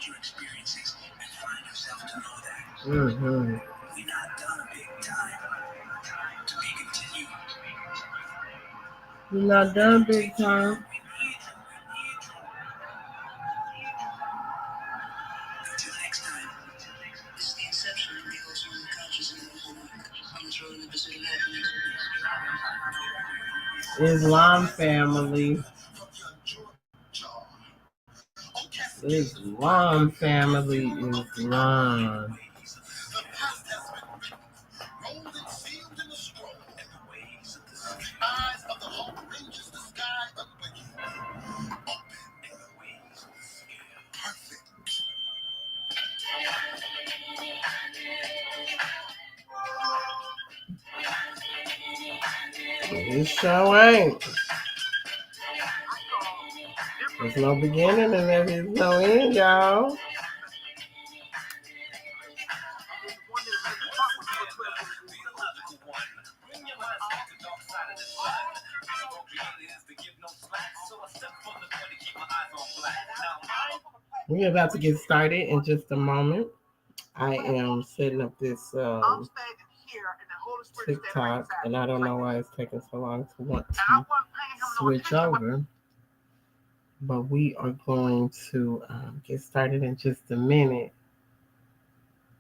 your experiences and find yourself to know that Mm-hmm. we're not done big time. To be continued. We're not done big time. We need you. Until next time. This is the inception of the whole human consciousness and the whole controlling the pursuit of happiness. Islam family. Islam family. Islam. It sure ain't. There's no beginning and there's no end, y'all. We're about to get started in just a moment. I am setting up this TikTok, and I don't know why it's taking so long to want to switch over. But we are going to get started in just a minute.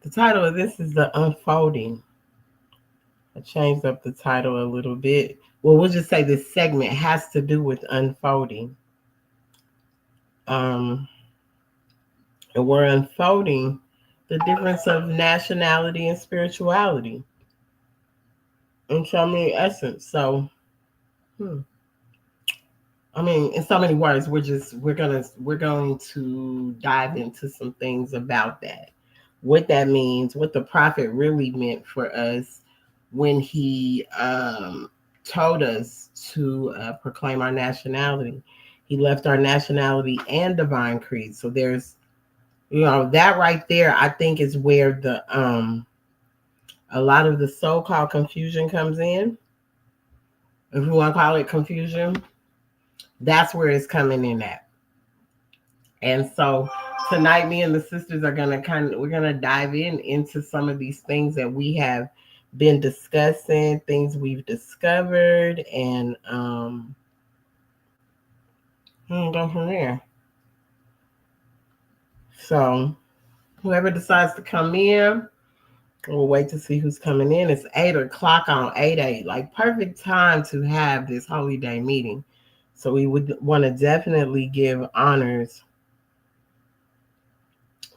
The title of this is The Unfolding. I changed up the title a little bit. Well, we'll just say this segment has to do with unfolding. And we're unfolding the difference of nationality and spirituality in so many essence. So, I mean, in so many words, we're going to dive into some things about that. What that means, what the prophet really meant for us when he told us to proclaim our nationality. He left our nationality and divine creed. So there's, that right there, I think is where the a lot of the so-called confusion comes in. If you want to call it confusion, that's where it's coming in at. And so tonight, me and the sisters are we're gonna dive into some of these things that we have been discussing, things we've discovered, and go from there. So whoever decides to come in, we'll wait to see who's coming in. It's 8:00 on 8/8, like perfect time to have this Holy Day meeting. So we would want to definitely give honors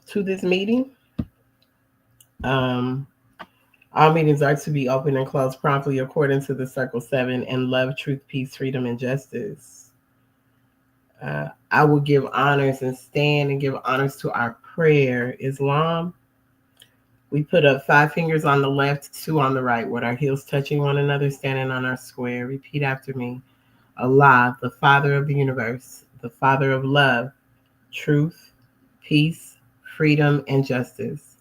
to this meeting. All meetings are to be open and closed promptly according to the Circle 7 and love, truth, peace, freedom, and justice. I will give honors and stand and give honors to our prayer. Islam, we put up 5 fingers on the left, 2 on the right, with our heels touching one another, standing on our square. Repeat after me. Allah, the Father of the universe, the Father of love, truth, peace, freedom, and justice.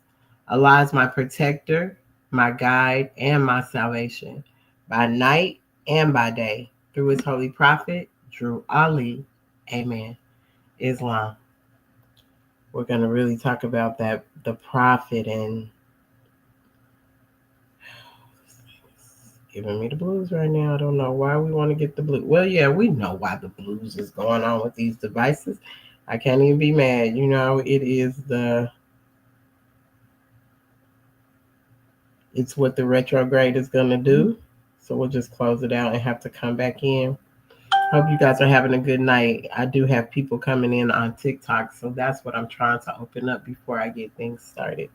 Allah is my protector, my guide, and my salvation, by night and by day, through his holy prophet, Drew Ali. Amen. Islam. We're going to really talk about that, the prophet, and giving me the blues right now. I don't know why we want to get the blues. Well, yeah, we know why the blues is going on with these devices. I can't even be mad. It is it's what the retrograde is going to do. So we'll just close it out and have to come back in. Hope you guys are having a good night. I do have people coming in on TikTok, so that's what I'm trying to open up before I get things started.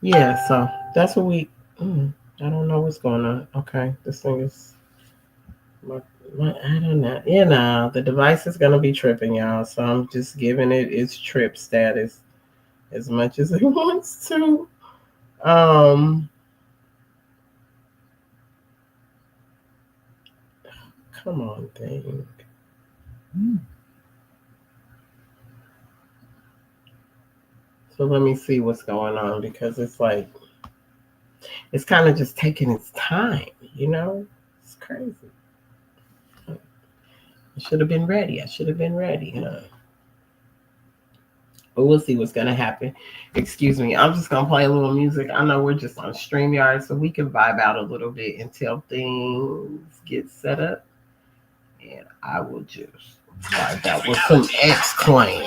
Yeah, so that's what we. I don't know what's going on. Okay, this thing is. I don't know. The device is gonna be tripping, y'all. So I'm just giving it its trip status as much as it wants to. Come on, thing. So let me see what's going on, because it's like it's kind of just taking its time, It's crazy. I should have been ready. I should have been ready. But we'll see what's gonna happen. Excuse me. I'm just gonna play a little music. I know we're just on StreamYard, so we can vibe out a little bit until things get set up. And I will just vibe out with some X Clan.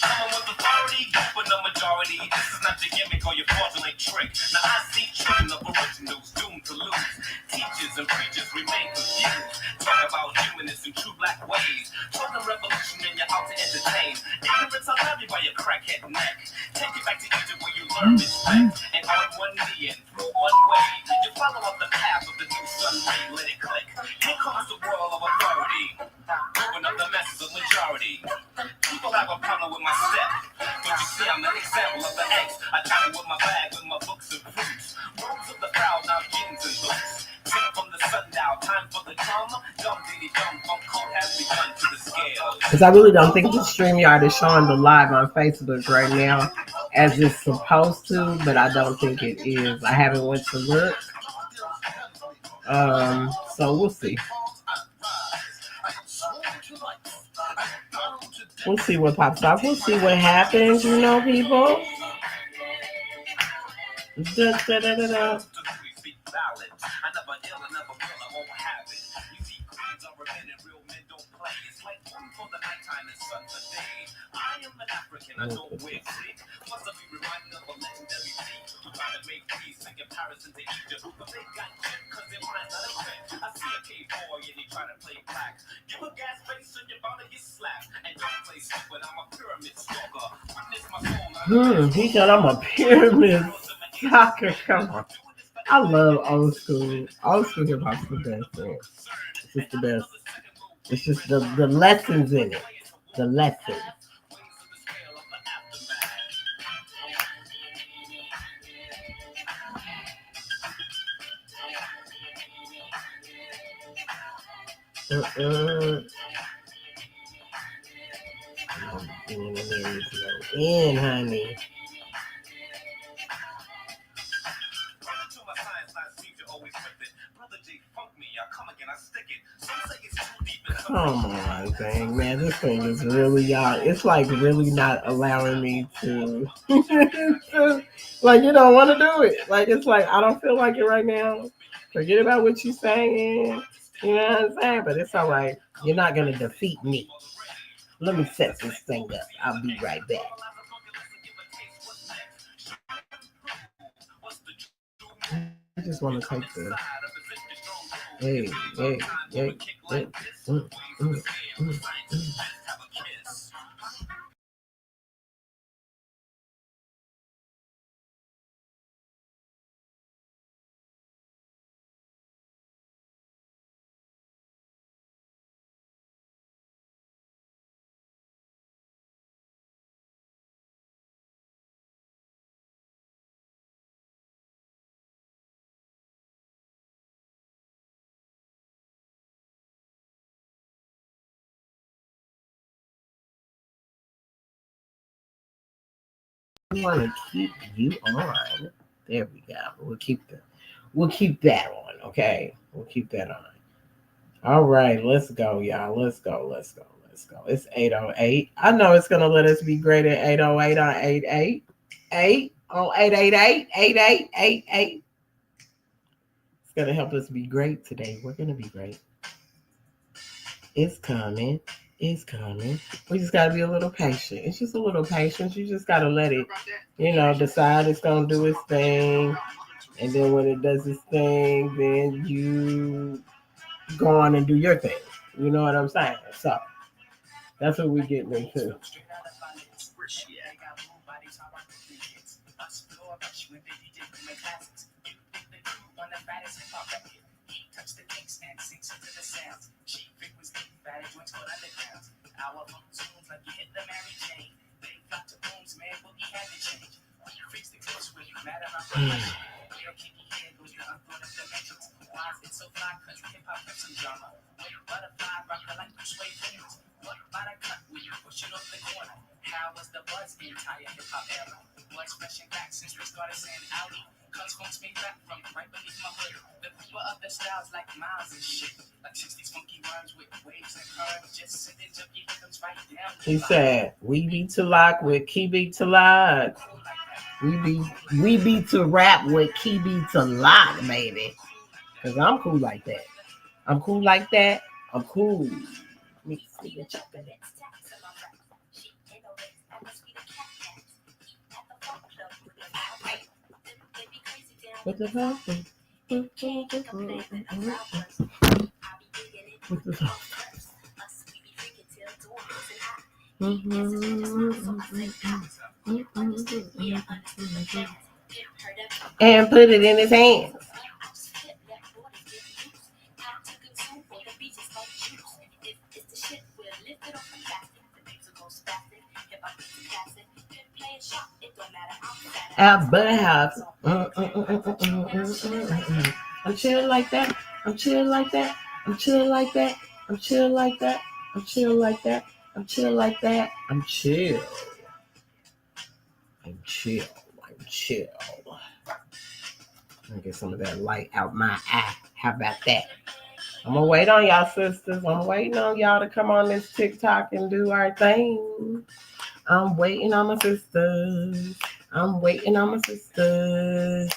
With authority, but no majority. This is not your gimmick or your fraudulent trick. Now I see children of originals doomed to lose. Teachers and preachers remain confused. Talk about humanists and true black ways. Talking revolution and you're out to entertain. Ignorance will have you by your crackhead neck. Take you back to Egypt where you learn respect. And on one knee and through one way, you follow up the path of the new sun ray. Let it click. Here comes the world of authority. Open up the masses of majority. People have a problem with my step. But you see, I'm an example of the X. I travel with my bag, with my books and fruits. Robes of the crowd, now jeans and boots. Tip from the sundial, time for the drum. Dum diddy dum, funk code has begun to the scale. Because I really don't think the StreamYard is showing the live on Facebook right now as it's supposed to, but I don't think it is. I haven't went to look. So we'll see. We'll see what pops up. We'll see what happens, people. Da, da, da, da, da. I don't wear sick. Must be reminded of a legendary peak. Who try to make peace in comparison to Egypt. But they got chip because their minds not equipped. I see a cave boy and he try to play black. Give a gas face and you're bound to get slapped. And don't play stupid, I'm a pyramid stalker. Witness my soul. He said I'm a pyramid stalker. Come on. I love old school. Old school hip hop's the best, man. It's just the best. It's just the lessons in it. The lessons. In, honey. Come on, thing, man. This thing is really it's like really not allowing me to like you don't want to do it. Like it's like I don't feel like it right now. Forget about what you're saying. You know what I'm saying? But it's all right. You're not gonna defeat me. Let me set this thing up. I'll be right back. I just want to take the hey, hey, hey, hey. Mm, mm, mm, mm. I want to keep you on. There we go. We'll keep that on. Okay, we'll keep that on. All right, let's go, y'all. Let's go. Let's go. Let's go. It's 8:08. I know it's gonna let us be great at 8:08 on 888 on 888 It's gonna help us be great today. We're gonna be great. It's coming. It's coming. We just gotta be a little patient. It's just a little patience. You just gotta let it, decide it's gonna do its thing. And then when it does its thing, then you go on and do your thing. You know what I'm saying? So that's what we're getting into. He said, "We be to lock with key beat to lock. We be to rap with key beat to lock, baby. Cause I'm cool like that. I'm cool like that. I'm cool. Me see the chocolate. What the hell? What the hell? And put it in his hands. At Bud House. I'm chilling like that. I'm chilling like that. I'm chilling like that. I'm chilling like that. I'm chilling like that. I'm chilling like that. I'm chill. I'm chill. I'm chill. Let me get some of that light out my eye. How about that? I'm gonna wait on y'all, sisters. I'm waiting on y'all to come on this TikTok and do our thing. I'm waiting on my sisters. I'm waiting on my sisters.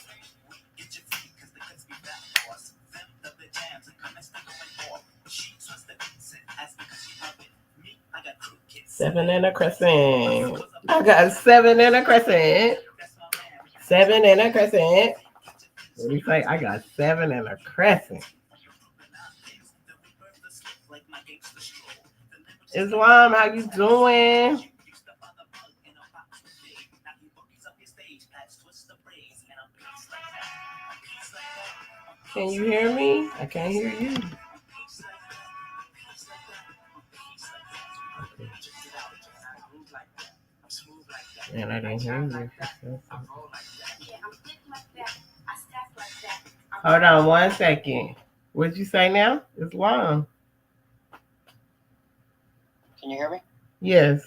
7 and a crescent. I got 7 and a crescent. 7 and a crescent. What do you say? I got 7 and a crescent. Islam, how you doing? Can you hear me? I can't hear you. And I didn't hear you. Hold on 1 second. What'd you say now? It's long. Can you hear me? Yes.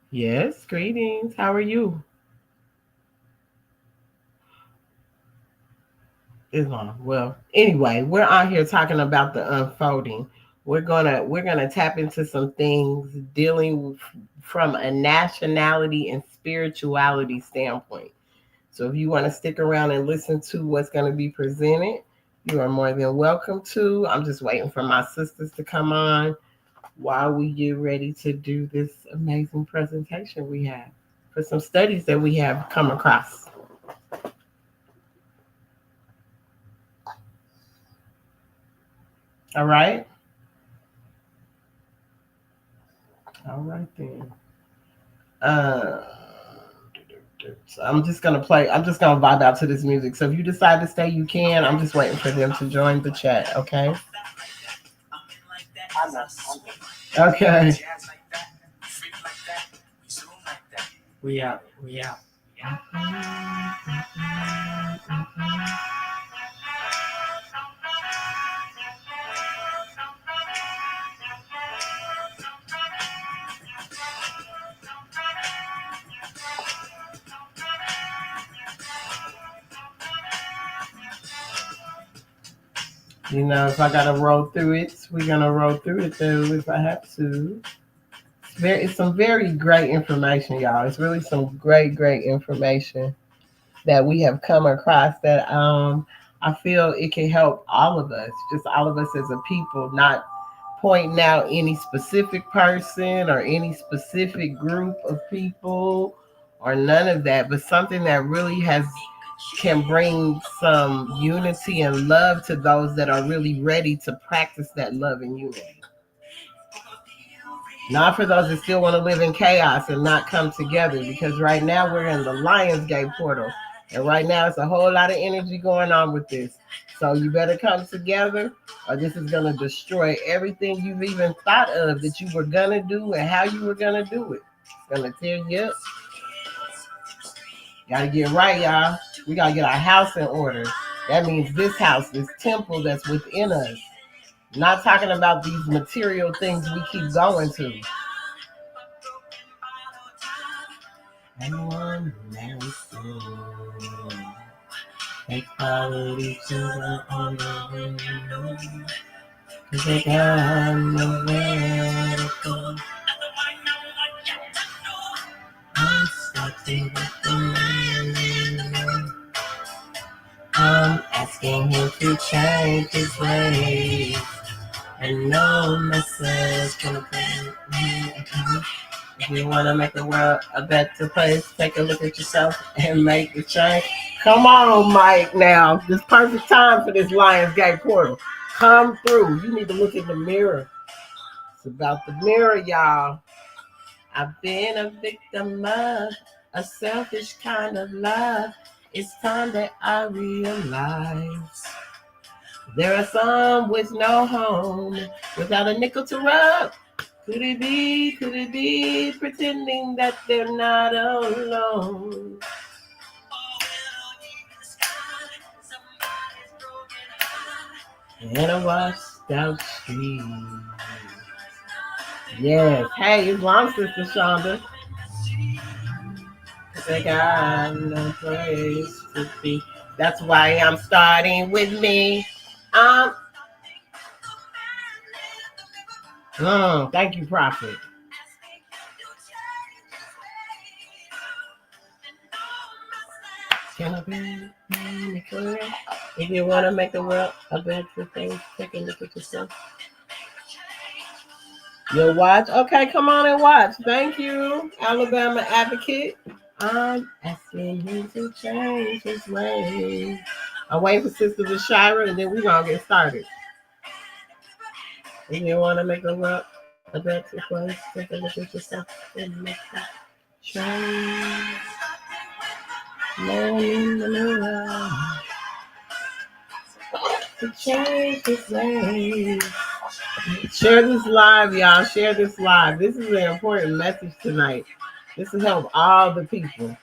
Yes, greetings. How are you? Islam. Well, anyway, we're out here talking about the unfolding. We're gonna tap into some things dealing from a nationality and spirituality standpoint. So if you want to stick around and listen to what's going to be presented, you are more than welcome to. I'm just waiting for my sisters to come on while we get ready to do this amazing presentation we have for some studies that we have come across. All right. All right then. So I'm just gonna play. I'm just gonna vibe out to this music. So if you decide to stay, you can. I'm just waiting for them to join the chat. Okay. Okay. We out. We out. You know, if I gotta roll through it, we're gonna roll through it though if I have to. It's some very great information, y'all. It's really some great information that we have come across that I feel it can help all of us, just all of us as a people, not pointing out any specific person or any specific group of people or none of that, but something that really can bring some unity and love to those that are really ready to practice that love and unity. Not for those that still want to live in chaos and not come together, because right now we're in the Lionsgate portal. And right now it's a whole lot of energy going on with this. So you better come together or this is going to destroy everything you've even thought of that you were going to do and how you were going to do it. It's going to tear you up. Got to get right, y'all. We got to get our house in order. That means this house, this temple that's within us. Not talking about these material things we keep going to. and one man soon. They followed each other on the window, 'cause they got nowhere to go. I'm starting with the man. I'm asking him to change his ways, and no message can bring me. If you want to make the world a better place, take a look at yourself and make the change. Come on, Mike, now. This perfect time for this Lionsgate portal. Come through. You need to look in the mirror. It's about the mirror, y'all. I've been a victim of a selfish kind of love. It's time that I realize there are some with no home, without a nickel to rub. Could it be pretending that they're not alone? And a washed out street. Yes. Hey, it's long, Sister Shonda. They got no place to be. That's why I'm starting with me. Thank you, Prophet. Can I be clear? If you want to make the world a better place, take a look at yourself. You'll watch? Okay, come on and watch. Thank you, Alabama Advocate. I'm asking him to change his ways. I'm waiting for Sister Shira, and then we're going to get started. If you want to make the world a better place, take a look at yourself and make that change. Man in the mirror to change his ways. Share this live, y'all. Share this live. This is an important message tonight. This will help all the people.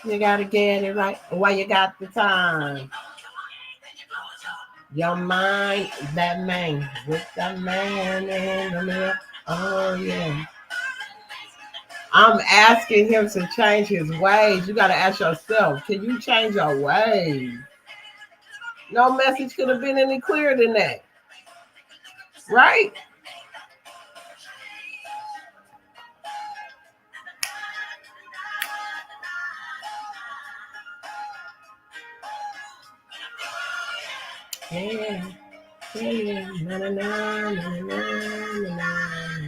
You gotta get it right while you got the time. Your mind, that man, with that man in the mirror. Oh yeah. I'm asking him to change his ways. You gotta ask yourself, can you change your ways? No message could have been any clearer than that. Right? Yeah. Yeah. Na, na, na, na, na,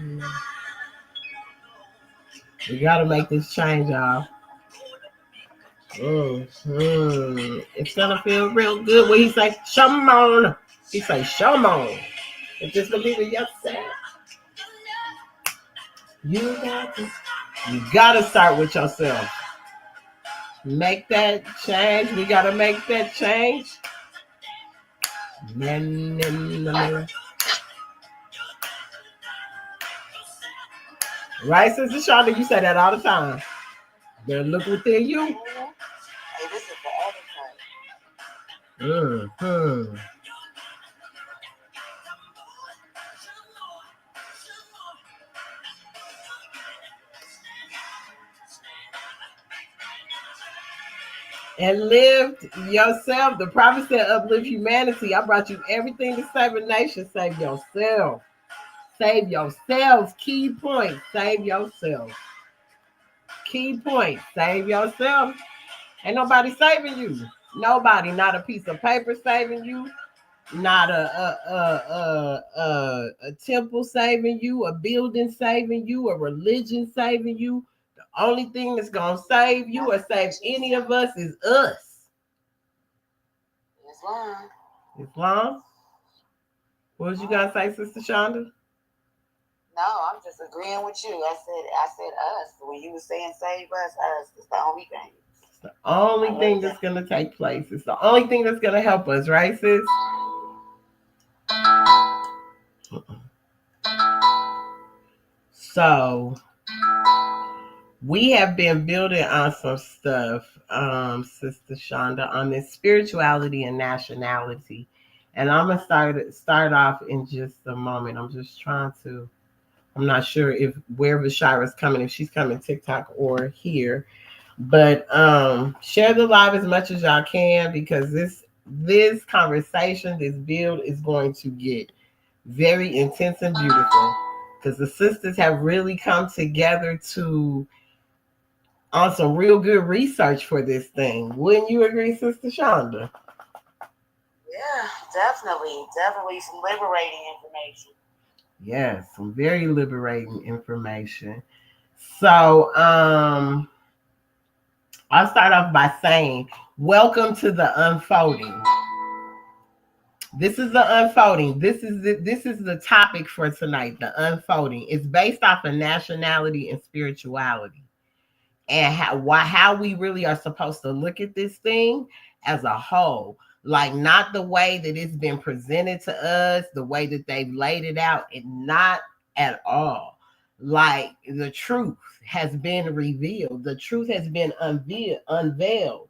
na. We gotta make this change, y'all. It's gonna feel real good when he say, "Come on." He say, "Come on." And just believe in yourself. You gotta start with yourself. Make that change. We gotta make that change. Men in the mirror. Right, Sister Shonda, you say that all the time. Better look within you. Hey, this is the other part. And live yourself. The prophet said, uplift humanity. I brought you everything to save a nation. Save yourself. Save yourselves. Key point. Save yourself. Key point. Save yourself. Ain't nobody saving you. Nobody. Not a piece of paper saving you. Not a temple saving you. A building saving you. A religion saving you. The only thing that's gonna save you or save any of us is us. Islam. Islam? What was you gonna say, Sister Shonda? No, I'm just agreeing with you. I said us. When you were saying save us. It's the only thing. It's the only thing that's gonna take place. It's the only thing that's gonna help us, right, sis? So we have been building on some stuff, Sister Shonda, on this spirituality and nationality. And I'm gonna start off in just a moment. I'm just trying to I'm not sure if wherever Shira's coming, if she's coming TikTok or here. But share the live as much as y'all can, because this conversation, this build is going to get very intense and beautiful, because the sisters have really come together to on some real good research for this thing. Wouldn't you agree, Sister Shonda? Yeah, definitely some liberating information. Yes, some very liberating information. So, I'll start off by saying, welcome to the unfolding. This is the unfolding. This is the topic for tonight. The unfolding. It's based off of nationality and spirituality, and how we really are supposed to look at this thing as a whole. Like, not the way that it's been presented to us, the way that they've laid it out, and not at all. Like, the truth has been revealed. The truth has been unveiled.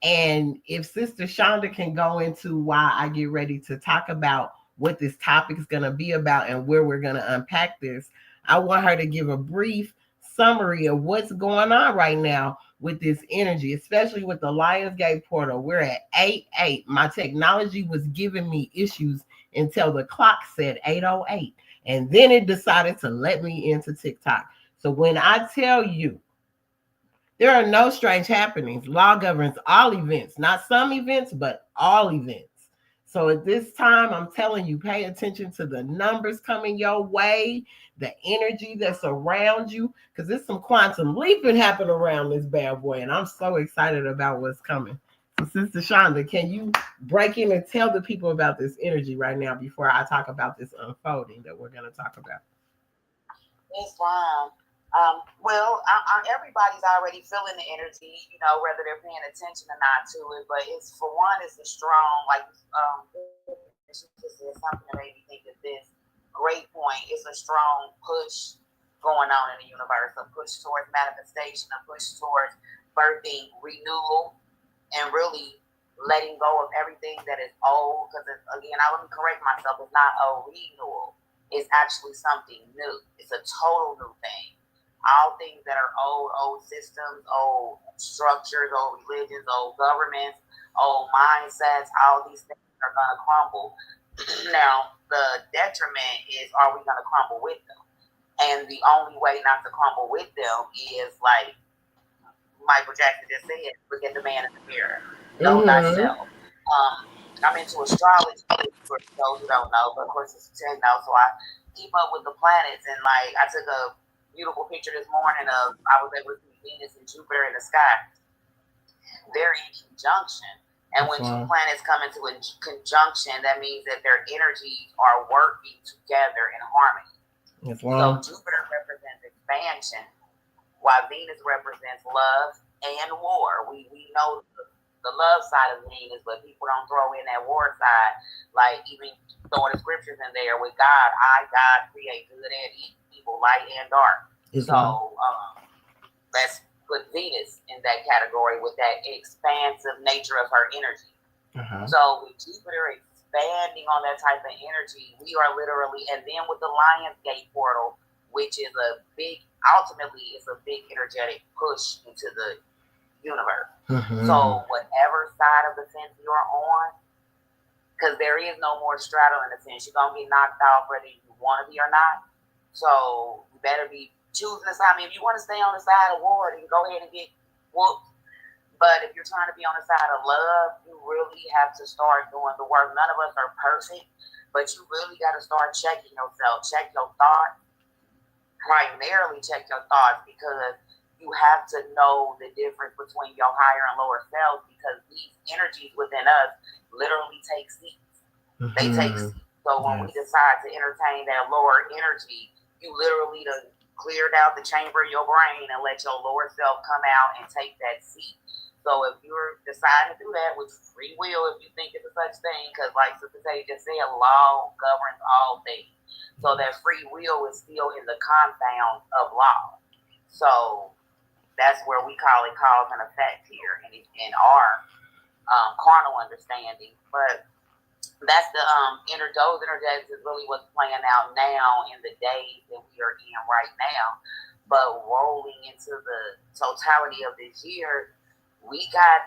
And if Sister Shonda can go into why I get ready to talk about what this topic is going to be about and where we're going to unpack this, I want her to give a brief summary of what's going on right now with this energy, especially with the Lionsgate portal. We're at 8:08. My technology was giving me issues until the clock said 8:08. And then it decided to let me into TikTok. So when I tell you, there are no strange happenings. Law governs all events, not some events, but all events. So at this time, I'm telling you, pay attention to the numbers coming your way, the energy that's around you, because there's some quantum leaping happening around this bad boy, and I'm so excited about what's coming. So, Sister Shonda, can you break in and tell the people about this energy right now before I talk about this unfolding that we're going to talk about? It's fine. Everybody's already feeling the energy, whether they're paying attention or not to it. But it's, for one, it's a strong, like she just said something that made me think of this great point. It's a strong push going on in the universe, a push towards manifestation, a push towards birthing renewal, and really letting go of everything that is old. Because again, let me correct myself, it's not a renewal. It's actually something new. It's a total new thing. All things that are old systems, old structures, old religions, old governments, old mindsets, all these things are going to crumble. Now, the detriment is, are we going to crumble with them? And the only way not to crumble with them is, like Michael Jackson just said, look at the man in the mirror. Know thyself. I'm into astrology, for those who don't know, but of course it's so I keep up with the planets, and like I took a beautiful picture this morning of, I was able to see Venus and Jupiter in the sky. They're in conjunction. And when two planets come into a conjunction, that means that their energies are working together in harmony. So Jupiter represents expansion, while Venus represents love and war. We know the love side of Venus, but people don't throw in that war side, like even throwing the scriptures in there with God. God create good and evil, light and dark. So let's put Venus in that category with that expansive nature of her energy. So with Jupiter expanding on that type of energy, we are literally, and then with the Lionsgate portal, which is ultimately it's a big energetic push into the universe. So whatever side of the fence you're on, because there is no more straddling the fence, you're going to get knocked off whether you want to be or not. So you better be choosing the side. I mean, if you want to stay on the side of war, then go ahead and get whooped. But if you're trying to be on the side of love, you really have to start doing the work. None of us are perfect, but you really got to start checking yourself. Check your thoughts. Primarily check your thoughts, because you have to know the difference between your higher and lower self, because these energies within us literally take seats. They take seats. So when we decide to entertain that lower energy, you literally cleared out the chamber of your brain and let your lower self come out and take that seat. So if you're deciding to do that with free will, if you think it's a such thing, because like Sister Tay just said, law governs all things. So that free will is still in the confound of law. So that's where we call it cause and effect here in our carnal understanding. But that's the those energetics is really what's playing out now in the days that we are in right now. But rolling into the totality of this year, we got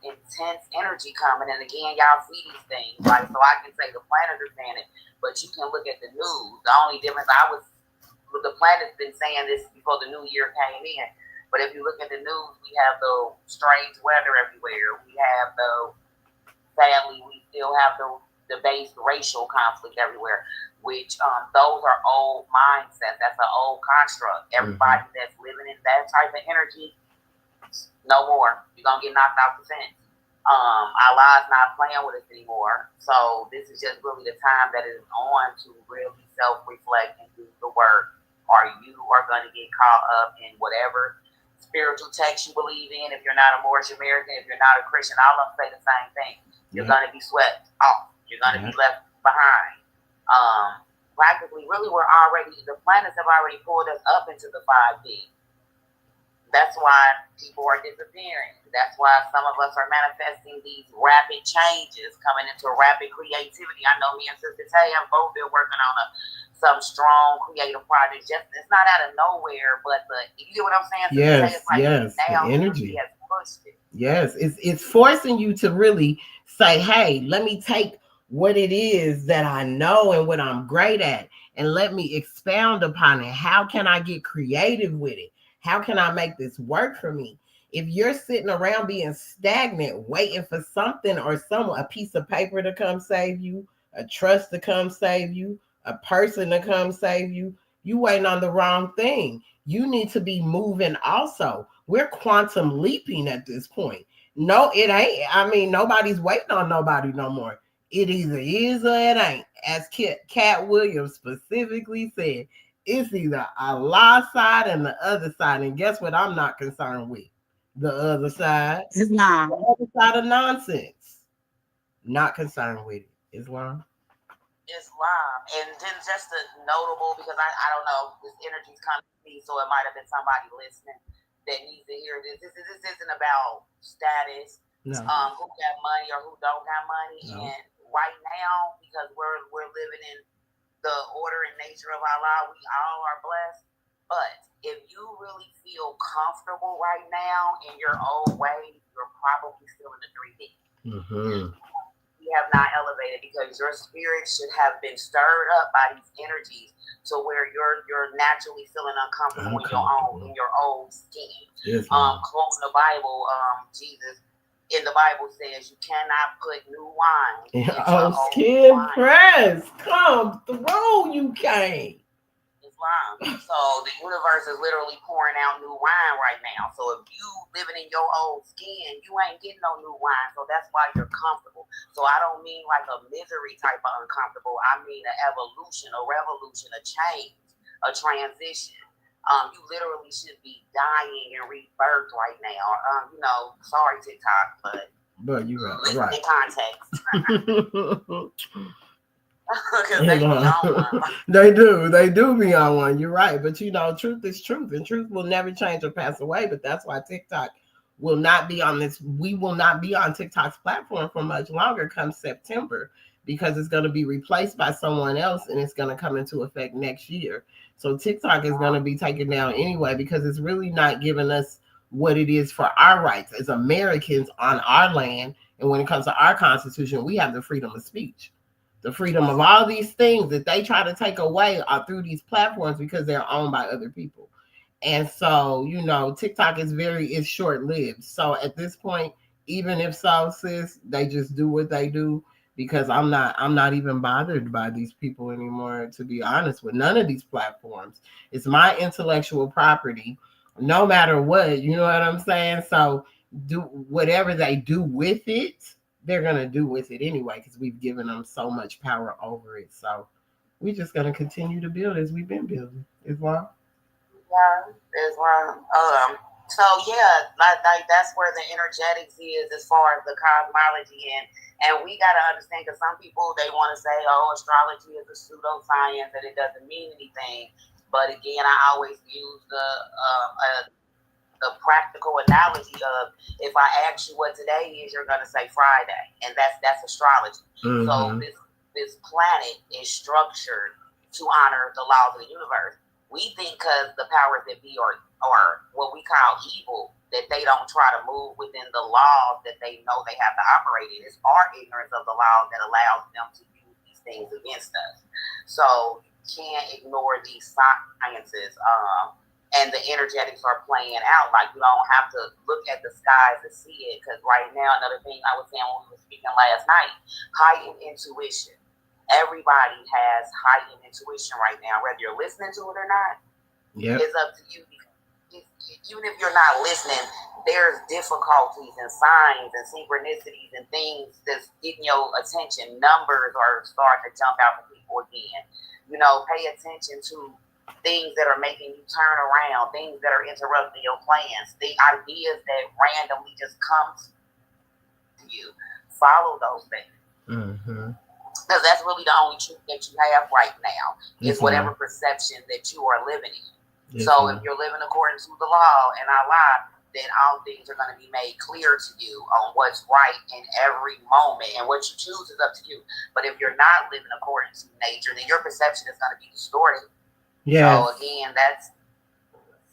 intense energy coming. And again, y'all see these things, right? So I can say the planets are saying it, but you can look at the news. The only difference the planet's been saying this before the new year came in. But if you look at the news, we have the strange weather everywhere. We have sadly, we still have the base racial conflict everywhere, which those are old mindsets. That's an old construct. Everybody that's living in that type of energy, no more. You're going to get knocked out the fence. Allah's not playing with us anymore. So this is just really the time that is on to really self-reflect and do the work, or you are going to get caught up in whatever spiritual text you believe in. If you're not a Moorish American, if you're not a Christian, all of them say the same thing. You're going to be swept off. You're going to be left behind. Practically, really, the planets have already pulled us up into the 5D. That's why people are disappearing. That's why some of us are manifesting these rapid changes, coming into rapid creativity. I know me and Sister Tay have both been working on some strong creative projects. It's not out of nowhere, but you get what I'm saying? Yes, yes, now the energy has pushed it. Yes, it's forcing you to really say, hey, let me take what it is that I know and what I'm great at, and let me expound upon it. How can I get creative with it? How can I make this work for me? If you're sitting around being stagnant, waiting for something or someone, a piece of paper to come save you, a trust to come save you, a person to come save you, you waiting on the wrong thing. You need to be moving also. We're quantum leaping at this point. No, it ain't. I mean, nobody's waiting on nobody no more. It either is or it ain't. As Cat Williams specifically said, it's either Allah side and the other side. And guess what I'm not concerned with? The other side. Islam. The other side of nonsense. Not concerned with it. Islam. And then just a notable, because I don't know, this energy's coming to me, so it might have been somebody listening that needs to hear this. This isn't about status, who got money or who don't got money. No. And right now, because we're living in the order and nature of Allah, we all are blessed. But if you really feel comfortable right now in your old way, you're probably still in the 3D. You have not elevated, because your spirit should have been stirred up by these energies to where you're naturally feeling uncomfortable in your old skin. Yes, quoting the Bible, Jesus in the Bible says you cannot put new wine in old skin press. Come through, you can't. Islam. So the universe is literally pouring out new wine right now. So if you living in your old skin, you ain't getting no new wine. So that's why you're comfortable. So I don't mean like a misery type of uncomfortable. I mean an evolution, a revolution, a change, a transition. You literally should be dying and rebirth right now. Sorry TikTok, but you're right. In context. They do be on one. You're right, but truth is truth, and truth will never change or pass away. But that's why TikTok will not be on this. We will not be on TikTok's platform for much longer come September, because it's going to be replaced by someone else, and it's going to come into effect next year. So TikTok is going to be taken down anyway, because it's really not giving us what it is for our rights as Americans on our land. And when it comes to our Constitution, we have the freedom of speech. The freedom of all these things that they try to take away are through these platforms, because they're owned by other people. And so, TikTok is short-lived. So at this point, even if so, sis, they just do what they do, because I'm not even bothered by these people anymore, to be honest, with none of these platforms. It's my intellectual property, no matter what, you know what I'm saying? So do whatever they do with it, they're going to do with it anyway, because we've given them so much power over it. So we're just going to continue to build as we've been building. Islam? Yeah, Islam. So yeah, like that's where the energetics is as far as the cosmology, and we got to understand, because some people, they want to say, oh, astrology is a pseudoscience and it doesn't mean anything. But again, I always use the practical analogy of if I ask you what today is, you're gonna say Friday, and that's astrology. Mm-hmm. So this planet is structured to honor the laws of the universe. We think because the powers that be are what we call evil, that they don't try to move within the laws that they know they have to operate in. It's our ignorance of the laws that allows them to use these things against us. So you can't ignore these sciences. And the energetics are playing out. Like, you don't have to look at the skies to see it. Because right now, another thing I was saying when we were speaking last night, heightened intuition. Everybody has heightened intuition right now, whether you're listening to it or not. Yep. It's up to you. Even if you're not listening, there's difficulties and signs and synchronicities and things that's getting your attention. Numbers are starting to jump out for people again. You know, pay attention to things that are making you turn around, things that are interrupting your plans, the ideas that randomly just come to you. Follow those things. Mm-hmm. Because that's really the only truth that you have right now, is whatever perception that you are living in. So if you're living according to the law and Allah, then all things are going to be made clear to you on what's right in every moment, and what you choose is up to you. But if you're not living according to nature, then your perception is going to be distorted. Yes. So again, that's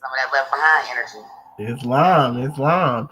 some of that left behind energy. Islam.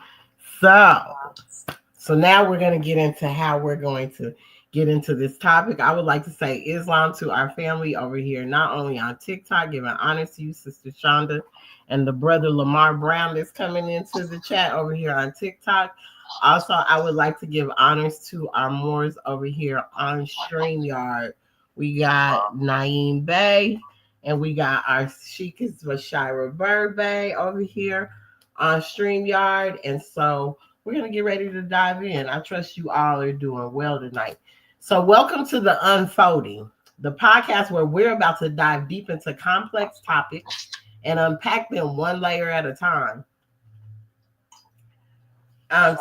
So now we're going to get into how we're going to get into this topic. I would like to say Islam to our family over here, not only on TikTok, giving honor to you, Sister Shonda, and the brother Lamar Brown that's coming into the chat over here on TikTok. Also, I would like to give honors to our Moors over here on StreamYard. We got Naeem Bey, and we got our Sheikah's Bashira Bird over here on StreamYard. And so we're going to get ready to dive in. I trust you all are doing well tonight. So welcome to The Unfolding, the podcast where we're about to dive deep into complex topics and unpack them one layer at a time.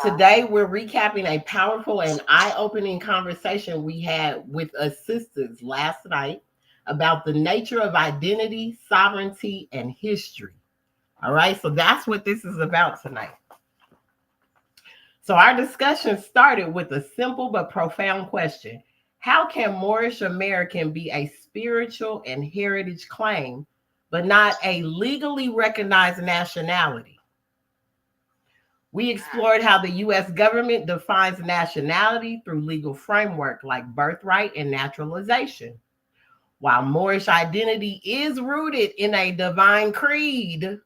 Today, we're recapping a powerful and eye-opening conversation we had with us sisters last night about the nature of identity, sovereignty, and history. All right, so that's what this is about tonight. So our discussion started with a simple but profound question. How can Moorish American be a spiritual and heritage claim, but not a legally recognized nationality? We explored how the U.S. government defines nationality through legal framework like birthright and naturalization. While Moorish identity is rooted in a divine creed,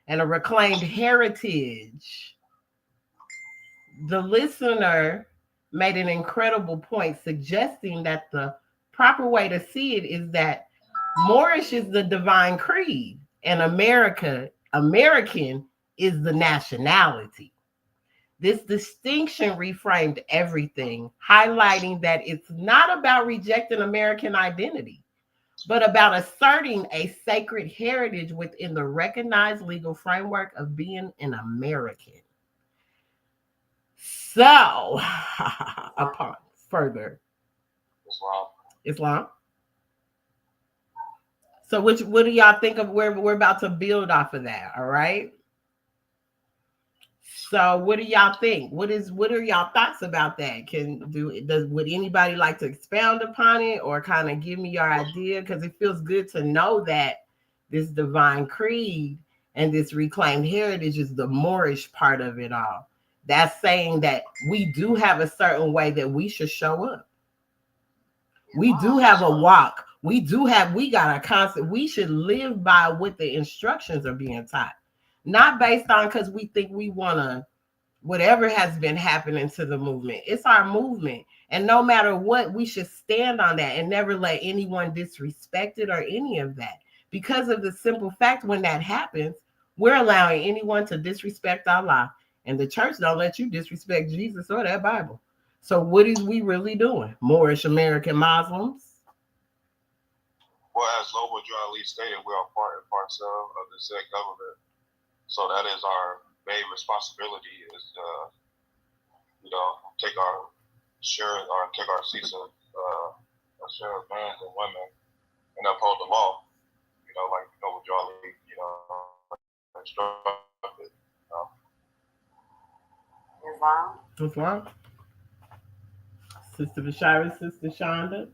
and a reclaimed heritage, the listener made an incredible point suggesting that the proper way to see it is that Moorish is the divine creed and American is the nationality. This distinction reframed everything, highlighting that it's not about rejecting American identity, but about asserting a sacred heritage within the recognized legal framework of being an American. So, upon further Islam. So, what do y'all think of where we're about to build off of that? All right. So, what do y'all think? What are y'all thoughts about that? Would anybody like to expound upon it or kind of give me your idea? Because it feels good to know that this divine creed and this reclaimed heritage is the Moorish part of it all. That's saying that we do have a certain way that we should show up. We do have a walk. We got a concept. We should live by what the instructions are being taught. Not based on because we think we want to, whatever has been happening to the movement. It's our movement. And no matter what, we should stand on that and never let anyone disrespect it or any of that. Because of the simple fact, when that happens, we're allowing anyone to disrespect Allah. And the church don't let you disrespect Jesus or that Bible. So what is we really doing? Moorish American Muslims? Well, as Lobo Ali stated, we are part and parcel of the said government. So that is our main responsibility is to, take our share or take our seats of share of men and women and uphold the law. like Noble Jolly, instructed. Islam. Islam. Sister Bashira, Sister Shonda.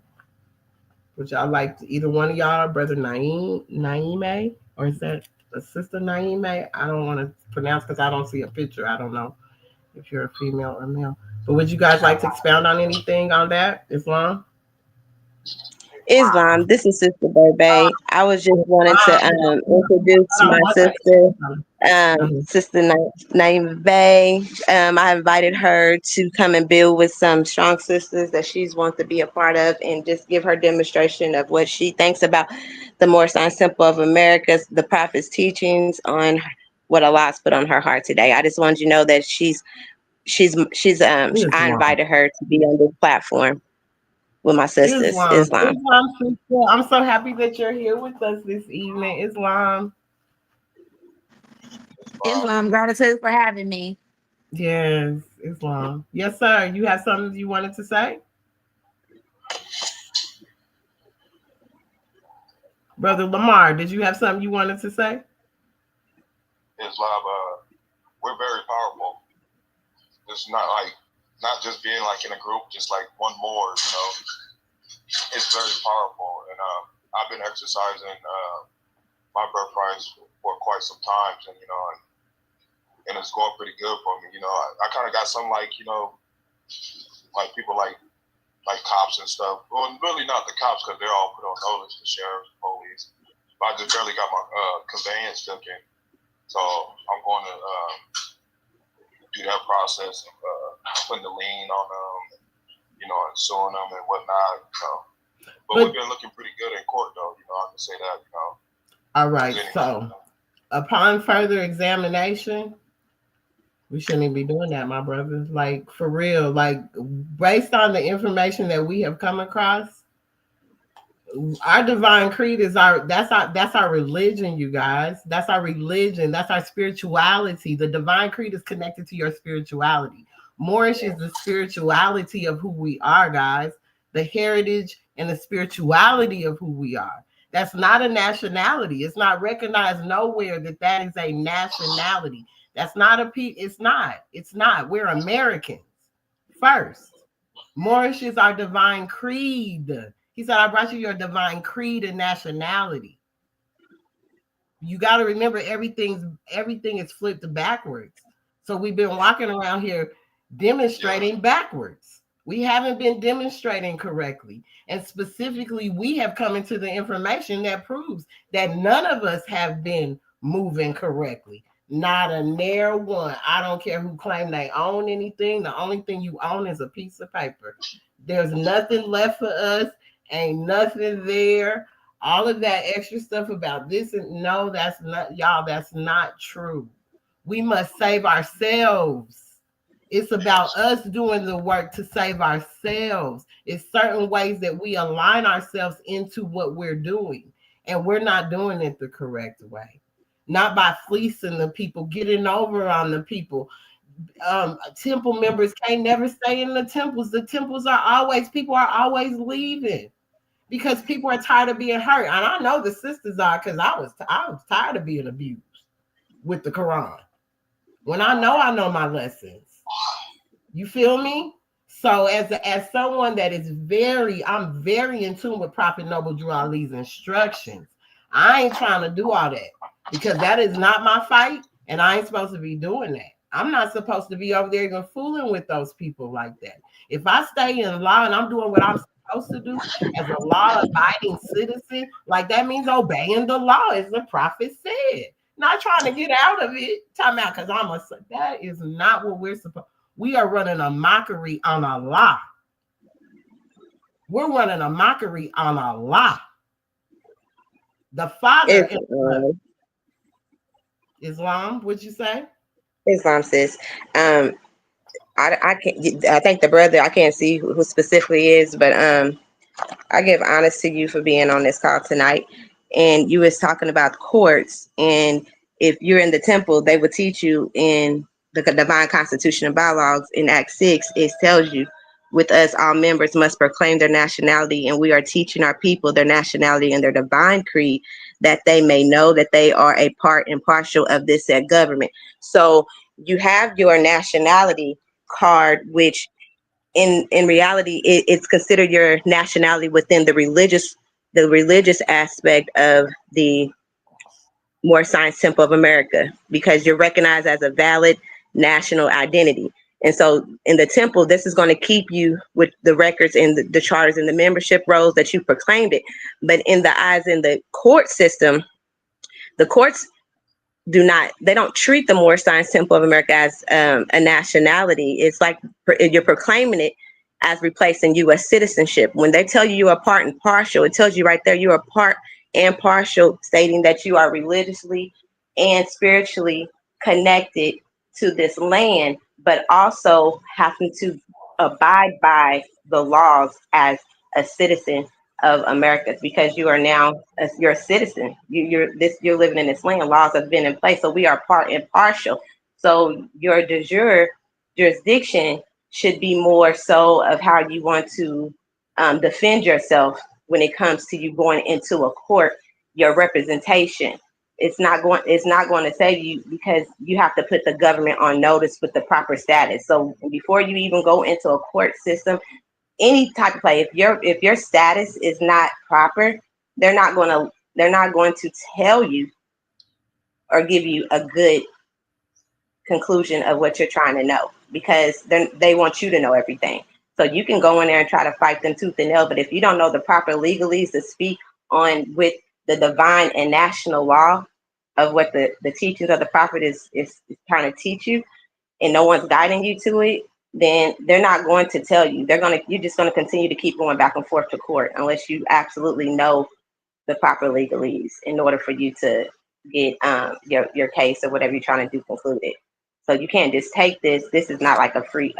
Would y'all like to, either one of y'all, Brother Naime, or is that a Sister Naime? I don't want to pronounce because I don't see a picture. I don't know if you're a female or male. But would you guys like to expound on anything on that, Islam? Islam, this is Sister Bebe. I was just wanting to introduce my sister, Sister named Bay. I invited her to come and build with some strong sisters that she's wants to be a part of, and just give her demonstration of what she thinks about the Moorish Temple of America, the Prophet's teachings on what Allah's put on her heart today. I just wanted you to know that I invited her to be on this platform with my sisters. Islam. Sister. I'm so happy that you're here with us this evening, Islam. Islam, gratitude for having me. Yes, Islam. Yes, sir. You have something you wanted to say? Brother Lamar, did you have something you wanted to say? Islam, we're very powerful. It's not just being like in a group, just like one more, it's very powerful. And I've been exercising my birthright for quite some time, and it's going pretty good for me. I kind of got some like people like cops and stuff. Well, really not the cops, because they're all put on notice, the sheriffs, the police. But I just barely got my conveyance taken, so I'm going to do that process of putting the lien on them, and suing them and whatnot. But we've been looking pretty good in court, though. I can say that. All right. So, upon further examination, we shouldn't even be doing that, my brother. Like, for real. Like, based on the information that we have come across, our divine creed is that's our religion, you guys. That's our religion. That's our spirituality. The divine creed is connected to your spirituality. Moorish is the spirituality of who we are, guys. The heritage and the spirituality of who we are. That's not a nationality. It's not recognized nowhere that is a nationality. That's not it's not. We're Americans first. Moorish is our divine creed. He said, I brought you your divine creed and nationality. You got to remember everything is flipped backwards. So we've been walking around here demonstrating backwards. We haven't been demonstrating correctly. And specifically, we have come into the information that proves that none of us have been moving correctly. Not a near one. I don't care who claim they own anything. The only thing you own is a piece of paper. There's nothing left for us. Ain't nothing there. All of that extra stuff about this, and no, that's not, y'all, that's not true. We must save ourselves. It's about us doing the work to save ourselves. It's certain ways that we align ourselves into what we're doing, and we're not doing it the correct way. Not by fleecing the people, getting over on the people. Temple members can't never stay in the temples. The temples people are always leaving because people are tired of being hurt. And I know the sisters are, because I was tired of being abused with the Quran. When I know my lessons. You feel me? So as someone that is I'm very in tune with Prophet Noble Drew Ali's instructions. I ain't trying to do all that, because that is not my fight, and I ain't supposed to be doing that. I'm not supposed to be over there even fooling with those people like that. If I stay in law and I'm doing what I'm supposed to do as a law-abiding citizen, like that means obeying the law, as the prophet said. Not trying to get out of it. Talking about because that is not what we're supposed. We are running a mockery on Allah. We're running a mockery on Allah. The Father. Islam, what'd you say? Islam, sis. I can't. I think the brother. I can't see who specifically is, but I give honors to you for being on this call tonight. And you was talking about courts, and if you're in the temple, they would teach you in the divine constitution and bylaws in Act 6. It tells you with us, all members must proclaim their nationality, and we are teaching our people their nationality and their divine creed, that they may know that they are a part and partial of this said government. So you have your nationality card, which in reality it's considered your nationality within the religious aspect of the Moorish Science Temple of America, because you're recognized as a valid national identity. And so in the temple, this is going to keep you with the records and the charters and the membership rolls that you proclaimed it. But in the eyes in the court system, the courts they don't treat the Moorish Science Temple of America as a nationality. It's like you're proclaiming it as replacing U.S. citizenship. When they tell you you are part and partial, it tells you right there you are part and partial, stating that you are religiously and spiritually connected to this land, but also having to abide by the laws as a citizen of America, because you are now you're a citizen. You're living in this land. Laws have been in place, so we are part and partial. So your de jure jurisdiction should be more so of how you want to defend yourself when it comes to you going into a court. Your representation. It's not going to save you, because you have to put the government on notice with the proper status. So before you even go into a court system, any type of play, if your status is not proper, they're not going to tell you or give you a good conclusion of what you're trying to know, because they want you to know everything. So you can go in there and try to fight them tooth and nail, but if you don't know the proper legalese to speak on with the divine and national law of what the teachings of the prophet is trying to teach you, and no one's guiding you to it, then they're not going to tell you. You're just going to continue to keep going back and forth to court unless you absolutely know the proper legalese in order for you to get your case or whatever you're trying to do concluded. So you can't just take this. This is not like a free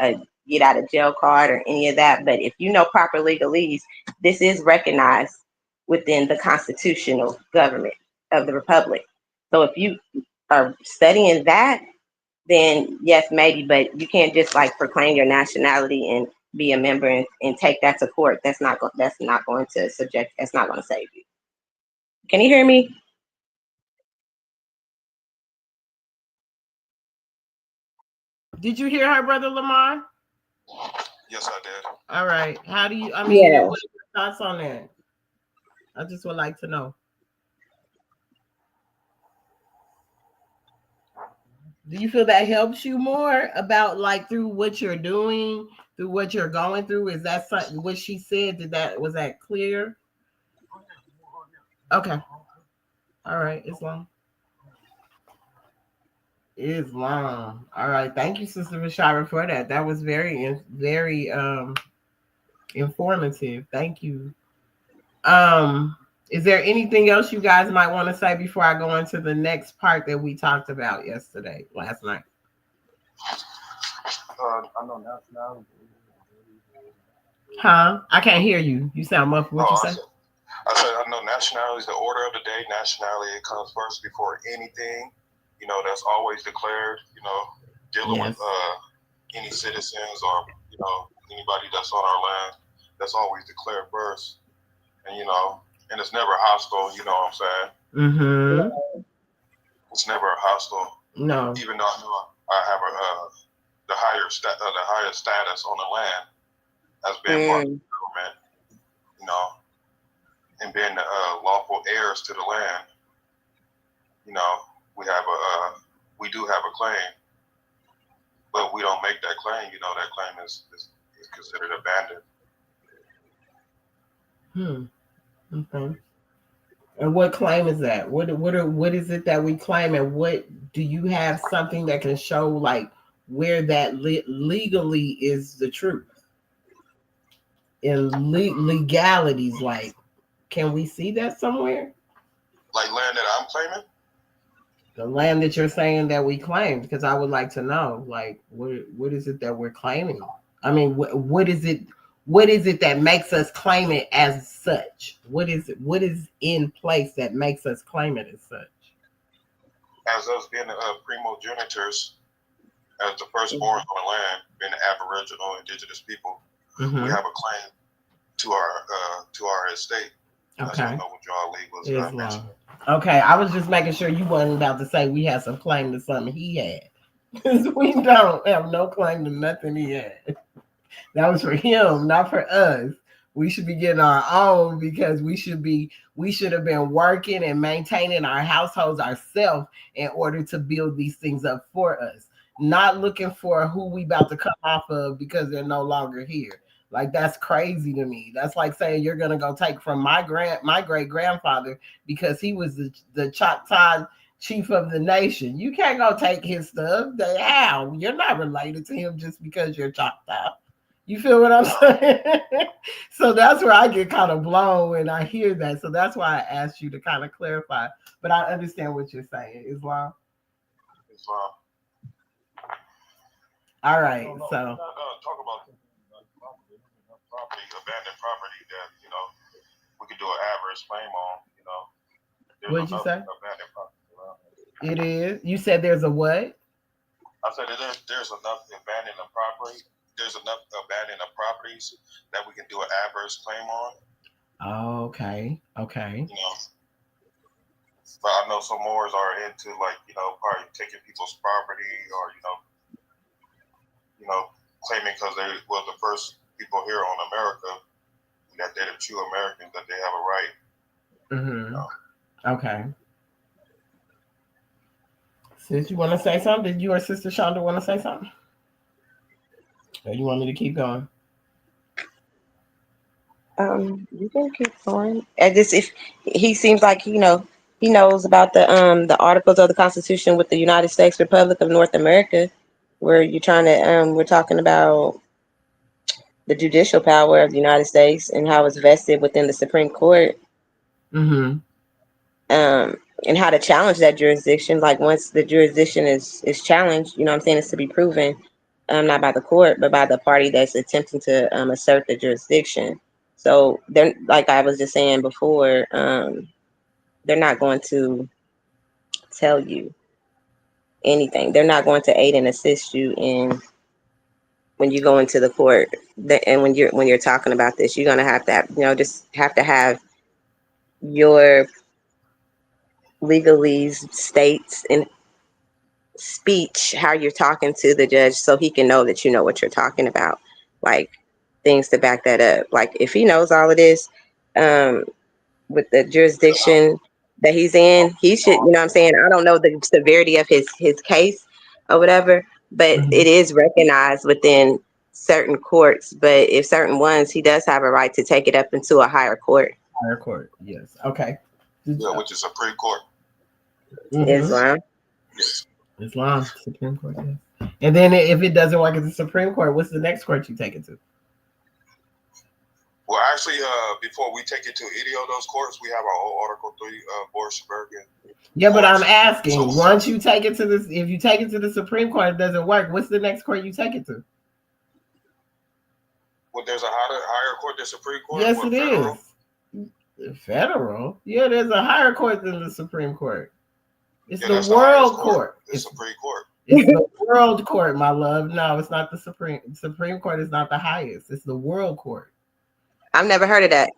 get out of jail card or any of that. But if you know proper legalese, this is recognized within the constitutional government of the republic. So if you are studying that, then yes, maybe, but you can't just like proclaim your nationality and be a member and take that to court. That's not going to subject. That's not going to save you. Can you hear me? Did you hear her, Brother Lamar? Yes, I did. All right. How do you? I mean, Yeah. what are your thoughts on that? I just would like to know. Do you feel that helps you more about like through what you're doing, through what you're going through? Is that something what she said? Was that clear? Okay. All right. Islam. Islam. All right. Thank you, Sister Bashara, for that. That was very informative. Thank you. Is there anything else you guys might want to say before I go into the next part that we talked about last night? I know nationality. Huh? I can't hear you. You sound muffled. What you say? I said I know nationality is the order of the day. Nationality, it comes first before anything. You know, that's always declared. You know, dealing with any citizens or anybody that's on our land, that's always declared first. And and it's never hostile. You know what I'm saying? Mm-hmm. It's never hostile. No. Even though I know I have the higher status on the land as being part of the government, and being the lawful heirs to the land, we do have a claim, but we don't make that claim. That claim is considered abandoned. Okay. And what claim is that? What is it that we claim, and what do you have something that can show like where that legally is the truth? In legalities, like, can we see that somewhere? Like land that I'm claiming? The land that you're saying that we claim, because I would like to know, like, what is it that we're claiming? I mean, what is it? What is it that makes us claim it as such? What is it? What is in place that makes us claim it as such? As us being the primogenitors, as the firstborn on the land, being the Aboriginal indigenous people, Mm-hmm. we have a claim to our estate. That's Okay. what withdrawal leave was mentioned. Okay, I was just making sure you wasn't about to say we had some claim to something he had. Because we don't have no claim to nothing he had. That was for him, not for us. We should be getting our own because we should have been working and maintaining our households ourselves in order to build these things up for us. Not looking for who we about to come off of because they're no longer here. Like that's crazy to me. That's like saying you're gonna go take from my great grandfather because he was the Choctaw chief of the nation. You can't go take his stuff. How? You're not related to him just because you're Choctaw. You feel what I'm saying? So that's where I get kind of blown when I hear that. So that's why I asked you to kind of clarify. But I understand what you're saying. Islam. All right. No, so we're not gonna talk about abandoned property that we could do an adverse claim on. What'd you say? Abandoned property around here. It is. You said there's a what? I said there's enough abandoned property. There's enough abandoned properties that we can do an adverse claim on. Oh, okay. Okay. But I know some Moors are into probably taking people's property or claiming because they were the first people here on America that they're the true Americans, that they have a right. Mm-hmm. Okay. Sis, you want to say something? Did you or Sister Shonda want to say something? Or you want me to keep going? You can keep going. And this, if he seems like he knows about the articles of the Constitution with the United States Republic of North America, where you're trying to we're talking about the judicial power of the United States and how it's vested within the Supreme Court. Mm-hmm. And how to challenge that jurisdiction. Like once the jurisdiction is challenged, you know what I'm saying, it's to be proven, not by the court, but by the party that's attempting to assert the jurisdiction. So they're, like I was just saying before, they're not going to tell you anything. They're not going to aid and assist you in when you go into the court. And when you're talking about this, you're gonna have to just have to have your legalese states and speech how you're talking to the judge so he can know that you know what you're talking about, like things to back that up. Like if he knows all of this with the jurisdiction that he's in, he should, you know what I'm saying, I don't know the severity of his case or whatever, but Mm-hmm. it is recognized within certain courts. But if certain ones, he does have a right to take it up into a higher court. Higher court, yes. Okay. Yeah, which is Supreme Court. Mm-hmm. Islam. Yes. Islam, Supreme Court, yes. And then if it doesn't work at the Supreme Court, what's the next court you take it to? Well, actually, before we take it to any of those courts, we have our own Article 3 Moorish American. Yeah, but I'm asking, once you take it to this, if you take it to the Supreme Court, it doesn't work, what's the next court you take it to? Well, there's a higher court than Supreme Court? Yes, it is. Federal? Yeah, there's a higher court than the Supreme Court. It's the world court. It's the Supreme Court. It's the world court, my love. No, it's not the Supreme. Supreme Court is not the highest. It's the world court. I've never heard of that.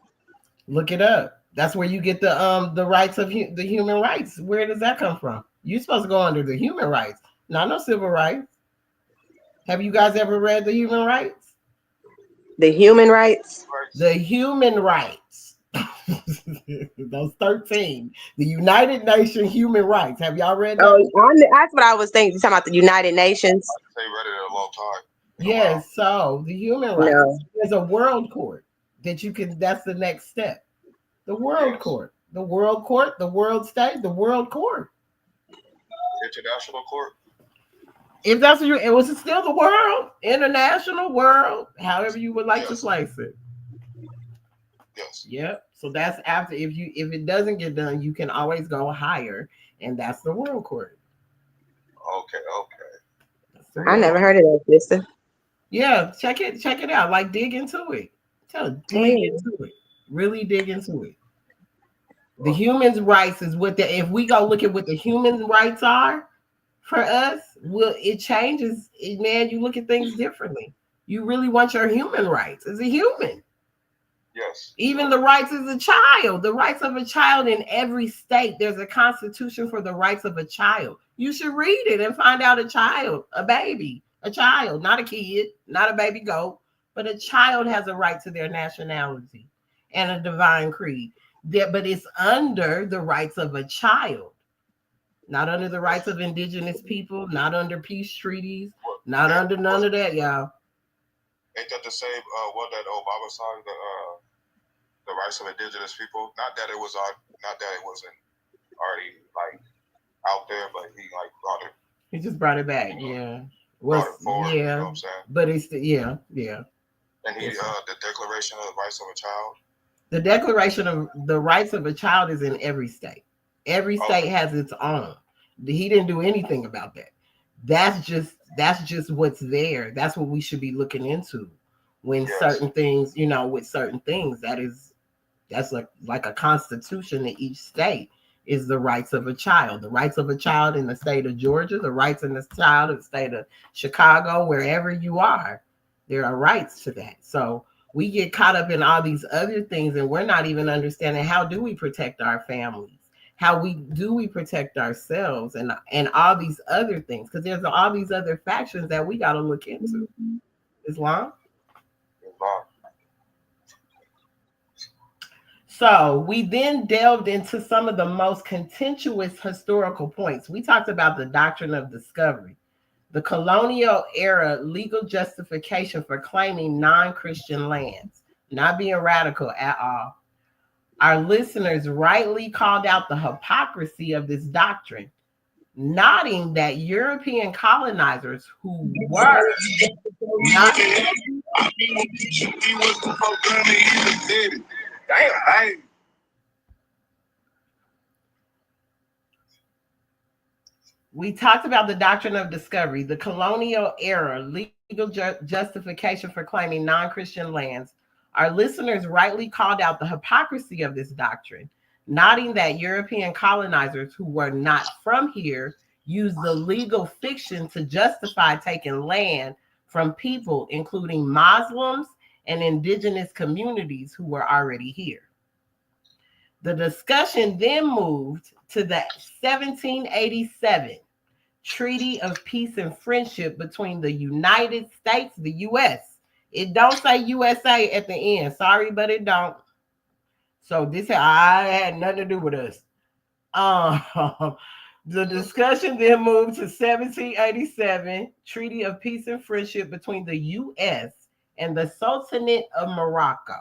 Look it up. That's where you get the rights of the human rights. Where does that come from? You're supposed to go under the human rights, not no civil rights. Have you guys ever read the human rights? The human rights? The human rights. Those 13. The United Nations human rights. Have y'all read that? Oh, that's what I was thinking. You're talking about the United Nations? They read it in a long time. Yes, so the human rights. No. There's a world court that you can, that's the next step. The world court. The world court, the world state, the world court. International court. If that's what it was still the world, international world, however you would like to place it. Yes. Yep. So that's after if it doesn't get done, you can always go higher, and that's the world court. Okay. I never heard of that, sister. Yeah, check it out. Like dig into it. Into it. Really dig into it. The human rights is what if we go look at what the human rights are for us, it changes. Man, you look at things differently. You really want your human rights as a human. Yes. Even the rights as a child, the rights of a child in every state. There's a constitution for the rights of a child. You should read it and find out a child, a baby, a child, not a kid, not a baby goat, but a child has a right to their nationality and a divine creed. But it's under the rights of a child, not under the rights of indigenous people, not under peace treaties, not under none of that, y'all. Ain't that the same what that Obama song, the rights of indigenous people? Not that it wasn't already like out there, but he like brought it. He just brought it back, yeah. Brought it forward, yeah, you know what I'm saying? But it's yeah. And he the Declaration of the Rights of a Child. The Declaration of the Rights of a Child is in every state. Every state has its own. He didn't do anything about that. That's just what's there. That's what we should be looking into when certain things, with certain things. That's like a constitution in each state is the rights of a child. The rights of a child in the state of Georgia, the rights in the child in the state of Chicago, wherever you are, there are rights to that. So we get caught up in all these other things, and we're not even understanding how do we protect our families, how we protect ourselves, and all these other things, because there's all these other factions that we got to look into. Islam. So we then delved into some of the most contentious historical points. We talked about the doctrine of discovery, the colonial era legal justification for claiming non-Christian lands, not being radical at all. Our listeners rightly called out the hypocrisy of this doctrine, noting that European colonizers who were not We talked about the doctrine of discovery, the colonial era legal justification for claiming non-Christian lands. Our listeners rightly called out the hypocrisy of this doctrine, noting that European colonizers who were not from here used the legal fiction to justify taking land from people, including Muslims and indigenous communities who were already here. The discussion then moved to the 1787 Treaty of Peace and Friendship between the United States, the U.S. It don't say USA at the end. Sorry, but it don't. So this had nothing to do with us. The discussion then moved to 1787 Treaty of Peace and Friendship between the U.S. and the Sultanate of Morocco.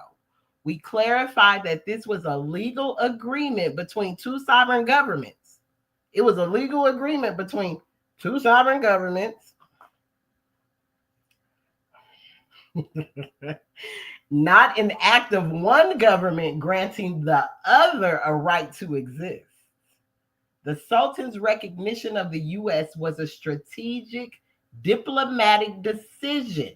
We clarified that this was a legal agreement between two sovereign governments. It was a legal agreement between two sovereign governments, not an act of one government granting the other a right to exist. The Sultan's recognition of the U.S. was a strategic diplomatic decision,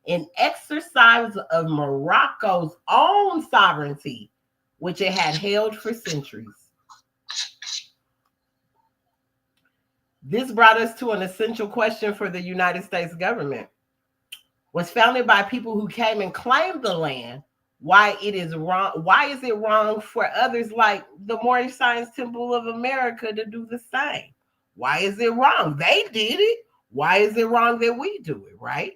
an exercise of Morocco's own sovereignty, which it had held for centuries. This brought us to an essential question for the United States government. Was founded by people who came and claimed the land. Why is it wrong for others like the Moorish Science Temple of America to do the same? Why is it wrong? They did it. Why is it wrong that we do it, right?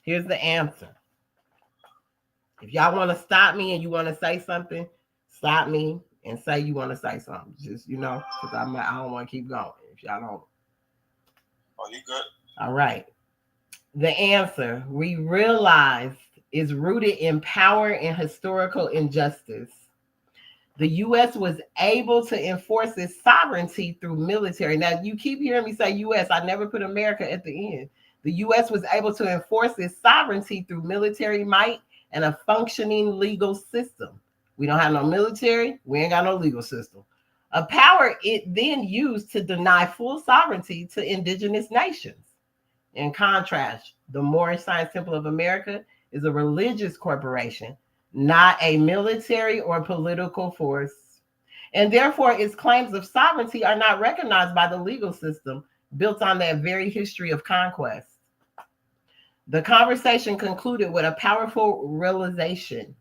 Here's the answer. If y'all want to stop me and you want to say something, stop me and say you want to say something. Just, because I don't want to keep going. If y'all don't. Oh, you good? All right. The answer, we realized, is rooted in power and historical injustice. The U.S. was able to enforce its sovereignty through military. Now, you keep hearing me say U.S. I never put America at the end. The U.S. was able to enforce its sovereignty through military might and a functioning legal system. We don't have no military. We ain't got no legal system. A power it then used to deny full sovereignty to indigenous nations. In contrast, the Moorish Science Temple of America is a religious corporation, not a military or political force. And therefore, its claims of sovereignty are not recognized by the legal system built on that very history of conquest. The conversation concluded with a powerful realization.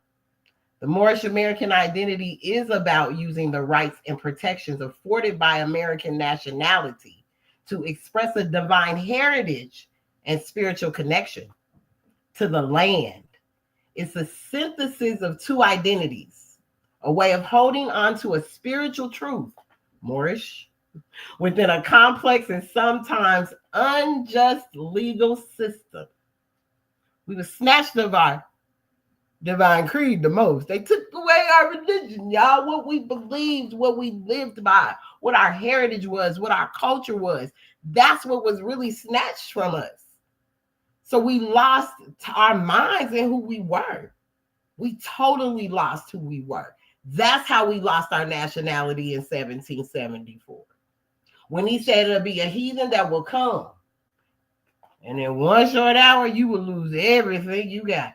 The Moorish American identity is about using the rights and protections afforded by American nationality to express a divine heritage and spiritual connection to the land. It's a synthesis of two identities, a way of holding on to a spiritual truth, Moorish, within a complex and sometimes unjust legal system. We were snatched of our divine creed the most. They took away our religion, y'all, what we believed, what we lived by, what our heritage was, what our culture was. That's what was really snatched from us. So we lost our minds and who we were. We totally lost who we were. That's how we lost our nationality in 1774. When he said it'll be a heathen that will come, and in one short hour, you will lose everything you got.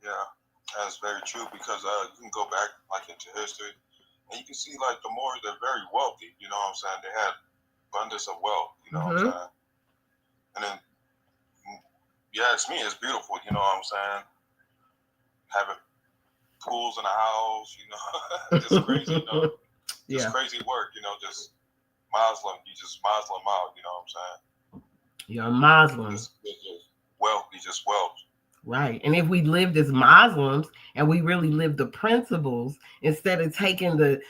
Yeah, that's very true because you can go back like into history and you can see like the Moors, they're very wealthy, you know what I'm saying? They had abundance of wealth, you know what I'm saying? And then, yeah, it's me, it's beautiful, you know what I'm saying? Having pools in the house, you know, just crazy, you know, just crazy work, you know, just Muslim, you just Muslim out, you know what I'm saying? You're a Muslim. Just wealth, you just wealth. Right. And if we lived as Muslims and we really lived the principles instead of taking the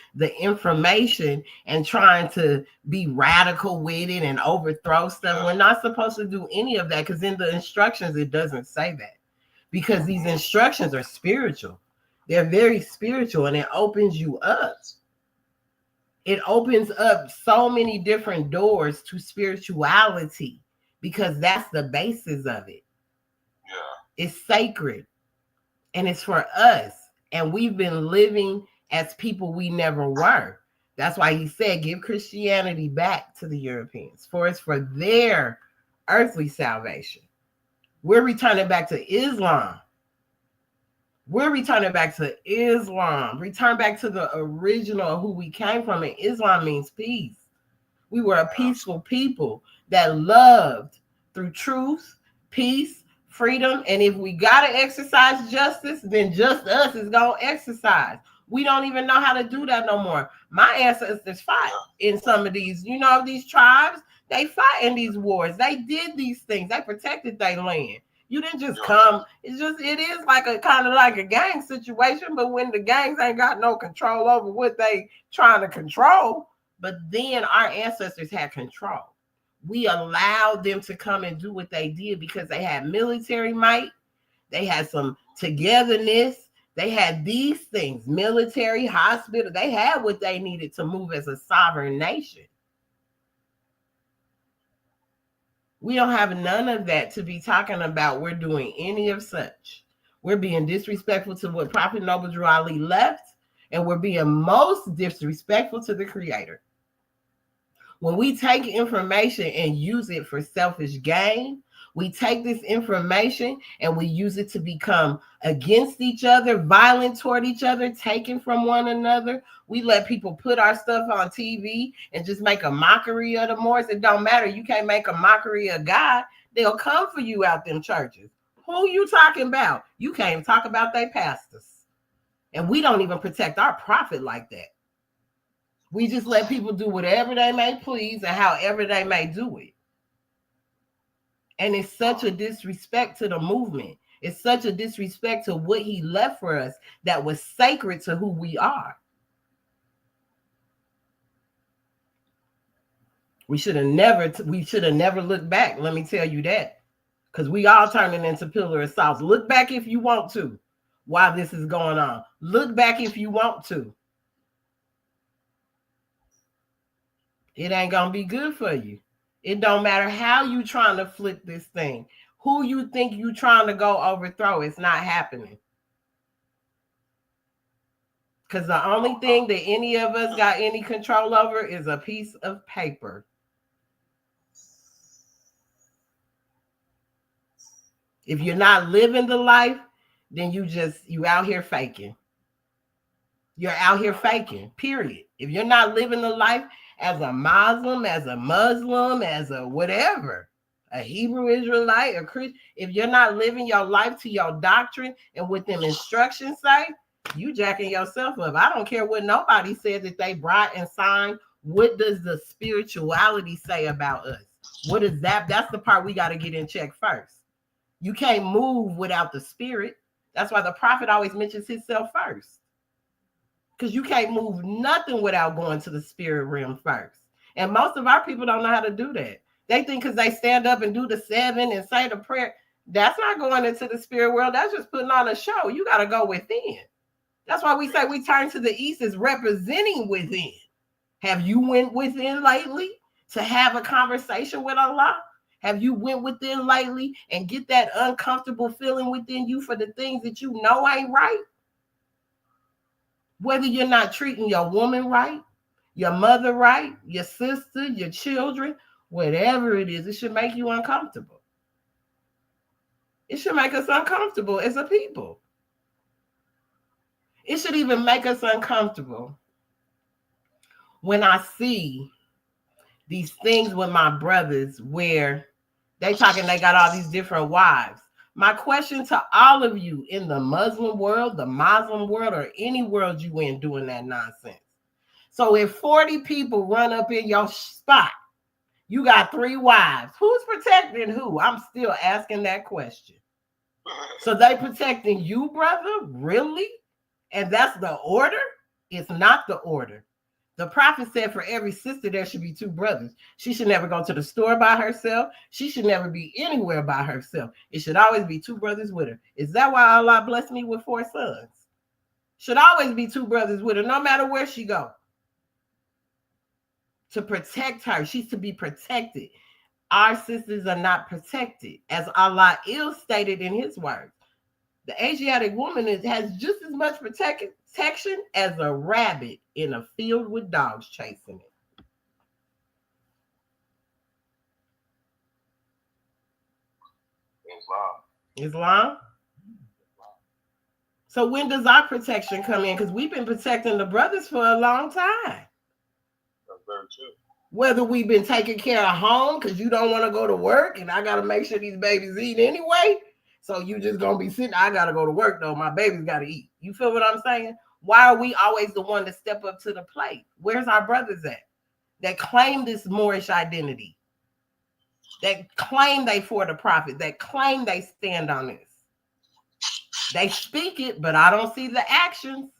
information and trying to be radical with it and overthrow stuff, we're not supposed to do any of that because in the instructions, it doesn't say that because these instructions are spiritual. They're very spiritual and it opens you up. It opens up so many different doors to spirituality because that's the basis of it. Yeah. It's sacred and it's for us. And we've been living as people we never were. That's why he said, give Christianity back to the Europeans, for it's for their earthly salvation. We're returning back to Islam. We're returning back to Islam. Return back to the original of who we came from. And Islam means peace. We were a peaceful people that loved through truth, peace, freedom. And if we got to exercise justice, then just us is going to exercise. We don't even know how to do that no more. My ancestors fought in some of these, you know, these tribes. They fought in these wars. They did these things. They protected their land. You didn't just come. It is like a kind of like a gang situation, but when the gangs ain't got no control over what they trying to control, but then our ancestors had control. We allowed them to come and do what they did because they had military might. They had some togetherness. They had these things, military, hospital. They had what they needed to move as a sovereign nation. We don't have none of that to be talking about. We're doing any of such. We're being disrespectful to what Prophet Noble Drew Ali left, and we're being most disrespectful to the Creator. When we take information and use it for selfish gain, we take this information and we use it to become against each other, violent toward each other, taken from one another. We let people put our stuff on TV and just make a mockery of the Moors. It don't matter. You can't make a mockery of God. They'll come for you out them churches. Who you talking about? You can't even talk about their pastors. And we don't even protect our prophet like that. We just let people do whatever they may please and however they may do it. And it's such a disrespect to the movement. It's such a disrespect to what he left for us that was sacred to who we are. We should have never looked back. Let me tell you that. Because we all turning into pillar of salt. Look back if you want to while this is going on. Look back if you want to. It ain't going to be good for you. It don't matter how you trying to flip this thing. Who you think you trying to go overthrow, it's not happening. Because the only thing that any of us got any control over is a piece of paper. If you're not living the life, then you out here faking. You're out here faking, period. If you're not living the life as a Muslim, as a whatever, a Hebrew Israelite, a Christian, if you're not living your life to your doctrine and what them instructions say, you jacking yourself up. I don't care what nobody said that they brought and signed. What does the spirituality say about us? What is that? That's the part we got to get in check first. You can't move without the spirit. That's why the prophet always mentions himself first. Because you can't move nothing without going to the spirit realm first. And most of our people don't know how to do that. They think because they stand up and do the 7 and say the prayer, that's not going into the spirit world. That's just putting on a show. You got to go within. That's why we say we turn to the east as representing within. Have you went within lately to have a conversation with Allah? Have you went within lately and get that uncomfortable feeling within you for the things that you know ain't right? Whether you're not treating your woman right, your mother right, your sister, your children, whatever it is, it should make you uncomfortable. It should make us uncomfortable as a people. It should even make us uncomfortable when I see these things with my brothers where they talking, they got all these different wives. My question to all of you in the Muslim world, the Muslim world, or any world you in doing that nonsense. So if 40 people run up in your spot, you got 3 wives. Who's protecting who? I'm still asking that question. So they protecting you, brother? Really? And that's the order? It's not the order. The prophet said for every sister, there should be 2 brothers. She should never go to the store by herself. She should never be anywhere by herself. It should always be 2 brothers with her. Is that why Allah blessed me with 4 sons? Should always be 2 brothers with her, no matter where she go. To protect her. She's to be protected. Our sisters are not protected, as Allah ill-stated in his words. The Asiatic woman has just as much protection as a rabbit in a field with dogs chasing it. Islam? So when does our protection come in? Because we've been protecting the brothers for a long time. That's very true. Whether we've been taking care of home because you don't want to go to work and I got to make sure these babies eat anyway. So you just going to be sitting, I got to go to work though. My baby's got to eat. You feel what I'm saying? Why are we always the one to step up to the plate? Where's our brothers at? That claim this Moorish identity. That claim they for the prophet. That claim they stand on this. They speak it, but I don't see the actions.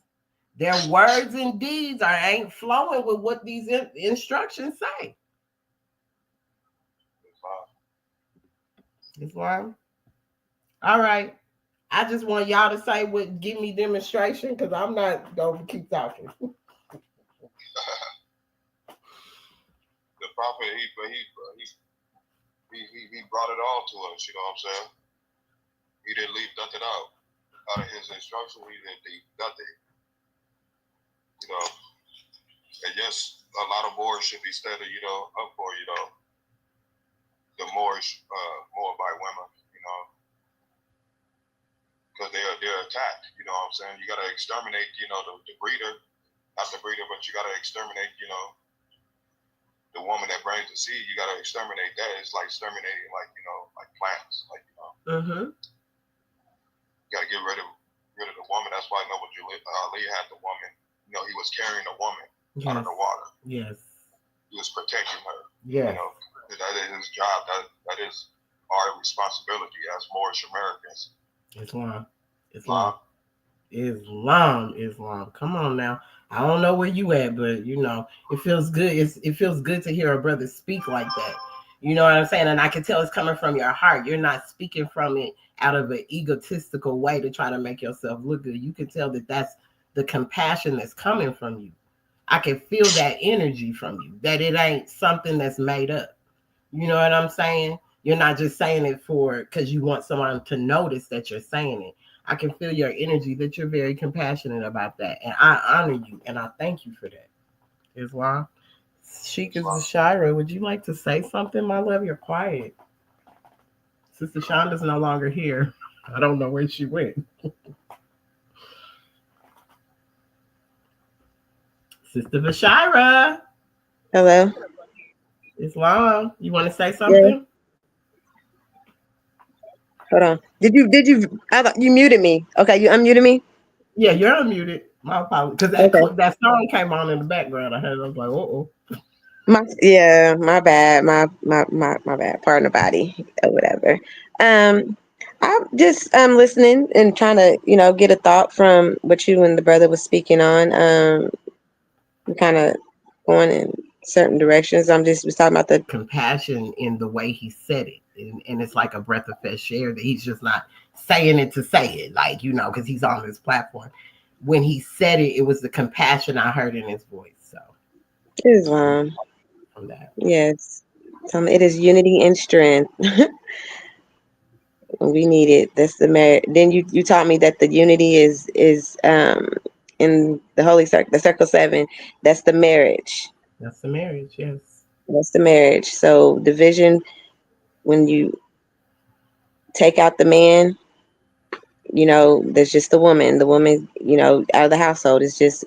Their words and deeds ain't flowing with what these instructions say. Islam. All right. I just want y'all to say what, give me demonstration, because I'm not going to keep talking. The prophet, he brought it all to us, you know what I'm saying? He didn't leave nothing out of his instruction. He didn't leave nothing. You know, and yes, a lot of Moors should be standing, you know, up for, you know, the Moorish, Moabite women, you know, because they're attacked, you know what I'm saying? You got to exterminate, you know, the breeder, not the breeder, but you got to exterminate, you know, the woman that brings the seed. You got to exterminate that. It's like exterminating, like, you know, like plants, like, you know. Mm-hmm. You got to get rid of the woman. That's why I know when Ali had the woman. You know, he was carrying a woman out of the water. Yes. He was protecting her. Yes. You know, that is his job. That is our responsibility as Moorish Americans. Islam. Come on now. I don't know where you at, but you know, it feels good. It feels good to hear a brother speak like that. You know what I'm saying? And I can tell it's coming from your heart. You're not speaking from it out of an egotistical way to try to make yourself look good. You can tell that that's the compassion that's coming from you. I can feel that energy from you, that it ain't something that's made up. You know what I'm saying? You're not just saying it because you want someone to notice that you're saying it. I can feel your energy, that you're very compassionate about that. And I honor you and I thank you for that. Islam. Sheikh Zashira, would you like to say something, my love? You're quiet. Sister Shonda's no longer here. I don't know where she went. Sister Bashira. Hello. Islam, you want to say something? Hold on. Did you? I thought you muted me. Okay, you unmuted me. Yeah, you're unmuted. My apologies. Because Okay. that song came on in the background. I heard. I was like, oh. My bad. My bad. Partner body or whatever. I'm just listening and trying to get a thought from what you and the brother was speaking on. Kind of going in certain directions. I'm just was talking about the Compassion in the way he said it. And it's like a breath of fresh air that he's just not saying it to say it, like, because he's on this platform. When he said it, it was the compassion I heard in his voice. So Islam. from that. Yes. It is unity and strength. We need it. That's the merit. Then you taught me that the unity is in the holy circle, the circle 7. That's the marriage. That's the marriage, yes. That's the marriage. So division, when you take out the man, there's just the woman. The woman, out of the household is just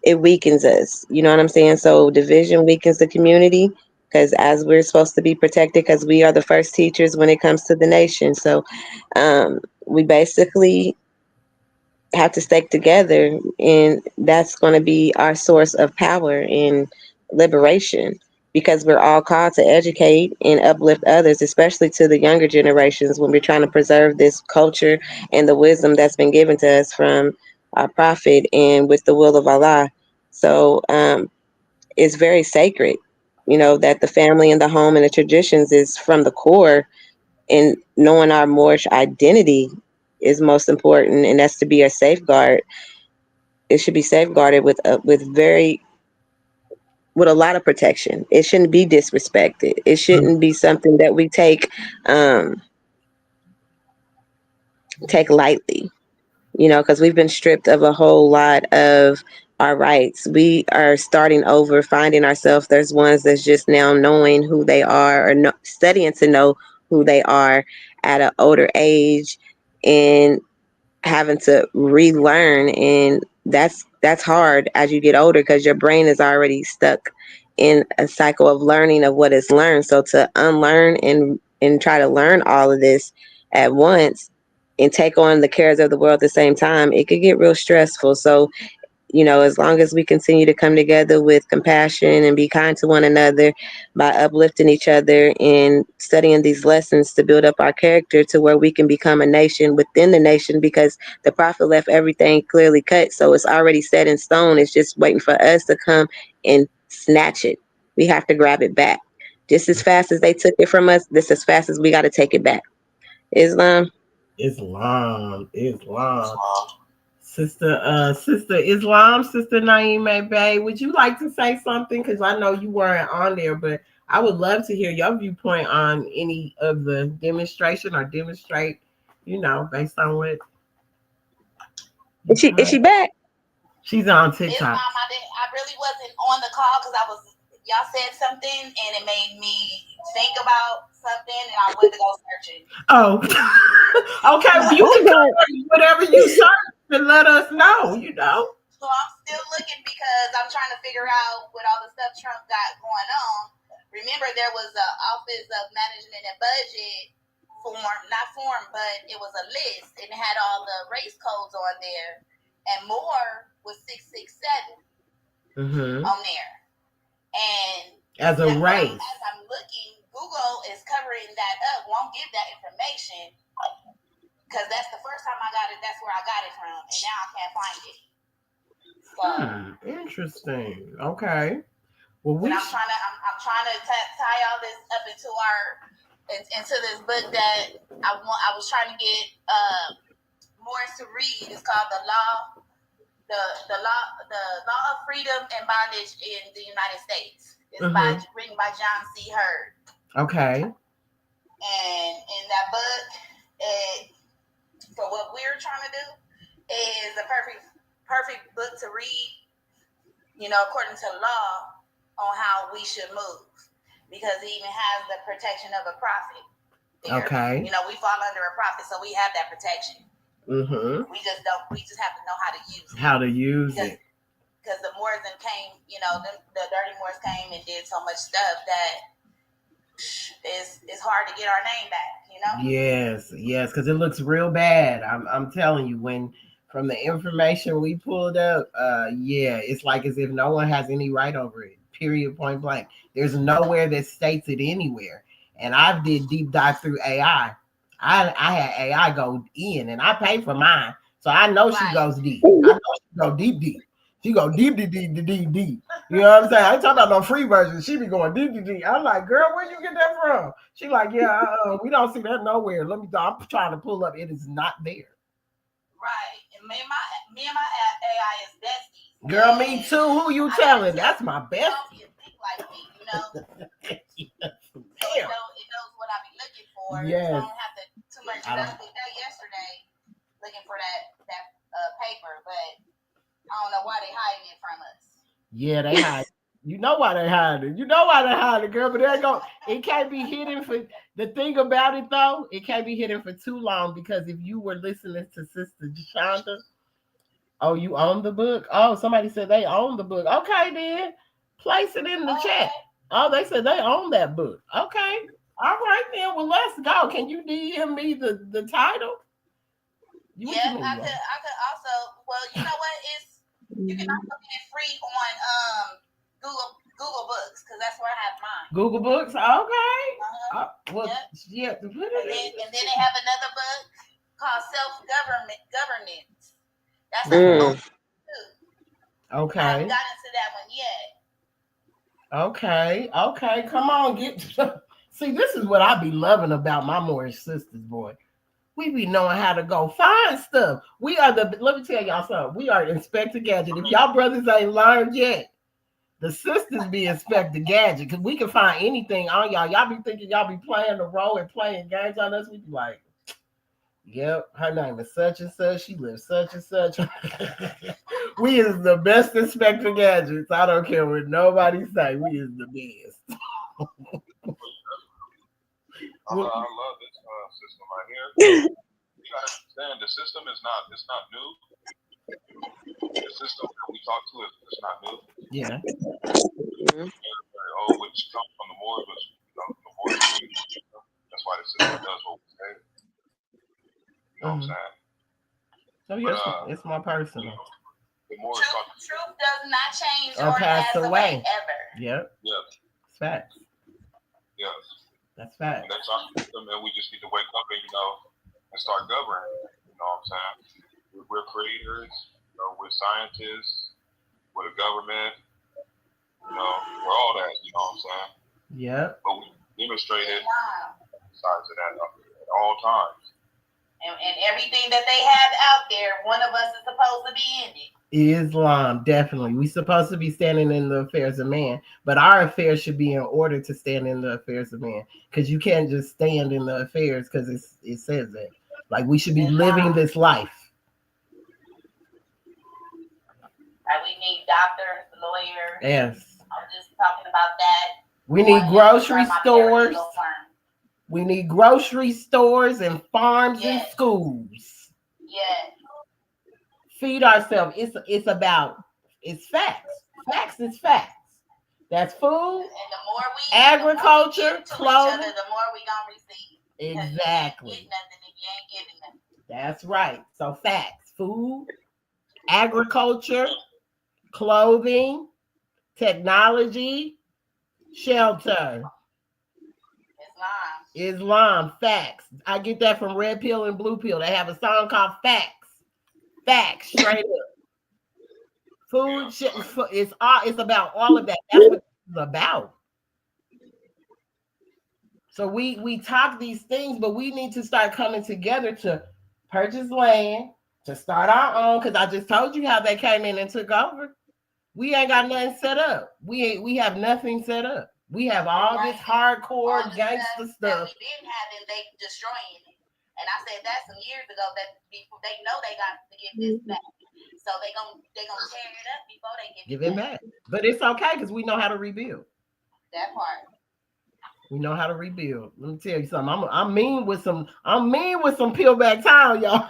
it weakens us. You know what I'm saying? So division weakens the community because as we're supposed to be protected because we are the first teachers when it comes to the nation. So we basically have to stick together, and that's going to be our source of power and liberation because we're all called to educate and uplift others, especially to the younger generations when we're trying to preserve this culture and the wisdom that's been given to us from our prophet and with the will of Allah. So it's very sacred, that the family and the home and the traditions is from the core, and knowing our Moorish identity is most important, and that's to be a safeguard. It should be safeguarded with a lot of protection. It shouldn't be disrespected. It shouldn't be something that we take lightly, because we've been stripped of a whole lot of our rights. We are starting over, finding ourselves. There's ones that's just now knowing who they are or studying to know who they are at an older age and having to relearn, and that's hard as you get older because your brain is already stuck in a cycle of learning of what is learned. So to unlearn and try to learn all of this at once and take on the cares of the world at the same time, it could get real stressful. So as long as we continue to come together with compassion and be kind to one another by uplifting each other and studying these lessons to build up our character to where we can become a nation within the nation, because the prophet left everything clearly cut. So it's already set in stone. It's just waiting for us to come and snatch it. We have to grab it back. Just as fast as they took it from us, this as fast as we got to take it back. Islam. Sister Islam, Sister Naima Bay, would you like to say something? Because I know you weren't on there, but I would love to hear your viewpoint on any of the demonstration or demonstrate, based on what. Is she back? She's on TikTok. I really wasn't on the call because y'all said something and it made me think about something and I went to go searching. Oh, okay. Well, you can cover whatever you search and let us know. So I'm still looking because I'm trying to figure out what all the stuff Trump got going on. Remember, there was an Office of Management and Budget but it was a list and it had all the race codes on there. And Moore was 667 on there. And as a race. As I'm looking, Google is covering that up, won't give that information because that's the first time I got it. That's where I got it from, and now I can't find it. So interesting. Okay. Well, I'm trying to tie all this up into this book that I was trying to get Morris to read. It's called The Law of Freedom and Bondage in the United States. It's written by John C. Hurd. Okay. And in that book, for what we're trying to do, is a perfect book to read, according to law on how we should move. Because it even has the protection of a prophet there. Okay. We fall under a prophet, so we have that protection. We just have to know how to use it. Because the Moors came, the dirty Moors came and did so much stuff that it's hard to get our name back, you know? Yes, because it looks real bad. I'm telling you, when from the information we pulled up, it's like as if no one has any right over it. Period, point blank. There's nowhere that states it anywhere. And I did deep dive through AI. I had AI go in, and I paid for mine, so I know she goes deep. I know she go deep. She go deep. You know what I'm saying? I ain't talking about no free version. She be going deep. I'm like, girl, where you get that from? She like, yeah, we don't see that nowhere. I'm trying to pull up. It is not there. Right. And me and my AI is besties. Girl, me too. Who you telling? That's my best. You think like me, you know? Damn. It knows what I be looking for. Yes. So I don't have to too much. I did that yesterday looking for that paper, but I don't know why they hiding it from us. Yeah, they hide. You know why they hide it. You know why they hide it, girl. But it can't be hidden for the thing about it though. It can't be hidden for too long, because if you were listening to Sister Shonda, oh, you own the book? Oh, somebody said they own the book. Okay, then place it in the chat. Oh, they said they own that book. Okay, all right then. Well, let's go. Can you DM me the title? Yeah, I could also. Well, you know what? You can also get it free on Google Books, because that's where I have mine. Google Books, okay. Yeah. And then they have another book called Self-Governance. That's a book too. Okay. I haven't gotten to that one yet. Okay. Come on, see, this is what I be loving about my Moorish sisters, boy. We be knowing how to go find stuff. Let me tell y'all something. We are Inspector Gadget. If y'all brothers ain't learned yet, the sisters be Inspector Gadget, because we can find anything on y'all. Y'all be thinking y'all be playing the role and playing games on us. We be like, yep, her name is such and such. She lives such and such. We is the best Inspector Gadgets. I don't care what nobody say. We is the best. I love this system right here. You gotta understand, the system is not new. The system that we talk to is not new. Yeah. Very old, which comes from the Moors, which the Moors. That's why the system does what we say. You know what I'm saying? So yes, it's my personal. The Moors truth does not change or pass away ever. Yep. It's facts. Yes. That's facts. And that's our system, and we just need to wake up and and start governing. You know what I'm saying? We're creators. We're scientists. We're the government. We're all that. You know what I'm saying? Yep. But we demonstrate it sides of that at all times. And everything that they have out there, one of us is supposed to be in it. Islam, definitely. We're supposed to be standing in the affairs of man, but our affairs should be in order to stand in the affairs of man, because you can't just stand in the affairs because it says that. Like, we should be living this life. Like, we need doctors, lawyers. Yes. I'm just talking about that. We need grocery stores. We need grocery stores and farms and schools. Yes. Feed ourselves. It's facts. Facts is facts. That's food. And the more we agriculture, clothing. The more we gonna receive. Exactly. You ain't get nothing if you ain't giving them. That's right. So facts. Food, agriculture, clothing, technology, shelter. Islam, facts. I get that from Red Pill and Blue Pill. They have a song called Facts. Facts, straight up. Food, it's about all of that. That's what it's about. So we talk these things, but we need to start coming together to purchase land, to start our own. Because I just told you how they came in and took over. We ain't got nothing set up. We have nothing set up. We have all this hardcore gangster stuff. That we didn't have, and they destroying it. And I said that some years ago, that people, they know they got to give this back. So they gonna tear it up before they give it back. But it's okay, because we know how to rebuild. That part. We know how to rebuild. Let me tell you something. I'm mean with some peel back tile, y'all.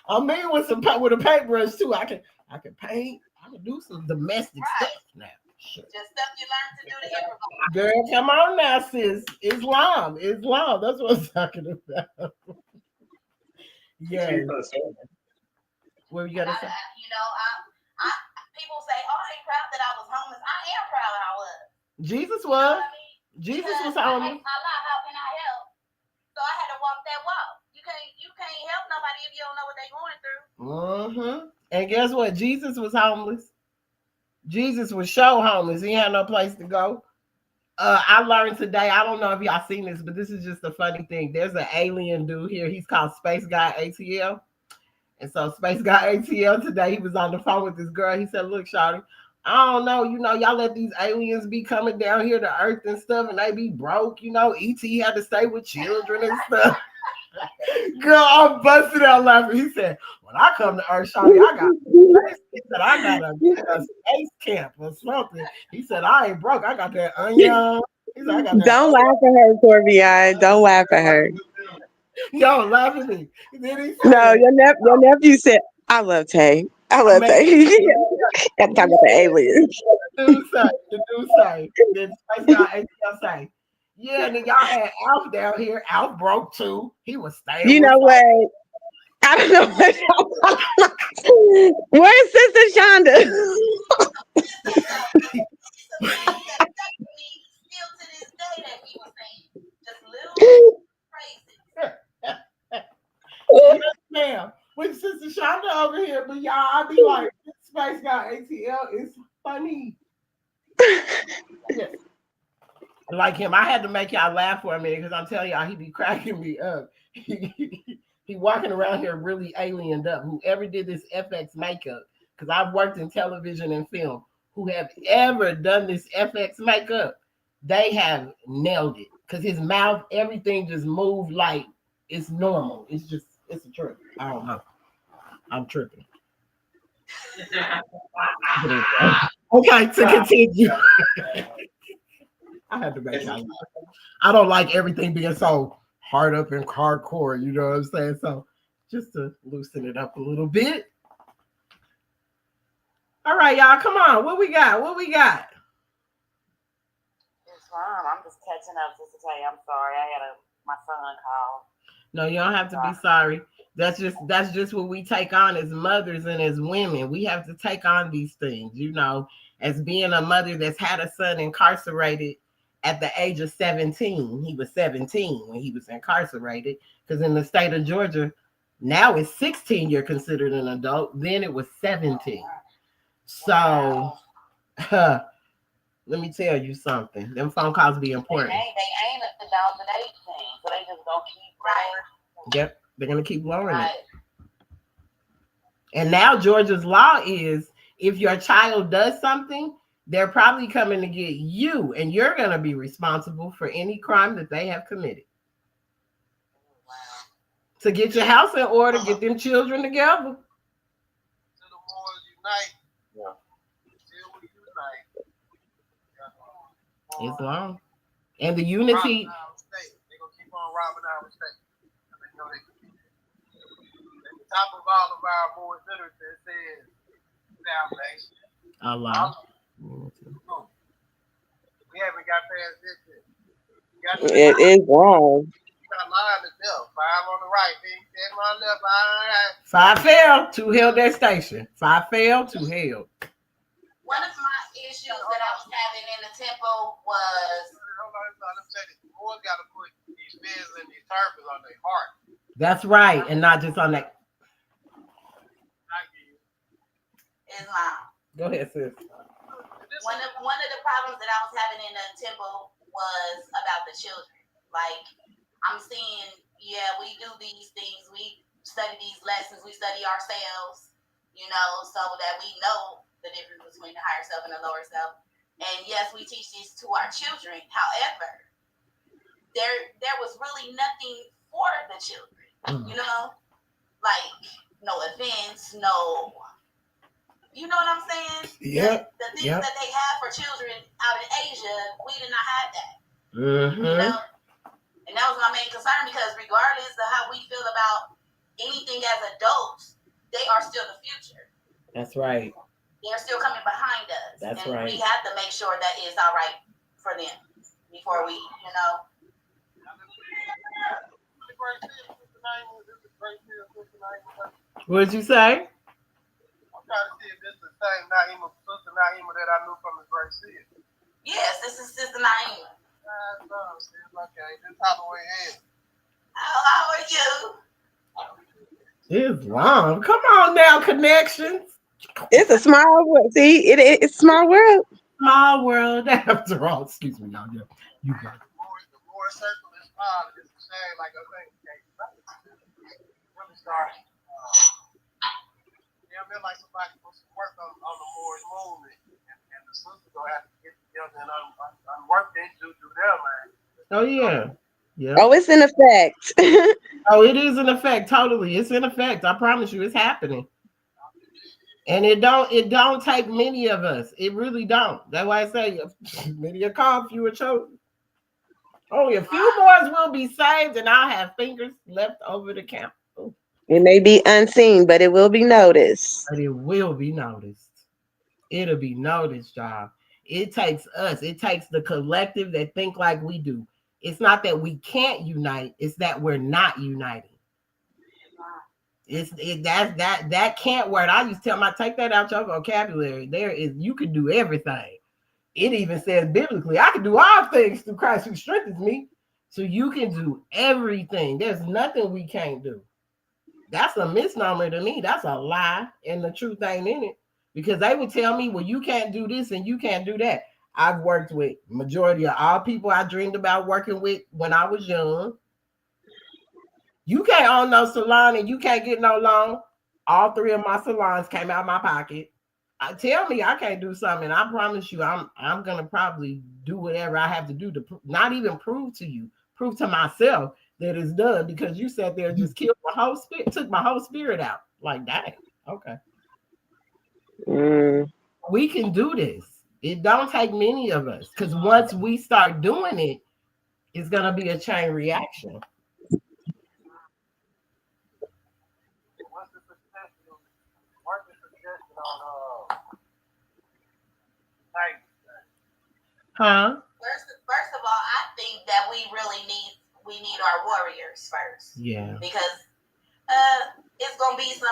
I'm mean with a paintbrush too. I can paint. I can do some domestic stuff now. Just stuff you learn to do to improvise. Girl, come on now, sis. Islam. That's what I'm talking about. Yes. What you gotta say? People say, "Oh, I ain't proud that I was homeless." I am proud that I was. Jesus You know was. what I mean? Jesus Because was homeless. Allah, how can I help? So I had to walk that walk. You can't help nobody if you don't know what they're going through. Mm-hmm. And guess what? Jesus was homeless. Jesus was show homeless. He had no place to go. I learned today, I don't know if y'all seen this, but this is just a funny thing. There's an alien dude here. He's called Space Guy ATL. And so Space Guy ATL today, he was on the phone with this girl. He said, look, shawty, I don't know, y'all let these aliens be coming down here to Earth and stuff, and they be broke, E.T. had to stay with children and stuff. Girl, I'm busting out laughing. He said, when I come to Earth, shawty, he said, I got a space camp or something. He said, I ain't broke. I got that onion. He said, I got that. Don't laugh at her, Corbion. Don't laugh at her. Don't laugh at me. Then he said, No, your nephew said, I love Tay. I love Tay. I'm talking about the aliens. The dude say, then Space Guy ATL say, yeah, and then y'all had Alf down here. Alf broke too. He was staying You with know what? I don't know what. Where's Sister Shonda? Still to this day that he was saying just little crazy. Yes, ma'am. With Sister Shonda over here, but y'all, I be like, this Space Guy ATL is funny. Yes. Like him, I had to make y'all laugh for a minute because I'm telling y'all, he be cracking me up. He walking around here really aliened up. Whoever did this FX makeup, because I've worked in television and film, who have ever done this FX makeup, they have nailed it. Because his mouth, everything just moved like it's normal. It's a trip. I don't know. I'm tripping. Okay, to continue. I had to make y'all laugh. I don't like everything being so hard up and hardcore, you know what I'm saying? So just to loosen it up a little bit. All right, y'all, come on. What we got? It's fine. I'm just catching up. Just to tell you, I'm sorry. I had my son call. No, you don't have to be sorry. That's just what we take on as mothers and as women. We have to take on these things, as being a mother that's had a son incarcerated at the age of 17. He was 17 when he was incarcerated, because in the state of Georgia, now it's 16 you're considered an adult. Then it was 17. So let me tell you something. Them phone calls be important. They ain't adults at 18, so they just gonna keep right. Yep, they're gonna keep lowering it. And now Georgia's law is, if your child does something, they're probably coming to get you, and you're going to be responsible for any crime that they have committed. Wow. To get your house in order, get them children together. To the Moors unite. Yeah. Till we unite. It's long. And the unity. They're going to keep on robbing our state. They know they can keep it. At the top of all of our board literature, it says salvation. Allah. We haven't got past this yet. It is wrong. You got lying to death. 5 on the right, 10 on the left, 5 fell, 2 held their station. 5 fell, 2 held. One of my issues that I was having in the temple was. Hold on, let's say this. The boys got to put these fizz and these turbans on their heart. That's right, and not just on that. Islam. Go ahead, sis. One of the problems that I was having in the temple was about the children. Like, I'm seeing, we do these things, we study these lessons, we study ourselves, so that we know the difference between the higher self and the lower self. And yes, we teach these to our children. However, there was really nothing for the children, like no events, no. You know what I'm saying? Yeah. The things that they have for children out in Asia, we did not have that. Mm-hmm. And that was my main concern, because regardless of how we feel about anything as adults, they are still the future. That's right. they're still coming behind us. That's and right. We have to make sure that it's all right for them before we, What'd you say? I'm trying to see if this is the same Naima, Sister Naima that I knew from the Great Seal. Yes, this is Sister Naima. Okay, this Holloway Head. How are you? Islam. Come on now, connections. It's a small world. See, it's small world. Small world after all. Excuse me, y'all. Yeah, you got it. The Moorish circle is small. It's the same, like I think. Really sorry. Yeah, I feel like somebody put some work on the Moorish movement, and the sisters gonna have to get together and unwork they do them, man. Oh yeah. Yeah. Oh, it's in effect. Oh, it is in effect. Totally. It's in effect. I promise you it's happening. And it don't take many of us. It really don't. That's why I say many are called, few are chosen. Only a few boys will be saved, and I'll have fingers left over the count. Ooh. It may be unseen, but it will be noticed. But it will be noticed. It'll be noticed, y'all. It takes us. It takes the collective that think like we do. It's not that we can't unite. It's that we're not uniting. That can't word. I used to tell my take that out your vocabulary. You can do everything. It even says biblically, I can do all things through Christ who strengthens me. So you can do everything. There's nothing we can't do. That's a misnomer to me. That's a lie, and the truth ain't in it. Because they would tell me, well, you can't do this and you can't do that. I've worked with majority of all people I dreamed about working with when I was young. You can't own no salon and you can't get no loan. All three of my salons came out of my pocket. Tell me I can't do something, and I promise you, I'm gonna probably do whatever I have to do to not even prove to you, prove to myself that it's done, because you sat there and just killed my whole spirit, took my whole spirit out. Like, dang, okay. We can do this. It don't take many of us, because once we start doing it, it's gonna be a chain reaction. What's the suggestion? What's the suggestion on Huh? First of all, I think that we need our warriors first. Yeah. Because it's gonna be a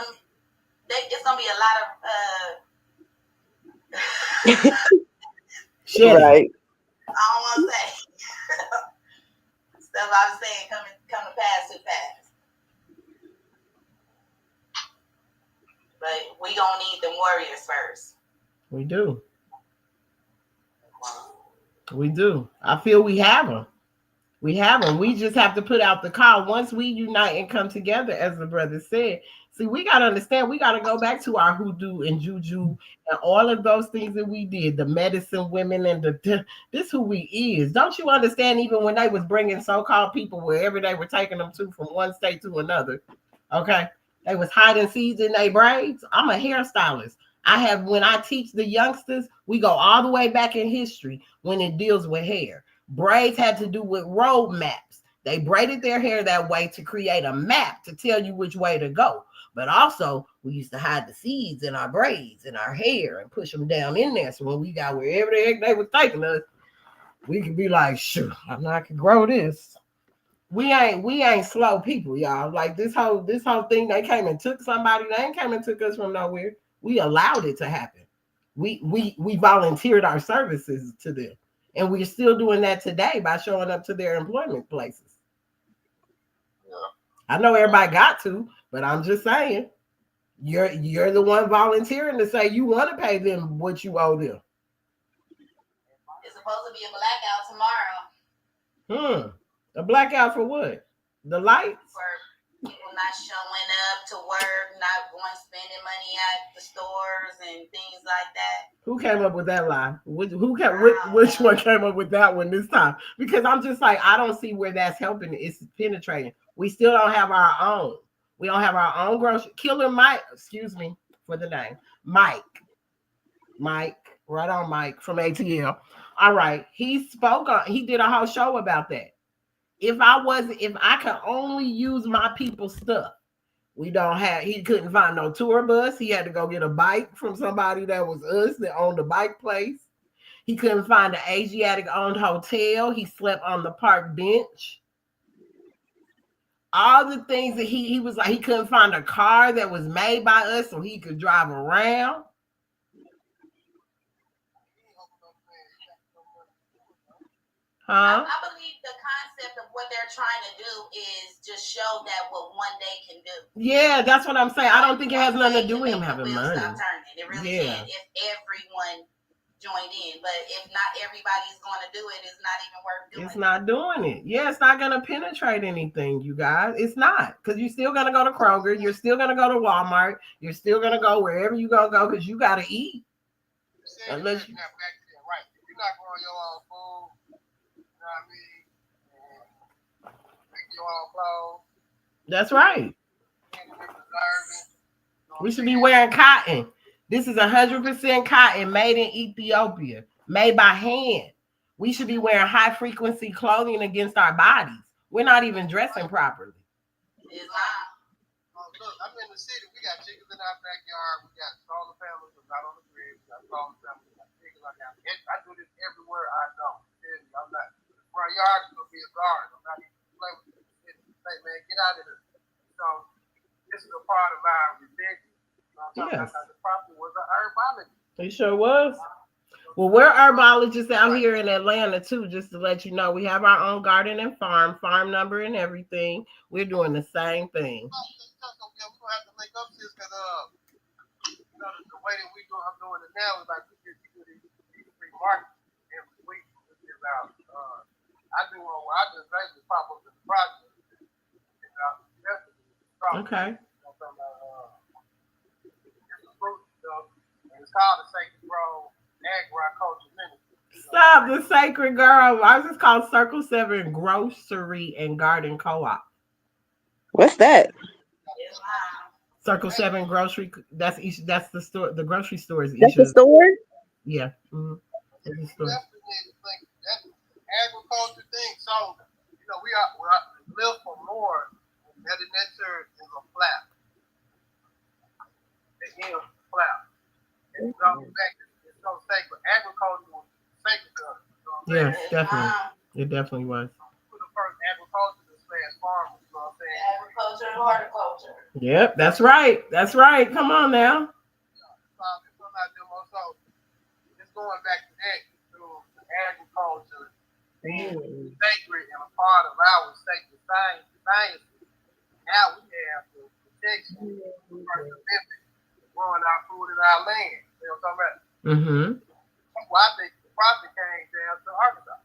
lot of Shit. Right. I don't want to say stuff I was saying come to pass too fast. But we gonna need the warriors first. We do. We do. I feel we have them. We have them. We just have to put out the call. Once we unite and come together, as the brother said. See, we got to understand, we got to go back to our hoodoo and juju and all of those things that we did, the medicine women and this who we is. Don't you understand, even when they was bringing so-called people wherever they were taking them to from one state to another, okay? They was hiding seeds in their braids. I'm a hairstylist. When I teach the youngsters, we go all the way back in history when it deals with hair. Braids had to do with road maps. They braided their hair that way to create a map to tell you which way to go. But also, we used to hide the seeds in our braids and our hair and push them down in there. So when we got wherever the heck they was taking us, we could be like, sure, I can grow this. We ain't slow people, y'all. Like this whole thing, they came and took somebody. They ain't came and took us from nowhere. We allowed it to happen. We volunteered our services to them. And we're still doing that today by showing up to their employment places. Yeah. I know everybody got to, but I'm just saying, you're the one volunteering to say you want to pay them what you owe them. It's supposed to be a blackout tomorrow. A blackout for what? The lights? For people not showing up to work, not going spending money at the stores and things like that. Who came up with that lie? Which one came up with that one this time? Because I'm just like, I don't see where that's helping. It's penetrating. We still don't have our own. We don't have our own grocery. Killer Mike, excuse me for the name. Mike, right on Mike from ATL. All right. He did a whole show about that. If I could only use my people's stuff, He couldn't find no tour bus. He had to go get a bike from somebody that was us that owned a bike place. He couldn't find an Asiatic owned hotel. He slept on the park bench. All the things that he was like, he couldn't find a car that was made by us so he could drive around. Huh? I believe the concept of what they're trying to do is just show that what one day can do. Yeah, that's what I'm saying. I don't think it has nothing to do with him having money. Stop turning. It really can if everyone joined in. But if not everybody's going to do it, it's not even worth doing. It's not doing it. Yeah, it's not going to penetrate anything, you guys. It's not. Because you're still going to go to Kroger. You're still going to go to Walmart. You're still going to go wherever you go because you got to eat. Unless you... Right. If you're not growing your own food, you know what I mean? Make your own clothes. That's right. We should be wearing cotton. This is 100% cotton made in Ethiopia, made by hand. We should be wearing high frequency clothing against our bodies. We're not even dressing properly. Look, I'm in the city. We got chickens in our backyard. We got solar panels out on the grid. We got solar panels. We got chickens. I do this everywhere I go. I'm not. My yard is gonna be a garden. I'm not even playing with it. Hey man, get out of here. So this is a part of our religion. Yes. The prophet was an herbologist. He sure was. Well, we're herbologists out here in Atlanta too, just to let you know. We have our own garden and farm number and everything. We're doing the same thing. We're gonna have to make up this because the way that I'm doing it now is like we do these free markets every week. I do one where I just basically pop up in the project. Okay. It's called the Sacred Grove Agriculture Ministry. Stop, the Sacred Girl. Ours is called Circle 7 Grocery and Garden Co-op. What's that? Circle 7 Grocery. That's the store. The grocery store is That's the store? Yeah. Mm-hmm. It's the store. That's agriculture thing. So, we live for more. That nature is a flap. The end flap. And it's all back. It's so sacred. Agriculture was sacred to us. Yes, definitely. It definitely was. Who the first agriculturists / farmers? You know what I'm saying? Agriculture and horticulture. Yep, that's right. That's right. Come on now. So it's going back to that, to agriculture being sacred and a part of our sacred science. Now we have the protection of growing our food in our land. You know what I'm talking about? Mm-hmm. Well, I think the prophet came down to Arkansas.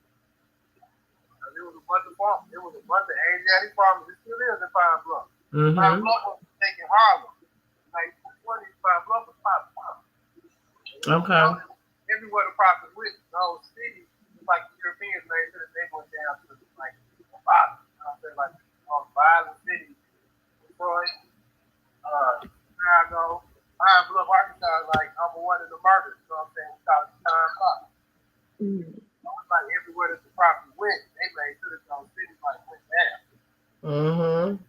It was a bunch of farmers. It was a bunch of Asiatic farmers. It still is in Pine Bluff. Mm-hmm. Pine Bluff was taking Harlem. Like 20, Pine Bluff was popping. Okay. Everywhere the prophet went, the whole city, like the Europeans made sure that they went down to like the bottom. You know what I'm saying? Like violent cities, Detroit, Chicago, Pine Bluff, Arkansas, like number one in the murders. You know what I'm saying? We call it time clock. Like everywhere that the prophet went, they made sure that those cities like went down. Mm-hmm.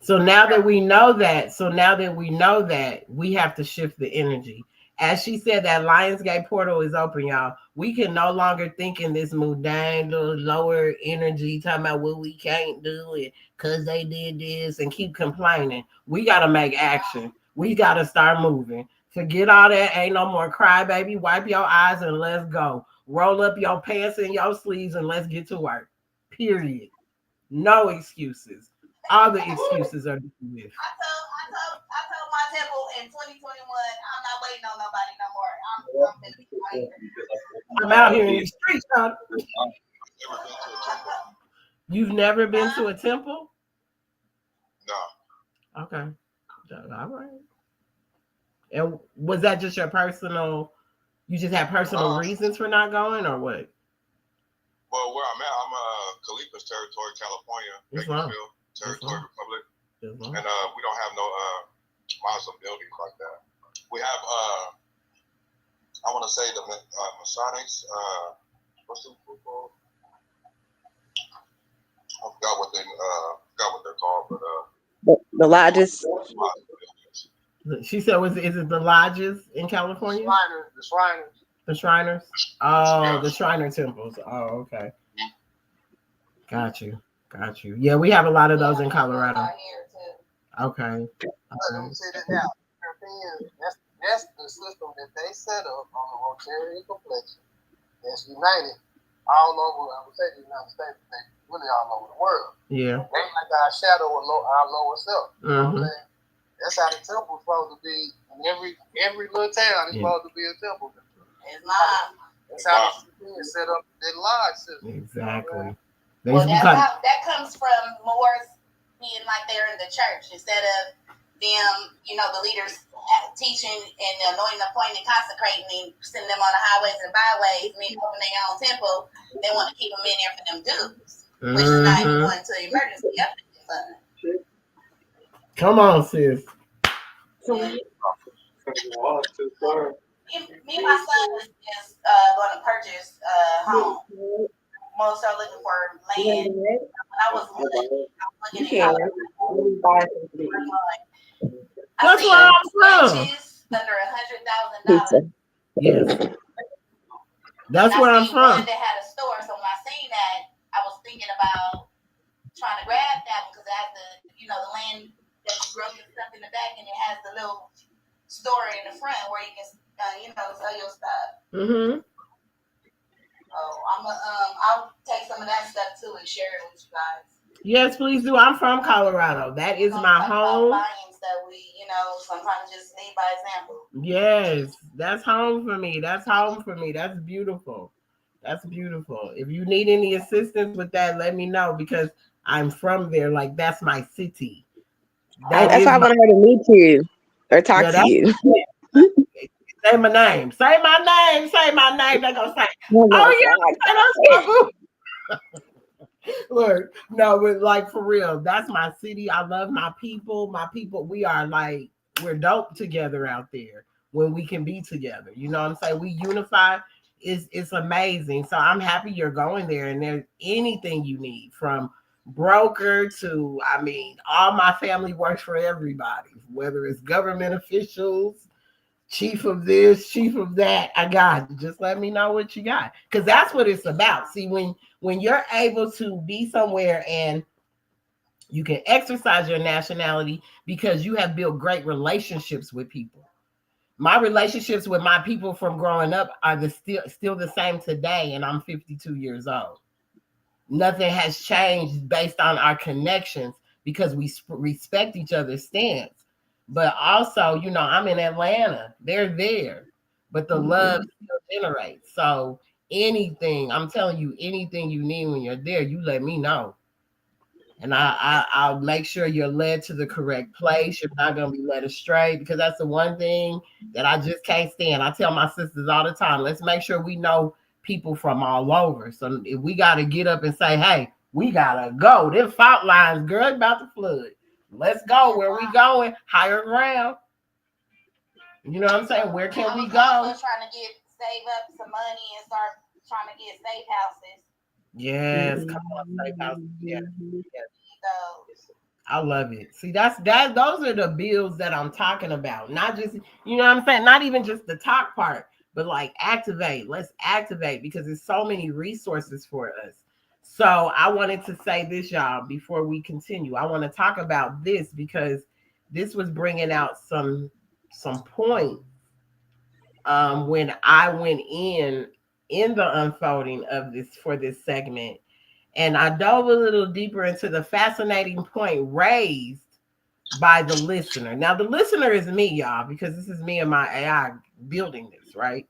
So now that we know that, we have to shift the energy. As she said, that Lionsgate portal is open, y'all. We can no longer think in this mundane, little lower energy, talking about what we can't do it because they did this and keep complaining. We got to make action. We got to start moving. Forget all that. Ain't no more cry, baby. Wipe your eyes and let's go. Roll up your pants and your sleeves and let's get to work. Period. No excuses. All the excuses are dismissed. I told my temple in 2021, I'm not waiting on nobody no more. I'm out here in the streets, huh? You've never been to a temple? No. Okay. All right. And was that just your personal, you just had personal reasons for not going or what? Well, where I'm at, I'm Khalifa's territory, California, Bakersfield, Territory Republic. And we don't have no Muslim buildings like that. We have, I want to say the Masonics, what's the group called? I forgot what they're called, but the lodges. Lodges, She said, is it the lodges in California? The Shriners. The Shriners? Oh, the Shriner temples. Oh, okay. Got you. Yeah, we have a lot of those in Colorado. Okay. That's the system that they set up on the Rotarian complexion. That's united all over, I would say, the United States, really all over the world. Yeah. They like our shadow or our lower self. You know what I'm saying? That's how the temple's supposed to be. In every little town is supposed to be a temple. It's not. That's how it's set up their lodge system. Exactly. Well, that comes from Moors being like they're in the church instead of them, the leaders teaching and anointing, appointing, consecrating, and sending them on the highways and byways, meaning open their own temple. They want to keep them in there for them dues, which is not even going to emergency fund. Come on, sis. Me and my son is going to purchase a home. Most are looking for land. When I was looking at that's where I'm from. Under $100,000. Yes. That's where I'm from. One that had a store, so when I seen that, I was thinking about trying to grab that because it has the land that's growing stuff in the back, and it has the little store in the front where you can sell your stuff. Mm-hmm. I'll take some of that stuff too and share it with you guys. Yes, please do. I'm from Colorado. That is my home. Buying stuff, sometimes just lead by example. Yes, that's home for me. That's beautiful. If you need any assistance with that, let me know because I'm from there. Like that's my city. That's why I want her to meet you or talk to you. Say my name. Say my name. They're gonna say, "Oh yeah, look, no, but like for real, that's my city. I love my people. We are like we're dope together out there when we can be together. You know what I'm saying? We unify. It's amazing. So I'm happy you're going there. And there's anything you need from broker to all my family works for everybody, whether it's government officials, chief of this, chief of that. I got it. Just let me know what you got. Because that's what it's about. See, when you're able to be somewhere and you can exercise your nationality because you have built great relationships with people. My relationships with my people from growing up are still the same today, and I'm 52 years old. Nothing has changed based on our connections because we respect each other's stance. But also, I'm in Atlanta. They're there. But the love still generates. So I'm telling you, anything you need when you're there, you let me know. And I'll make sure you're led to the correct place. You're not going to be led astray because that's the one thing that I just can't stand. I tell my sisters all the time, let's make sure we know people from all over. So if we got to get up and say, hey, we got to go. Them fault lines, girl, about to flood. Let's go. Where we going? Higher ground. You know what I'm saying? Where can we go? I'm trying to save up some money and start trying to get safe houses. Yes, come on, safe houses. Yeah. I love it. See, those are the bills that I'm talking about. Not just, you know what I'm saying? Not even just the talk part, but like activate. Let's activate because there's so many resources for us. So I wanted to say this, y'all, before we continue. I want to talk about this because this was bringing out some points when I went in the unfolding of this for this segment. And I dove a little deeper into the fascinating point raised by the listener. Now, the listener is me, y'all, because this is me and my AI building this, right?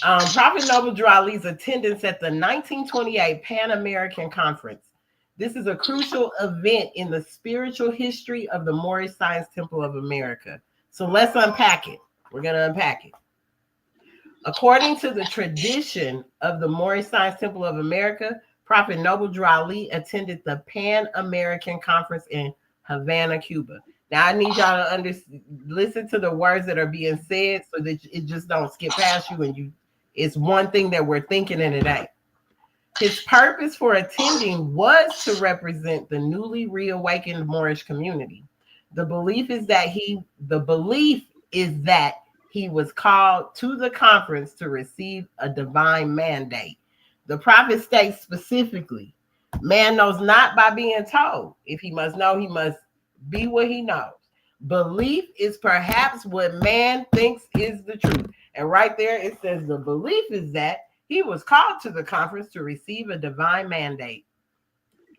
Prophet Noble Drew Ali's attendance at the 1928 Pan American Conference. This is a crucial event in the spiritual history of the Moorish Science Temple of America. So let's unpack it. We're going to unpack it. According to the tradition of the Moorish Science Temple of America, Prophet Noble Drew Ali attended the Pan American Conference in Havana, Cuba. Now, I need y'all to listen to the words that are being said so that it just don't skip past you and it's one thing that we're thinking and it ain't. His purpose for attending was to represent the newly reawakened Moorish community. The belief is that he was called to the conference to receive a divine mandate. The prophet states specifically, man knows not by being told. If he must know, he must be what he knows. Belief is perhaps what man thinks is the truth. And right there it says the belief is that he was called to the conference to receive a divine mandate.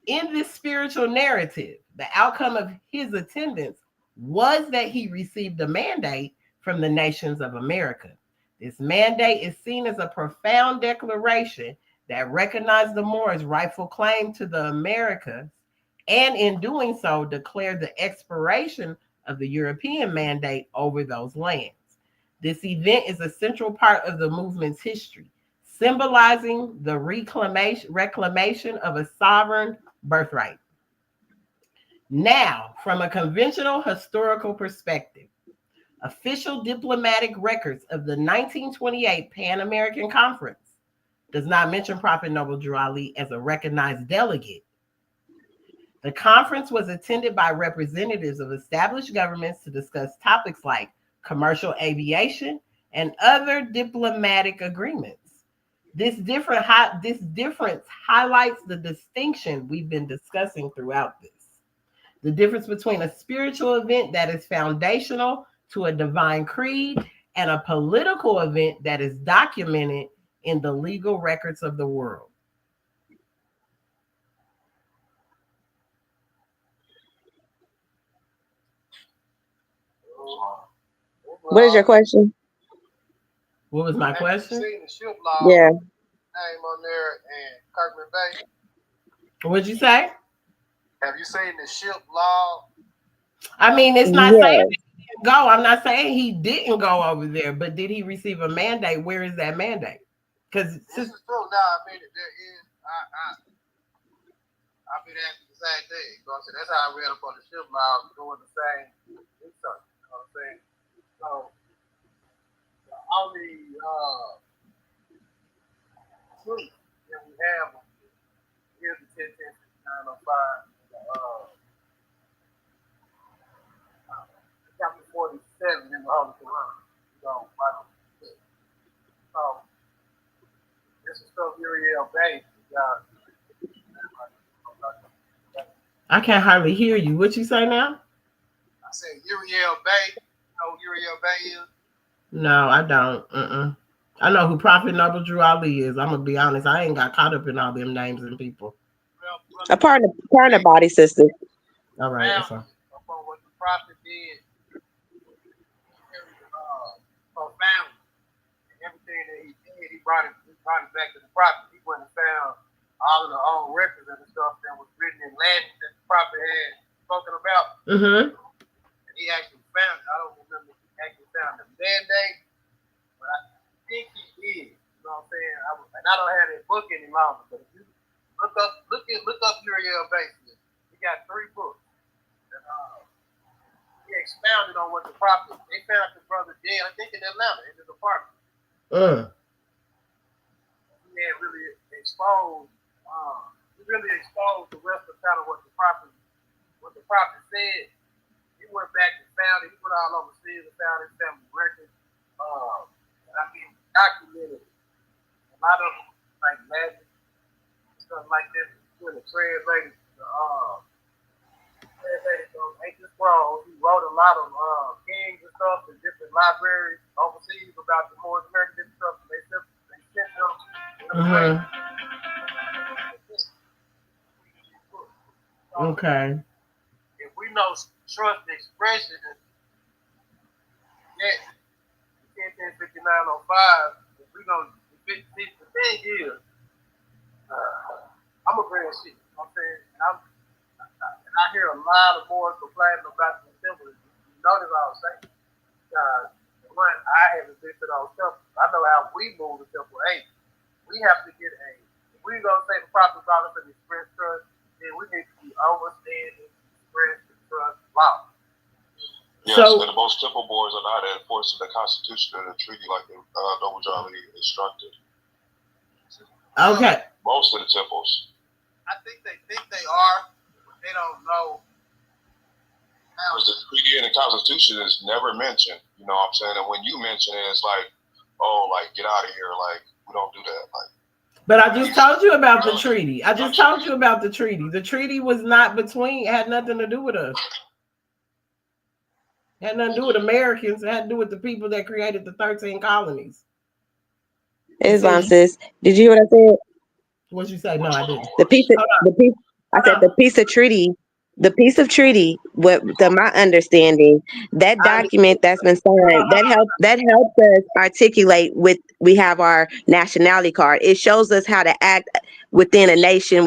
In this spiritual narrative, the outcome of his attendance was that he received a mandate from the nations of America. This mandate is seen as a profound declaration that recognized the Moors' rightful claim to the Americas, and in doing so, declared the expiration of the European mandate over those lands. This event is a central part of the movement's history, symbolizing the reclamation of a sovereign birthright. Now, from a conventional historical perspective, official diplomatic records of the 1928 Pan American Conference does not mention Prophet Noble Drew Ali as a recognized delegate. The conference was attended by representatives of established governments to discuss topics like commercial aviation and other diplomatic agreements. This difference highlights the distinction we've been discussing throughout this. The difference between a spiritual event that is foundational to a divine creed and a political event that is documented in the legal records of the world. What is your question? What was my question? Have you seen the ship log Yeah. name on there in Kirkman Bay? What'd you say? Have you seen the ship log? I mean, it's not Yeah. saying that he didn't go. I'm not saying he didn't go over there, but did he receive a mandate? Where is that mandate? Because this is true. Now, I mean, there is. I've been asking the same thing. You know what I'm saying? That's how I read up on the ship log, doing the same research. You know what I'm saying? So the only truth that we have is the 10-10-905. Chapter 47 in the Holy Quran. So, this is stuff Uriel Bay. I can't hardly hear you. What you say now? I said Uriel Bay. You know who Uriel Bay is? No, I don't. I know who Prophet Noble Drew Ali is. I'm gonna be honest. I ain't got caught up in all them names and people. A part of body, sister. All right, that's all. Upon what the prophet did, profound. Everything that he did, he brought it back to the prophet. He went and found all of the old records and the stuff that was written in Latin that the prophet had spoken about. Mm-hmm. And he actually found it. I don't remember if he actually found the mandate, but I think he did. You know what I'm saying? And I don't have that book any longer, but if you look up Uriel Basin, he got 3 books. And, he expounded on what the prophet. They found the brother dead, I think in Atlanta, in his apartment. He had really exposed. He really exposed the rest of kind of what the prophet said. He went back and found it. He went all overseas and found his family records. Documented a lot of them, like magic stuff like that. When it translated those ancient scrolls, he wrote a lot of kings and stuff in different libraries overseas about the Moorish American stuff. And they sent them. Okay. If we know trust expression, yeah, 10-10-5905, if we gonna the thing is, I'm a real shit. You know what I'm saying? And I hear a lot of boys complaining about the temples. You notice what I was saying? One, I haven't been to those temples. I know how we move the temple. Hey, we have to get if we gonna say the prophet brought us an express trust, then we need to be understanding express trust law. Yes, and most temple boards are not enforcing the Constitution and the treaty like the Noble Drew Ali instructed. Okay. Most of the temples. I think they are, but they don't know Because the treaty and the Constitution is never mentioned. You know what I'm saying? And when you mention it, it's like, oh, like get out of here. Like we don't do that. Like. But I just told you about the treaty. I just told you about the treaty. The treaty was not between. It had nothing to do with us. It had nothing to do with Americans. It had to do with the people that created the 13 colonies. Islam, sis. Did you hear what I said? What'd you say? No, I didn't. I said the piece of treaty, what to my understanding, that document that's been signed, that helps us articulate with we have our nationality card. It shows us how to act within a nation.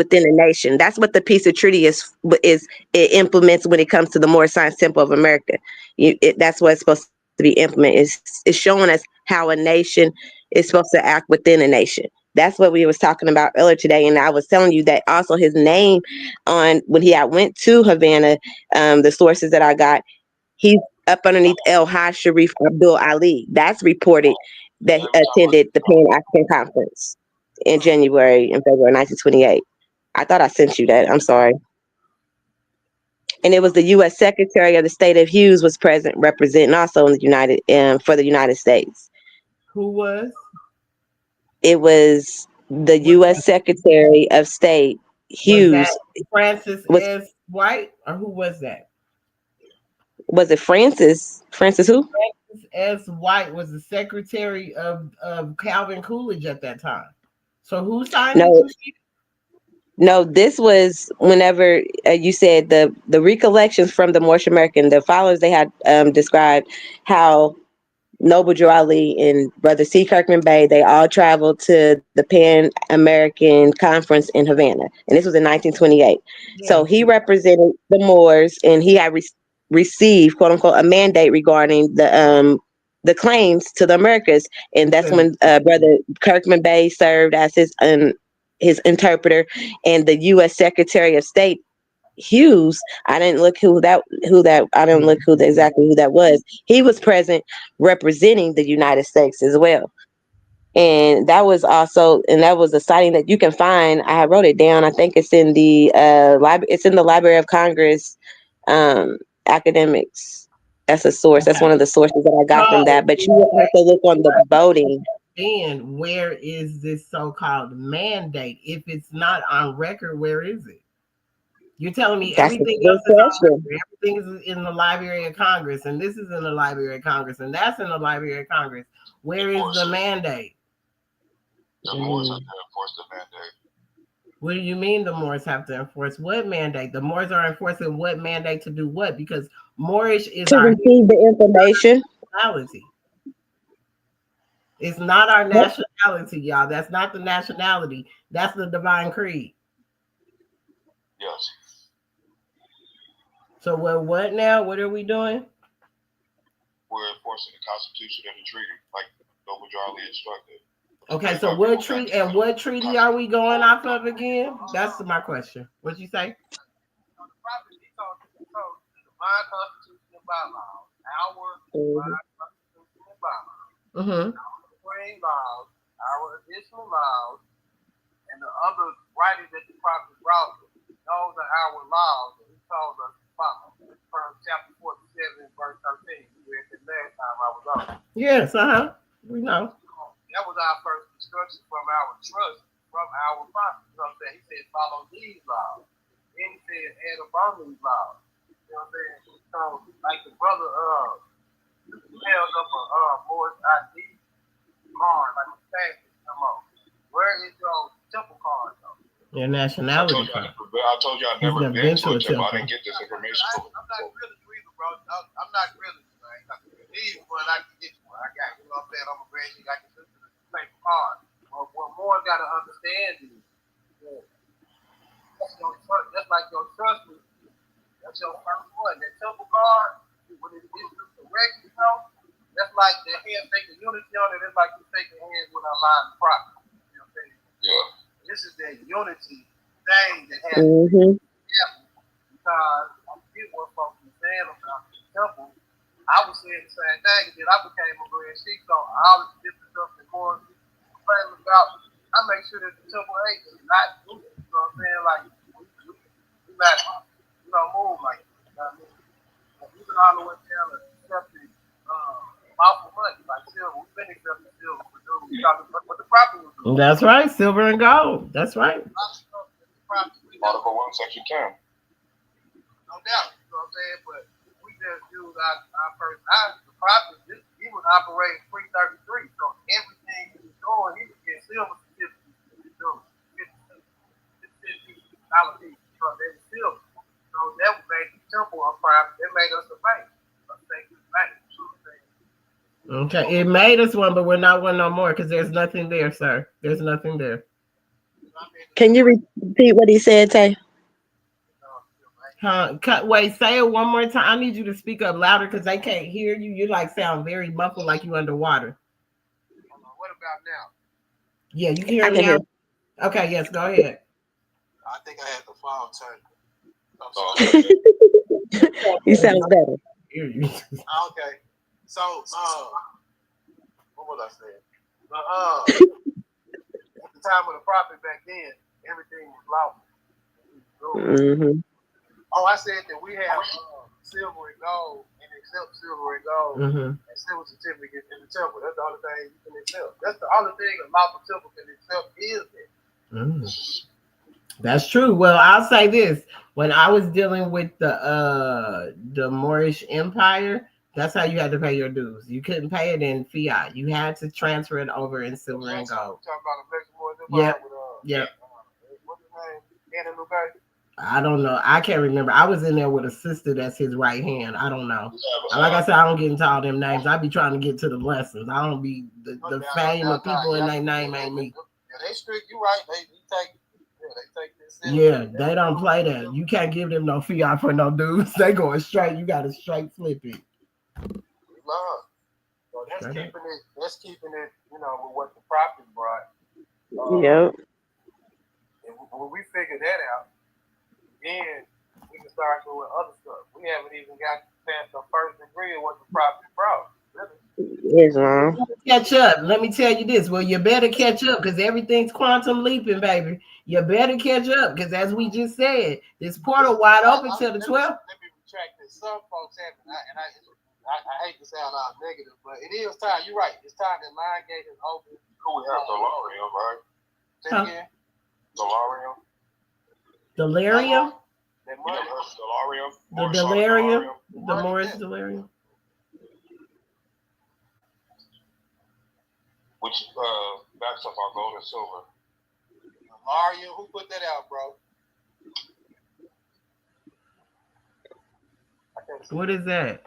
That's what the piece of treaty is it implements when it comes to the Moorish Science Temple of America. That's what it's supposed to be implemented. It's showing us how a nation is supposed to act within a nation. That's what we was talking about earlier today, and I was telling you that also his name on when he I went to Havana, the sources that I got, he's up underneath El Haj Sharif Abdul Ali. That's reported that he attended the Pan African Conference in January and February 1928. I thought I sent you that. I'm sorry. And it was the U.S. Secretary of the State of Hughes was present, representing also in the for the United States. Who was? It was the U.S. Secretary of State Hughes. Was that Francis S. White, or who was that? Was it Francis? Francis who? Francis S. White was the Secretary of Calvin Coolidge at that time. So who signed it? No, this was whenever you said the recollections from the Moorish American, the followers they had described how Noble Drew Ali and Brother C. Kirkman Bey, they all traveled to the Pan American Conference in Havana. And this was in 1928. Yeah. So he represented the Moors and he had received, quote unquote, a mandate regarding the claims to the Americas. And that's when Brother Kirkman Bey served as his interpreter, and the U.S. Secretary of State Hughes. I didn't look exactly who that was. He was present representing the United States as well. And that was a sighting that you can find. I wrote it down. I think it's in the library. It's in the Library of Congress academics. That's a source. That's one of the sources that I got from that. But you will have to look on the voting. And where is this so-called mandate? If it's not on record, where is it? You're telling me everything else is on record. Everything is in the Library of Congress, and this is in the Library of Congress, and that's in the Library of Congress. Where is the mandate? The Moors have to enforce the mandate. What do you mean the Moors have to enforce what mandate? The Moors are enforcing what mandate to do what? Because Moorish is to receive the information. Nationality. It's not our nationality, y'all. That's not the nationality. That's the divine creed. Yes. So what now? What are we doing? We're enforcing the Constitution and the treaty, like Noble Drew Ali instructed. Okay, so what treaty are we going off of again? That's my question. What'd you say? The prophet, he told the divine constitution and bylaws, our divine constitution and bylaws, our supreme laws, our additional laws, and the other writings that the prophet brought. Those are our laws that he told us to follow. From chapter 47, verse 13. We read the last time I was on. Yes, we know. That was our first instruction from our trust, from our prophet. You know what I'm saying? He said, follow these laws. Then he said, add upon these laws. You know what I'm saying? So, like the brother held up a Moorish ID card, like a passport, come on. Where is your temple card, though? Your nationality card. I told you I've never been to a temple. I didn't get this information. I'm not really either, bro. I'm not really. I can believe one, I can get one. I got, you know what I'm saying? I'm a grand I can listen to the paper card. But what more got to understand is that's like your trust me. That's your first one. That temple card, when it is correct, you know, that's like the hand taking unity on it. It's like you taking hands with a line of property. You know what I'm saying? Yeah. This is that unity thing that has to be careful. Because I get what folks are saying about the temple. I was saying the same thing, and then I became a grand sheik, so all this different stuff that more complaining about, I make sure that the temple ain't not do it. You know what I'm saying? Like, we not, move like that. You know what I mean? all the way down to accepting lawful money, like silver. We've been accepting silver for dudes. What the property was doing. That's right, silver and gold. That's right. Article 1, Section 10. No doubt, you know what I'm saying? But we just use our first eye. The prophet, he was operating 333. So everything he was doing, he was getting silver certificates. He was doing $50 piece. So they were silver. So that made the temple a private. That made us a bank. A sacred bank. You know what I'm saying? Okay, it made us one, but we're not one no more because there's nothing there, sir. There's nothing there. Can you repeat what he said, Tay? Wait, say it one more time. I need you to speak up louder because they can't hear you. You like sound very muffled, like you underwater. What about now? Yeah, you can hear me now. Okay, yes, go ahead. I think I had the phone turned. You sound better. Okay. So, what was I saying? At the time of the prophet back then, everything was lawful. Mm-hmm. Oh, I said that we have silver and gold and accept silver and gold and silver certificates in the temple. That's the only thing you can accept. That's the only thing a lawful temple can accept is that. That's true. Well, I'll say this. When I was dealing with the Moorish Empire, that's how you had to pay your dues. You couldn't pay it in fiat. You had to transfer it over in silver and gold. Talking about the Moorish Empire Yep. What's his name? Nationality. I don't know. I can't remember. I was in there with a sister that's his right hand. I don't know. Like I said, I don't get into all them names. I be trying to get to the lessons. I don't be the fame of people in their name ain't me. Yeah, they strict. You right. They take this. Yeah, they don't play that. You can't give them no fiat for no dudes. They going straight. You got to straight flip it. Love. So that's keeping it. You know, with what the prophet brought. Yep. And when we figure that out, then we can start doing other stuff. We haven't even got past the first degree of what the prophet brought. Islam. Catch up. Let me tell you this. Well, you better catch up because everything's quantum leaping, baby. You better catch up because, as we just said, this portal wide open till the 12th. Let me retract this. Some folks have, and I hate to sound all negative, but it is time. You're right. It's time that line gate is open. We have Delarium, right? Say it again. Delarium. Delirium? Delarium. The delirium? The Moorish delirium? Which backs up our gold and silver. Delarium, who put that out, bro? What is that?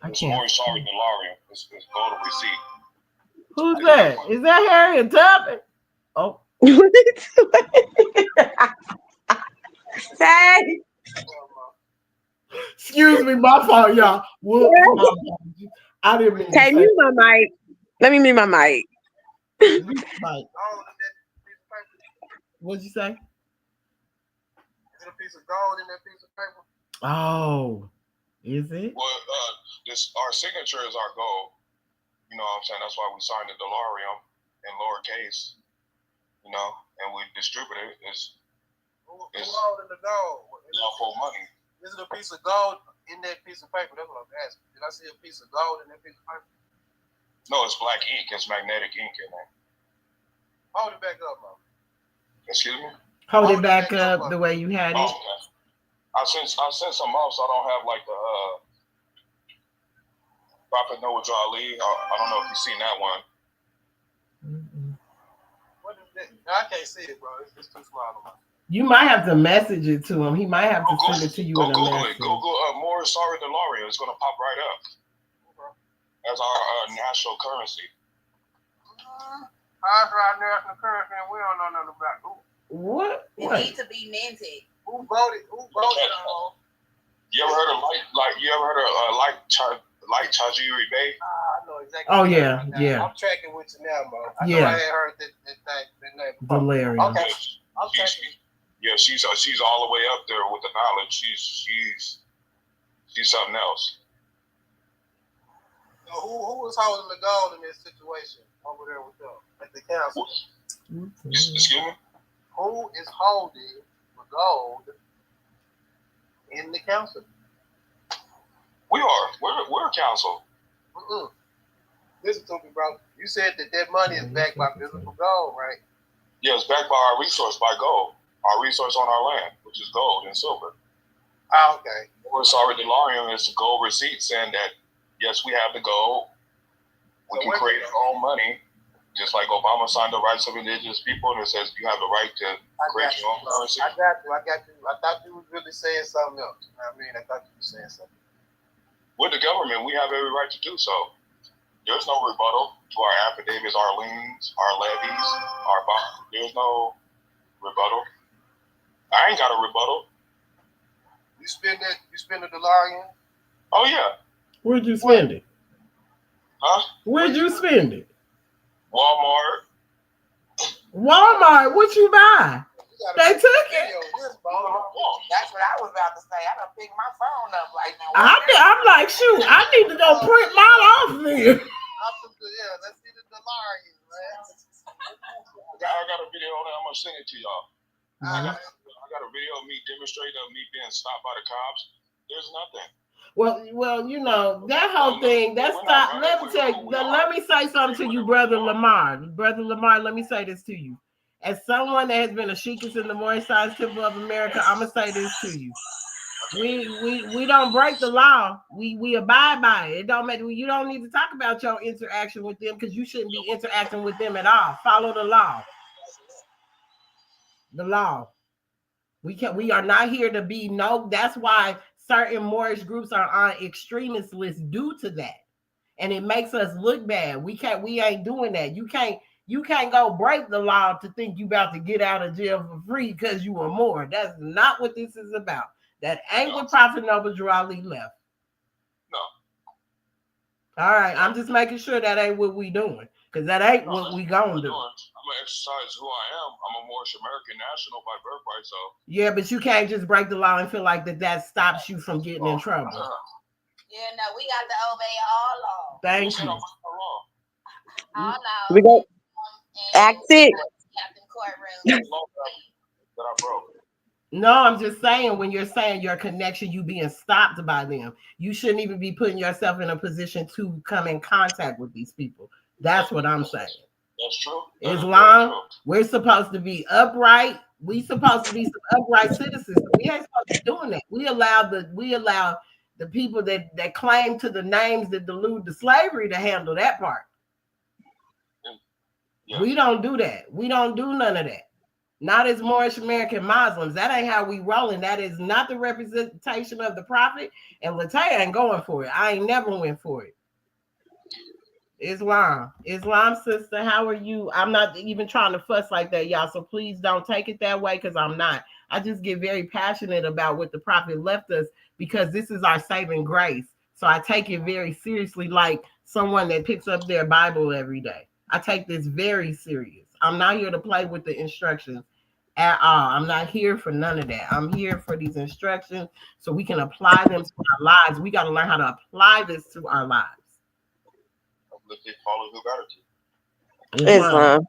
I It's can't. Moorish Delarium. It's gold and receipt. Who's that? Is that Harriet Tubman? Oh. Say. Excuse me, my fault, y'all. I didn't mean to say. Mute my mic. Let me mute my mic. What'd you say? Is it a piece of gold in that piece of paper? Oh, is it? Well, our signature is our goal. You know what I'm saying? That's why we signed the Delarium in lowercase. You know, and we distribute it. It's holding the gold? lawful money. Is it a piece of gold in that piece of paper? That's what I'm asking. Did I see a piece of gold in that piece of paper? No, it's black ink. It's magnetic ink in there. Hold it back up, bro. Excuse me? Hold it back up the way you had it. Okay. I sent some out, so I don't have like the Prophet Noah Ali. I don't know if you've seen that one. What is that? I can't see it, bro. It's too small on my. You might have to message it to him. He might have to send it to you in a Google message. it. Google Moorish Delarium. It's going to pop right up. As our national currency. How's our national currency and we don't know nothing about it? What? It needs to be minted. Who voted on? You ever heard of Light Tajiri Bay? I know exactly. Oh yeah, yeah. I'm tracking with you now, bro. I know I had heard that name. Delirium. Okay. I'm tracking. Yeah, she's all the way up there with the knowledge. She's something else. So who is holding the gold in this situation over there with them at the council? Excuse me? Who is holding the gold in the council? We are. We're a council. Listen to me, bro. You said that money is backed by physical gold, right? Yeah, it's backed by our resource, by gold. Our resource on our land, which is gold and silver. Oh, okay. We're sorry, DeLorean is the gold receipt saying that, yes, we have the gold. We can create our own money. Just like Obama signed the rights of indigenous people, and it says you have the right to create your own currency. I got you. I thought you was really saying something else. I mean, I thought you were saying something. With the government, we have every right to do so. There's no rebuttal to our affidavits, our liens, our levies, our bonds. There's no rebuttal. I ain't got a rebuttal. You spend the DeLorean? Oh yeah. Where'd you spend it? Huh? Where'd you spend it? Walmart. What you buy? They took it. That's what I was about to say. I done picked my phone up right now. I'm like, shoot, I need to go print mine off there. Yeah, let's see the DeLorean, man. I got a video on it. I'm gonna send it to y'all. I got a video of me demonstrating of me being stopped by the cops. There's nothing. Well, you know, that whole thing, that's not, let me tell you, let me say something to you, Brother Lamar. Brother Lamar, let me say this to you. As someone that has been a Sheikah in the Moorish Temple of America, I'm gonna say this to you. We don't break the law. We abide by it. It don't matter. You don't need to talk about your interaction with them because you shouldn't be interacting with them at all. Follow the law. The law. We are not here to be that's why certain Moorish groups are on extremist lists due to that. And it makes us look bad. We ain't doing that. You can't go break the law to think you about to get out of jail for free because you were Moor. That's not what this is about. That ain't what Prophet Noble Drew Ali left. No. All right, I'm just making sure that ain't what we doing. Because that ain't what we gonna do. I'm gonna exercise who I am. I'm a Moorish American national by birthright, so. Yeah, but you can't just break the law and feel like that stops you from getting in trouble. Yeah, no, we got to obey all law. Thank you. All law. We go Act 6. That I broke. No, I'm just saying when you're saying your connection, you being stopped by them, you shouldn't even be putting yourself in a position to come in contact with these people. That's what I'm saying. That's true. Islam, we're supposed to be upright. We supposed to be some upright citizens. We ain't supposed to be doing that. We allow the people that claim to the names that delude the slavery to handle that part. Yeah. We don't do that. We don't do none of that. Not as Moorish American Muslims. That ain't how we rolling. That is not the representation of the Prophet. And Lataya ain't going for it. I ain't never went for it. Islam, sister, how are you? I'm not even trying to fuss like that, y'all. So please don't take it that way because I'm not. I just get very passionate about what the Prophet left us because this is our saving grace. So I take it very seriously, like someone that picks up their Bible every day. I take this very serious. I'm not here to play with the instructions at all. I'm not here for none of that. I'm here for these instructions so we can apply them to our lives. We got to learn how to apply this to our lives. Islam.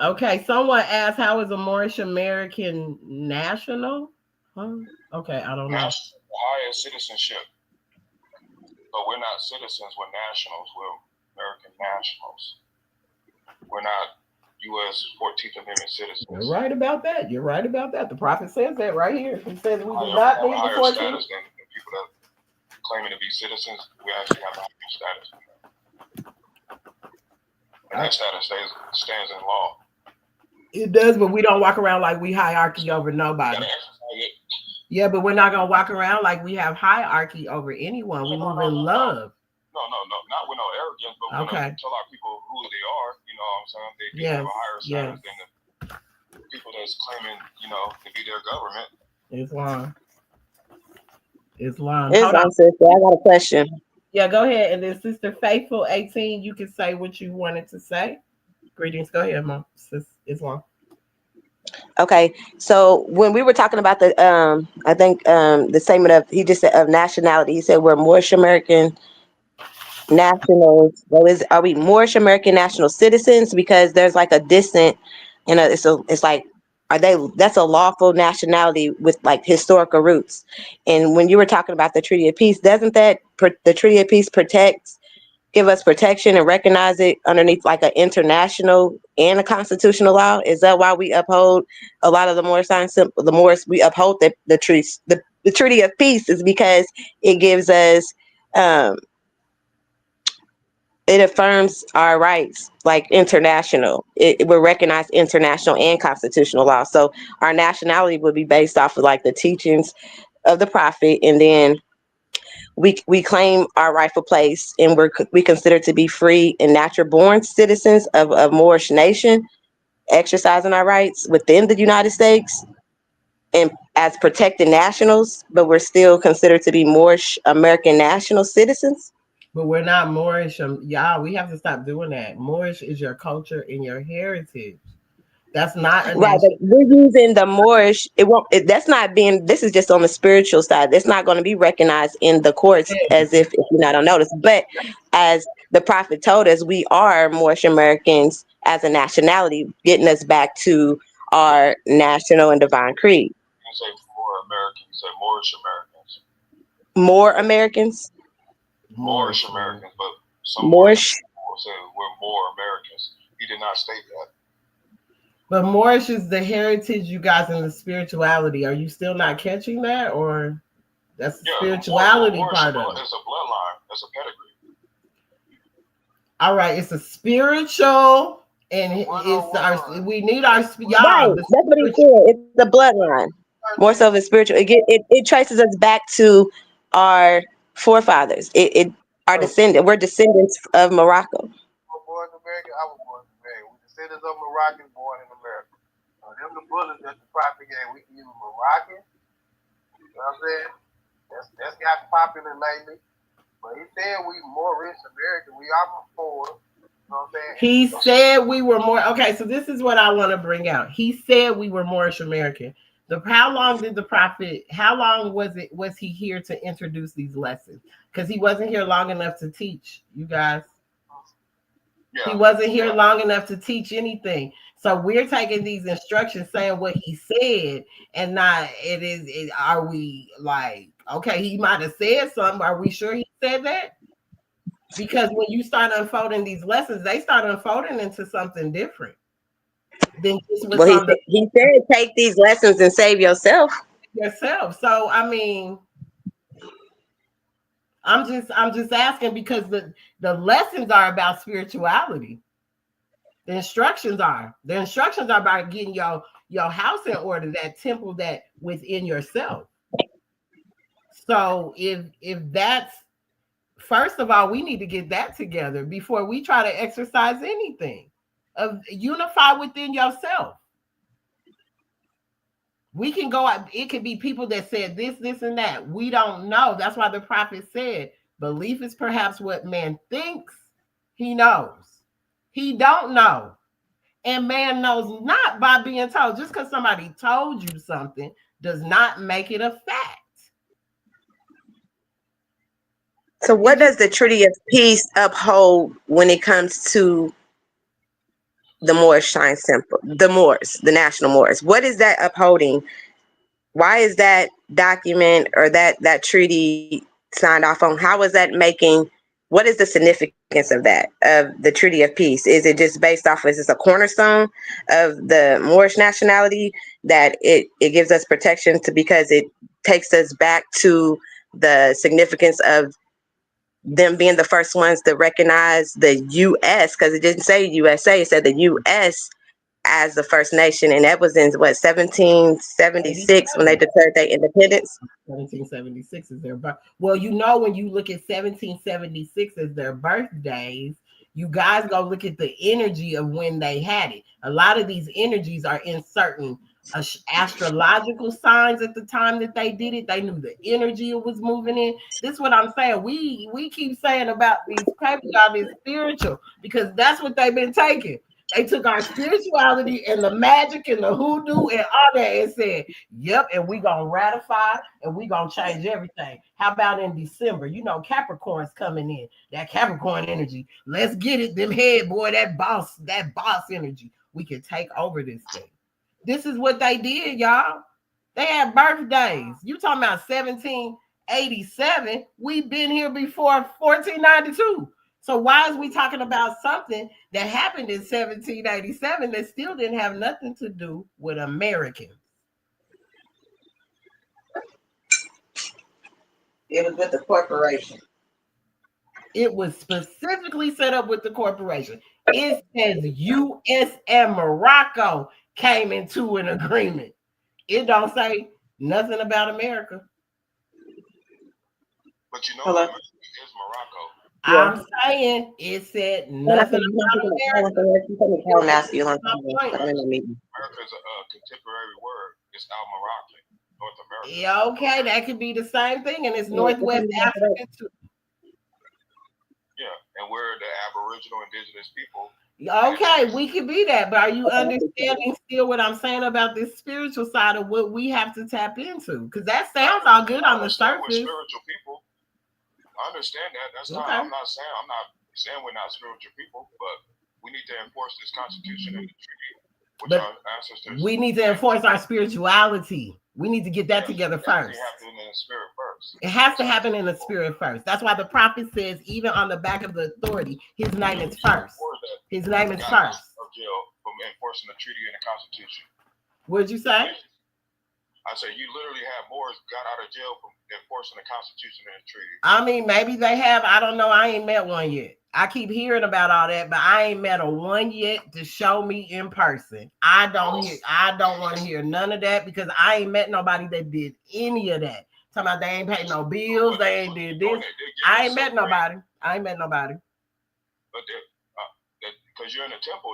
Okay, someone asked, how is a Moorish American national? Huh? Okay, I don't know. Higher citizenship. But we're not citizens, we're nationals. We're American nationals. We're not U.S. 14th Amendment citizens. You're right about that. The Prophet says that right here. He says we do not need the 14th. Status than the people that claiming to be citizens. We actually have a higher status. And that status stands in law. It does, but we don't walk around like we hierarchy over nobody. Yeah, but we're not gonna walk around like we have hierarchy over anyone. We move in love. No, not with no arrogance, but we're gonna tell our people who they are. You know what I'm saying? They have a higher status than the people that's claiming, to be their government. Islam. Sister, I got a question. Yeah, go ahead. And then Sister Faithful 18, you can say what you wanted to say. Greetings. Go ahead, Mom. Sis Islam. Okay, so when we were talking about the I think the statement of he just said of nationality, he said we're Moorish American nationals. Well, are we Moorish American national citizens? Because there's like a distant, it's like that's a lawful nationality with like historical roots. And when you were talking about the Treaty of Peace, doesn't the Treaty of Peace give us protection and recognize it underneath like an international and a constitutional law? Is that why we uphold a lot of the Moorish signs? The Moorish, we uphold the Treaty of Peace is because it gives us, it affirms our rights, like international. It will recognize international and constitutional law. So our nationality would be based off of like the teachings of the prophet, and then we claim our rightful place, and we consider to be free and natural born citizens of Moorish nation, exercising our rights within the United States and as protected nationals, but we're still considered to be Moorish American national citizens. But we're not Moorish. Y'all, we have to stop doing that. Moorish is your culture and your heritage. That's not a Right, but nation. we're using the Moorish. It won't. That's not being. This is just on the spiritual side. It's not going to be recognized in the courts as if you're not on notice. But as the prophet told us, we are Moorish Americans as a nationality, getting us back to our national and divine creed. You say more Americans, you say Moorish Americans. More Americans. Moorish Americans, but some Moorish. say we're more Americans. He did not state that. But Moorish is the heritage, you guys, and the spirituality. Are you still not catching that, or that's the spirituality part of it? It's a bloodline. It's a pedigree. All right, it's a spiritual, and it's our. We need our y'all. Right, that's what he said. It's the bloodline, more so than spiritual. It traces us back to our forefathers. Our descendant. We're descendants of Morocco. Born in America, I was born in America. We descendants of Moroccans born in America. Them the bullets that the prophet gave. We can use Moroccan. You know what I'm saying? That's got popular lately. But he said we Moorish American. We are before. You know what I'm saying? He said we were more. Okay, so this is what I want to bring out. He said we were Moorish American. How long did the prophet? How long was he here to introduce these lessons? Because he wasn't here long enough to teach you guys. Yeah. He wasn't here long enough to teach anything. So we're taking these instructions, saying what he said, and not are we like, okay, he might have said something. Are we sure he said that? Because when you start unfolding these lessons, they start unfolding into something different. Than just he said, take these lessons and save yourself. So I mean, I'm just asking, because the lessons are about spirituality. The instructions are about getting your house in order, that temple that within yourself. So if that's, first of all, we need to get that together before we try to exercise anything. Of unify within yourself. We can go out, it could be people that said this, and that. We don't know. That's why the prophet said, belief is perhaps what man thinks he knows. He don't know. And man knows not by being told. Just because somebody told you something does not make it a fact. So what does the Treaty of Peace uphold when it comes to the Moorish Science Temple, the Moors, the National Moors? What is that upholding? Why is that document or that treaty signed off on? How is that making, what is the significance of that, of the Treaty of Peace? Is it just based off, is this a cornerstone of the Moorish nationality, that it gives us protection because it takes us back to the significance of them being the first ones to recognize the U.S., because it didn't say USA, it said the U.S. as the first nation, and that was in 1776 when they declared their independence. 1776 is their birth. Well, when you look at 1776 as their birthdays, you guys go look at the energy of when they had it. A lot of these energies are in certain astrological signs at the time that they did it. They knew the energy it was moving in. This is what I'm saying. We keep saying about these people, y'all, is spiritual, because that's what they've been taking. They took our spirituality and the magic and the hoodoo and all that and said, yep, and we gonna ratify and we gonna change everything. How about in December? Capricorn's coming in. That Capricorn energy. Let's get it. Them head boy, that boss energy. We can take over this thing. This is what they did, y'all. They had birthdays. You talking about 1787? We've been here before 1492. So why is we talking about something that happened in 1787 that still didn't have nothing to do with Americans? It was with the corporation. It was specifically set up with the corporation. It says U.S. and Morocco came into an agreement. It don't say nothing about America. But you know, Hello? America is Morocco. I'm saying it said nothing about America. America is a contemporary word. It's Al Moroccan, North America. Yeah, okay, that could be the same thing, and it's Northwest Africa too. Yeah, and we're the Aboriginal indigenous people. Okay, we could be that, but are you understanding still what I'm saying about this spiritual side of what we have to tap into? Because that sounds all good on the surface. We're spiritual people. I understand that. That's not. I'm not saying we're not spiritual people, but we need to enforce this Constitution and the treaty, which our ancestors. We need to enforce our spirituality. We need to get that together first. It has to happen in the spirit first. It has to happen in the spirit first. That's why the prophet says, even on the back of the authority, his name is first. His name is first. Of jail from enforcing the treaty and the Constitution. What'd you say? I said you literally have Moors got out of jail from enforcing the Constitution and the treaty. I mean, maybe they have. I don't know. I ain't met one yet. I keep hearing about all that, but I ain't met a one yet to show me in person. I don't want to hear none of that because I ain't met nobody that did any of that. Talking about they ain't paid no bills, they ain't did this. I ain't met nobody. But because you're in the temple,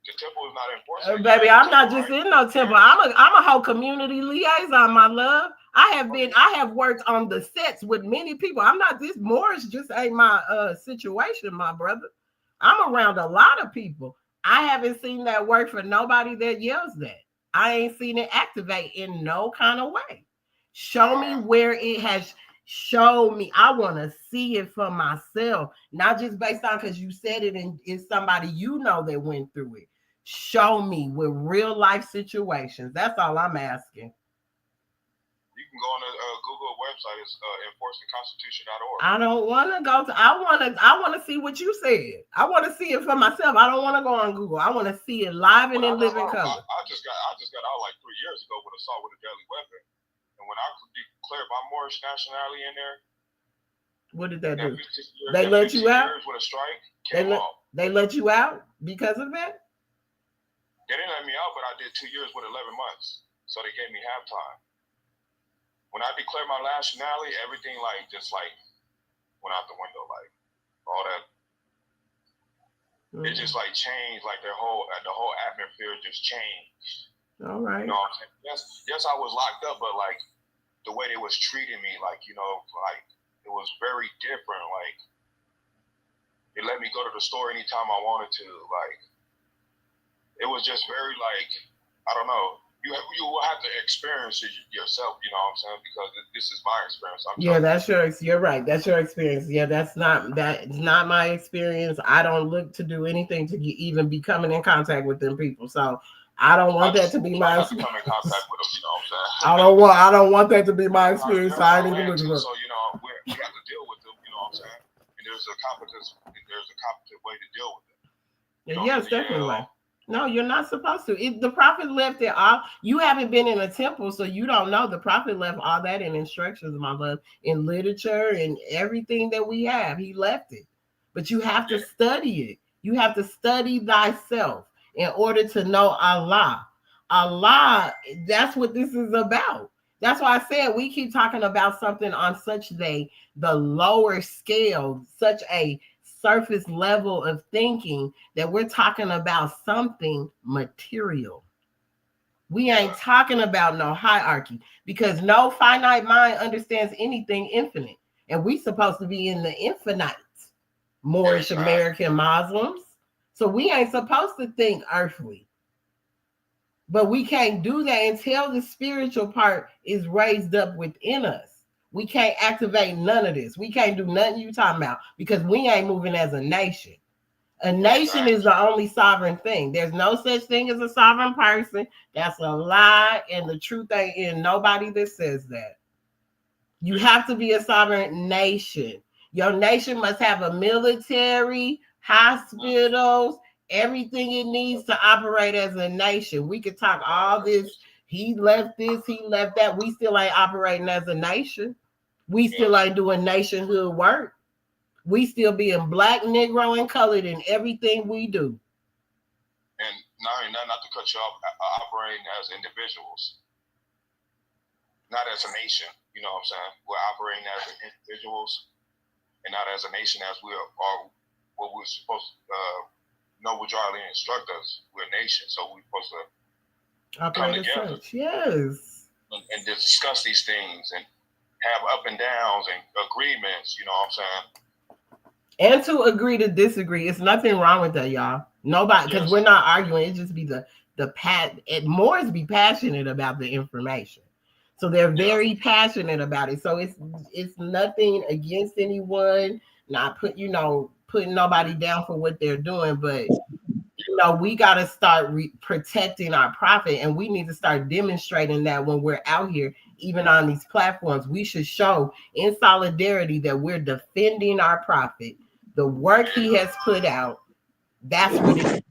the temple is not enforcing. Baby, I'm not just in no temple. I'm a whole community liaison, my love. I have worked on the sets with many people. I'm not this Moorish just ain't my situation, my brother. I'm around a lot of people. I haven't seen that work for nobody that yells that. I ain't seen it activate in no kind of way. Show me where it has. Show me. I want to see it for myself, not just based on because you said it and it's somebody you know that went through it. Show me with real life situations. That's all I'm asking. You can go on the Google website. It's enforcingconstitution.org. I don't want to go to. I want to see what you said. I want to see it for myself. I don't want to go on Google. I want to see it live and in living color. I just got out like 3 years ago with assault with a deadly weapon. And when I declared my Moorish nationality in there, what did that do? They let you out? With a strike, they let you out because of that? They didn't let me out, but I did 2 years with 11 months. So they gave me half time. When I declared my nationality, everything just went out the window, like all that. It just changed, like the whole atmosphere just changed. All right. You know what I'm saying? Yes, I was locked up, but the way they was treating me, it was very different. They let me go to the store anytime I wanted to. It was just very I don't know. You will have to experience it yourself. You know what I'm saying? Because this is my experience. You're right. That's your experience. Yeah, that's not my experience. I don't look to do anything to even be coming in contact with them people. So. I don't want that to be my experience. Come in contact with them, you know what I'm saying? I don't want that to be my experience. So I ain't even looking for. So we have to deal with them, you know what I'm saying? And there's a competent way to deal with them. Yes, definitely. No, you're not supposed to. The prophet left it all. You haven't been in a temple, so you don't know. The prophet left all that in instructions, my love, in literature and everything that we have. He left it, but you have to study it. You have to study thyself in order to know Allah. Allah, that's what this is about. That's why I said we keep talking about something on such the lower scale, such a surface level of thinking that we're talking about something material. We ain't talking about no hierarchy because no finite mind understands anything infinite. And we supposed to be in the infinite, Moorish American Muslims. So we ain't supposed to think earthly. But we can't do that until the spiritual part is raised up within us. We can't activate none of this. We can't do nothing you talking about because we ain't moving as a nation. A nation is the only sovereign thing. There's no such thing as a sovereign person. That's a lie, and the truth ain't in nobody that says that. You have to be a sovereign nation. Your nation must have a military, hospitals, everything it needs to operate as a nation. We could talk all this. He left this, he left that. We still ain't operating as a nation. We still ain't doing nationhood work. We still being black, Negro, and colored in everything we do. And not to cut you off, operating as individuals, not as a nation. You know what I'm saying? We're operating as individuals and not as a nation, as we are what we're supposed to know what y'all instruct us. We're a nation, so we're supposed to come together. Yes. And discuss these things and have up and downs and agreements, you know what I'm saying? And to agree to disagree. It's nothing wrong with that, y'all. Nobody, because we're not arguing. It just be Moors be passionate about the information. So they're very passionate about it. So it's nothing against anyone, not putting nobody down for what they're doing, but we got to start protecting our prophet, and we need to start demonstrating that when we're out here, even on these platforms. We should show in solidarity that we're defending our prophet, the work he has put out. That's what it is.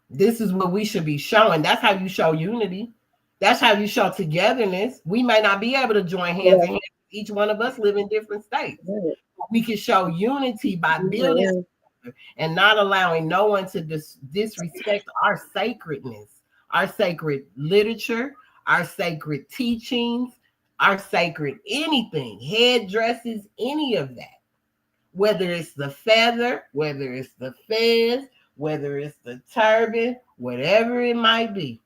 This is what we should be showing. That's how you show unity. That's how you show togetherness. We may not be able to join hands in hands. Each one of us live in different states. We can show unity by building and not allowing no one to disrespect our sacredness, our sacred literature, our sacred teachings, our sacred anything, headdresses, any of that. Whether it's the feather, whether it's the fez, whether it's the turban, whatever it might be.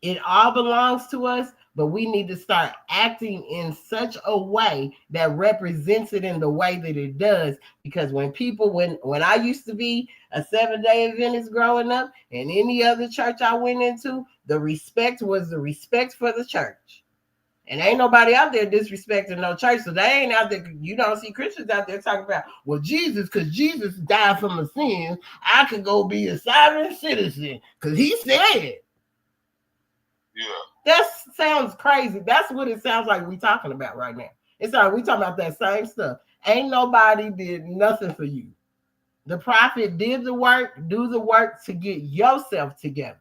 It all belongs to us, but we need to start acting in such a way that represents it in the way that it does. Because when I used to be a 7-day Adventist growing up, and any other church I went into, the respect was the respect for the church. And ain't nobody out there disrespecting no church. So they ain't out there. You don't see Christians out there talking about, well, because Jesus died for my sins, I could go be a sovereign citizen because he said. Yeah. That sounds crazy. That's what it sounds like we talking about right now. It's like we talking about that same stuff. Ain't nobody did nothing for you. The prophet did the work, do the work to get yourself together.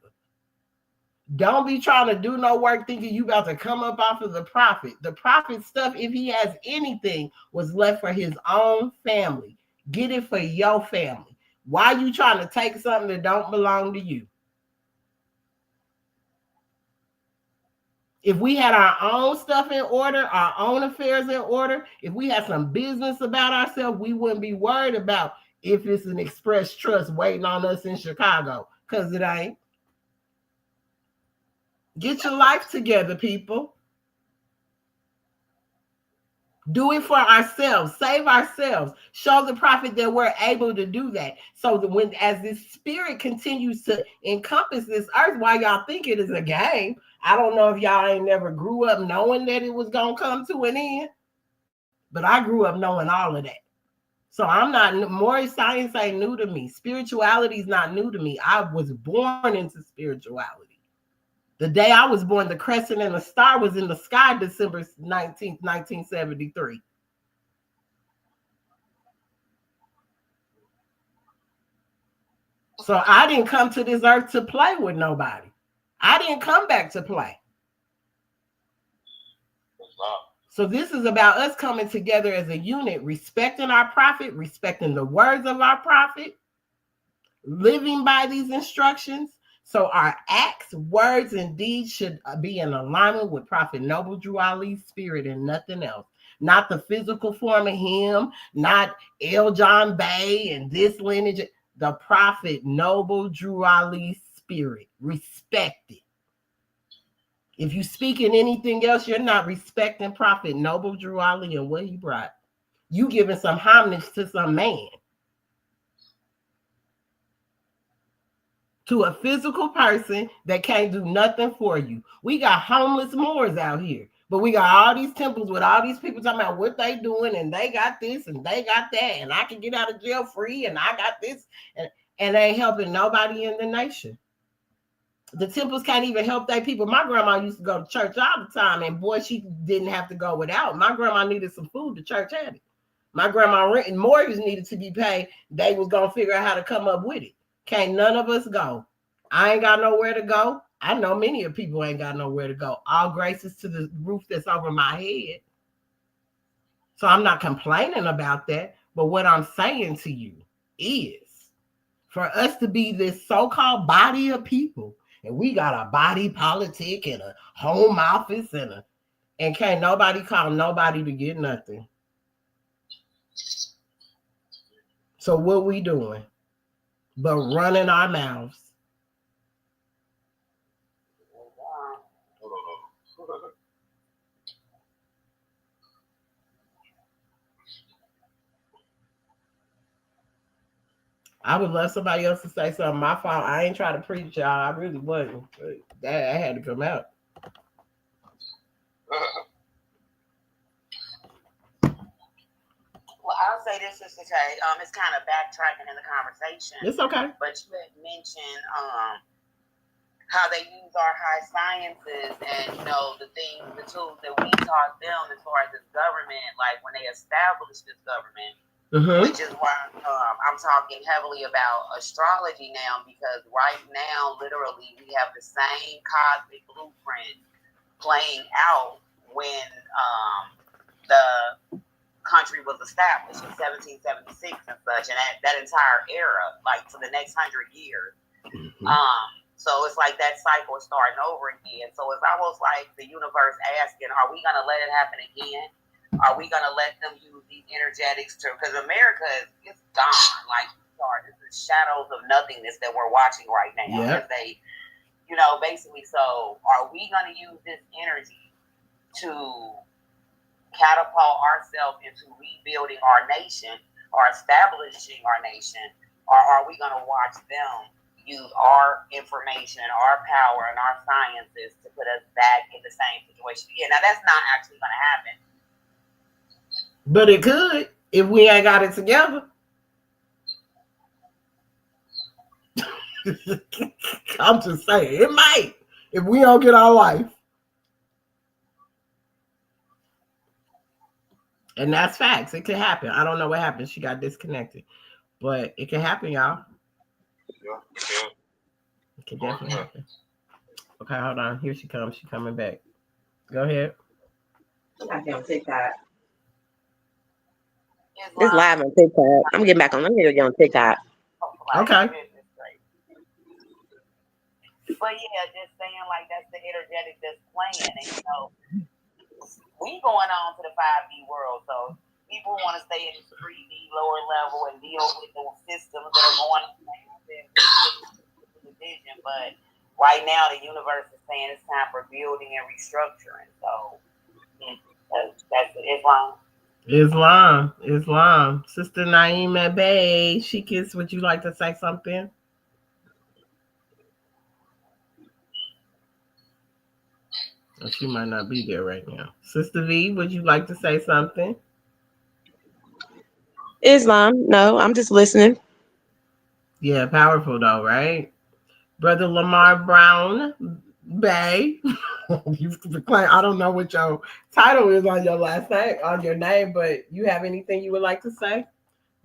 Don't be trying to do no work thinking you about to come up off of the prophet. The prophet stuff, if he has anything, was left for his own family. Get it for your family. Why you trying to take something that don't belong to you? If we had our own stuff in order, our own affairs in order, if we had some business about ourselves, we wouldn't be worried about if it's an express trust waiting on us in Chicago, because it ain't. Get your life together, people. Do it for ourselves. Save ourselves. Show the prophet that we're able to do that. So that as this spirit continues to encompass this earth, why y'all think it is a game? I don't know if y'all ain't never grew up knowing that it was going to come to an end. But I grew up knowing all of that. So I'm not, Moorish science ain't new to me. Spirituality is not new to me. I was born into spirituality. The day I was born, the crescent and the star was in the sky, December 19th, 1973. So I didn't come to this earth to play with nobody. I didn't come back to play. So this is about us coming together as a unit, respecting our prophet, respecting the words of our prophet, living by these instructions. So our acts, words, and deeds should be in alignment with Prophet Noble Drew Ali's spirit and nothing else. Not the physical form of him, not L. John Bay and this lineage. The Prophet Noble Drew Ali's spirit. Respect it. If you speak in anything else, you're not respecting Prophet Noble Drew Ali and what he brought. You giving some homage to some man. To a physical person that can't do nothing for you. We got homeless Moors out here, But we got all these temples with all these people talking about what they doing, and they got this and they got that, and I can get out of jail free, and I got this, and they ain't helping nobody in the nation. The temples can't even help their people. My grandma used to go to church all the time, and boy, she didn't have to go without. My grandma needed some food, the church had it. My grandma rent and mortgage needed to be paid. They was gonna figure out how to come up with it. Can't none of us go. I ain't got nowhere to go. I know many of people ain't got nowhere to go. All graces to the roof that's over my head. So I'm not complaining about that. But what I'm saying to you is for us to be this so-called body of people, and we got a body politic and a home office and can't nobody call nobody to get nothing. So what we doing? But running our mouths. I would love somebody else to say something. My fault. I ain't trying to preach, y'all. I really wasn't. But that had to come out. Well, I'll say this, Sister Tay. It's kind of backtracking in the conversation. It's okay. But you had mentioned how they use our high sciences and, the things, the tools that we taught them as far as this government, like when they established this government, which is why I'm talking heavily about astrology now, because right now, literally, we have the same cosmic blueprint playing out when the country was established in 1776 and such, and that entire era, like for the next 100 years. So it's like that cycle is starting over again. So it's almost like the universe asking, are we going to let it happen again? Are we going to let them use these energetics because America is gone. Like, this is shadows of nothingness that we're watching right now. Yep. They, basically, so are we going to use this energy to catapult ourselves into rebuilding our nation or establishing our nation? Or are we going to watch them use our information, our power, and our sciences to put us back in the same situation again? Now, that's not actually going to happen. But it could if we ain't got it together. I'm just saying, it might if we don't get our life. And that's facts. It could happen. I don't know what happened. She got disconnected. But it can happen, y'all. Yeah. It can definitely happen. Okay, hold on. Here she comes. She's coming back. Go ahead. I'm on TikTok. It's live on TikTok. I'm getting back on. Let me get on TikTok. Okay. But yeah, just saying like that's the energetic that's playing, and we going on to the 5D world, so people want to stay in the 3D lower level and deal with those systems that are going on the vision. But right now, the universe is saying it's time for building and restructuring. So that's Islam. Islam. Sister Naima Bay, Shikis, would you like to say something? Oh, she might not be there right now. Sister V, would you like to say something? Islam. No, I'm just listening. Yeah, powerful though, right? Brother Lamar Brown Bay. I don't know what your title is on your last name, on your name, but you have anything you would like to say?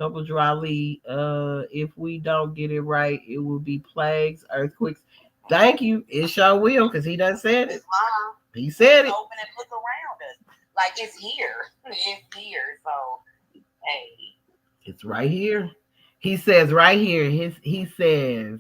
Noble Drali, if we don't get it right, it will be plagues, earthquakes. Thank you. It sure will, because he done said it. He said it. Open and look around us. Like it's here. It's here. So, hey. It's right here. He says right here. He says,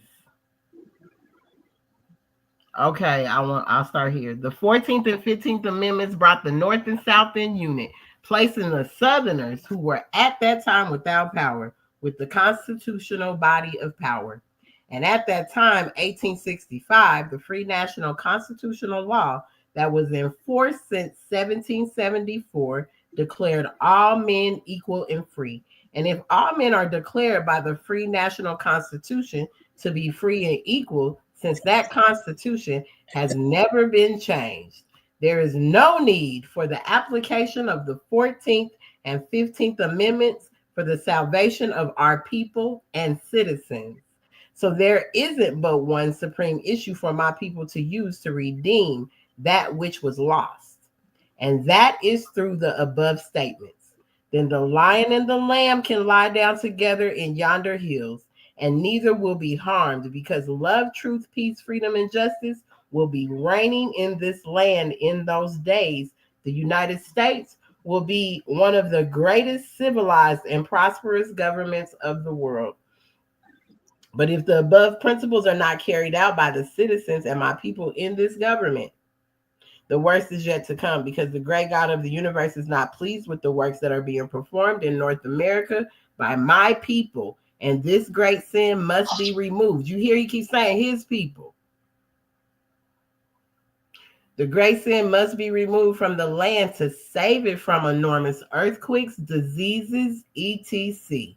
okay, I'll start here. The 14th and 15th Amendments brought the North and South in unit, placing the Southerners who were at that time without power with the constitutional body of power. And at that time, 1865, the free national constitutional law that was in force since 1774 declared all men equal and free. And if all men are declared by the free national constitution to be free and equal, since that constitution has never been changed, There is no need for the application of the 14th and 15th Amendments for the salvation of our people and citizens. So there isn't but one supreme issue for my people to use to redeem that which was lost, and that is through the above statements. Then the lion and the lamb can lie down together in yonder hills, and neither will be harmed, because love, truth, peace, freedom, and justice will be reigning in this land in those days. The United States will be one of the greatest civilized and prosperous governments of the world. But if the above principles are not carried out by the citizens and my people in this government, the worst is yet to come, because the great God of the universe is not pleased with the works that are being performed in North America by my people. And this great sin must be removed. You hear he keeps saying his people. The great sin must be removed from the land to save it from enormous earthquakes, diseases, etc.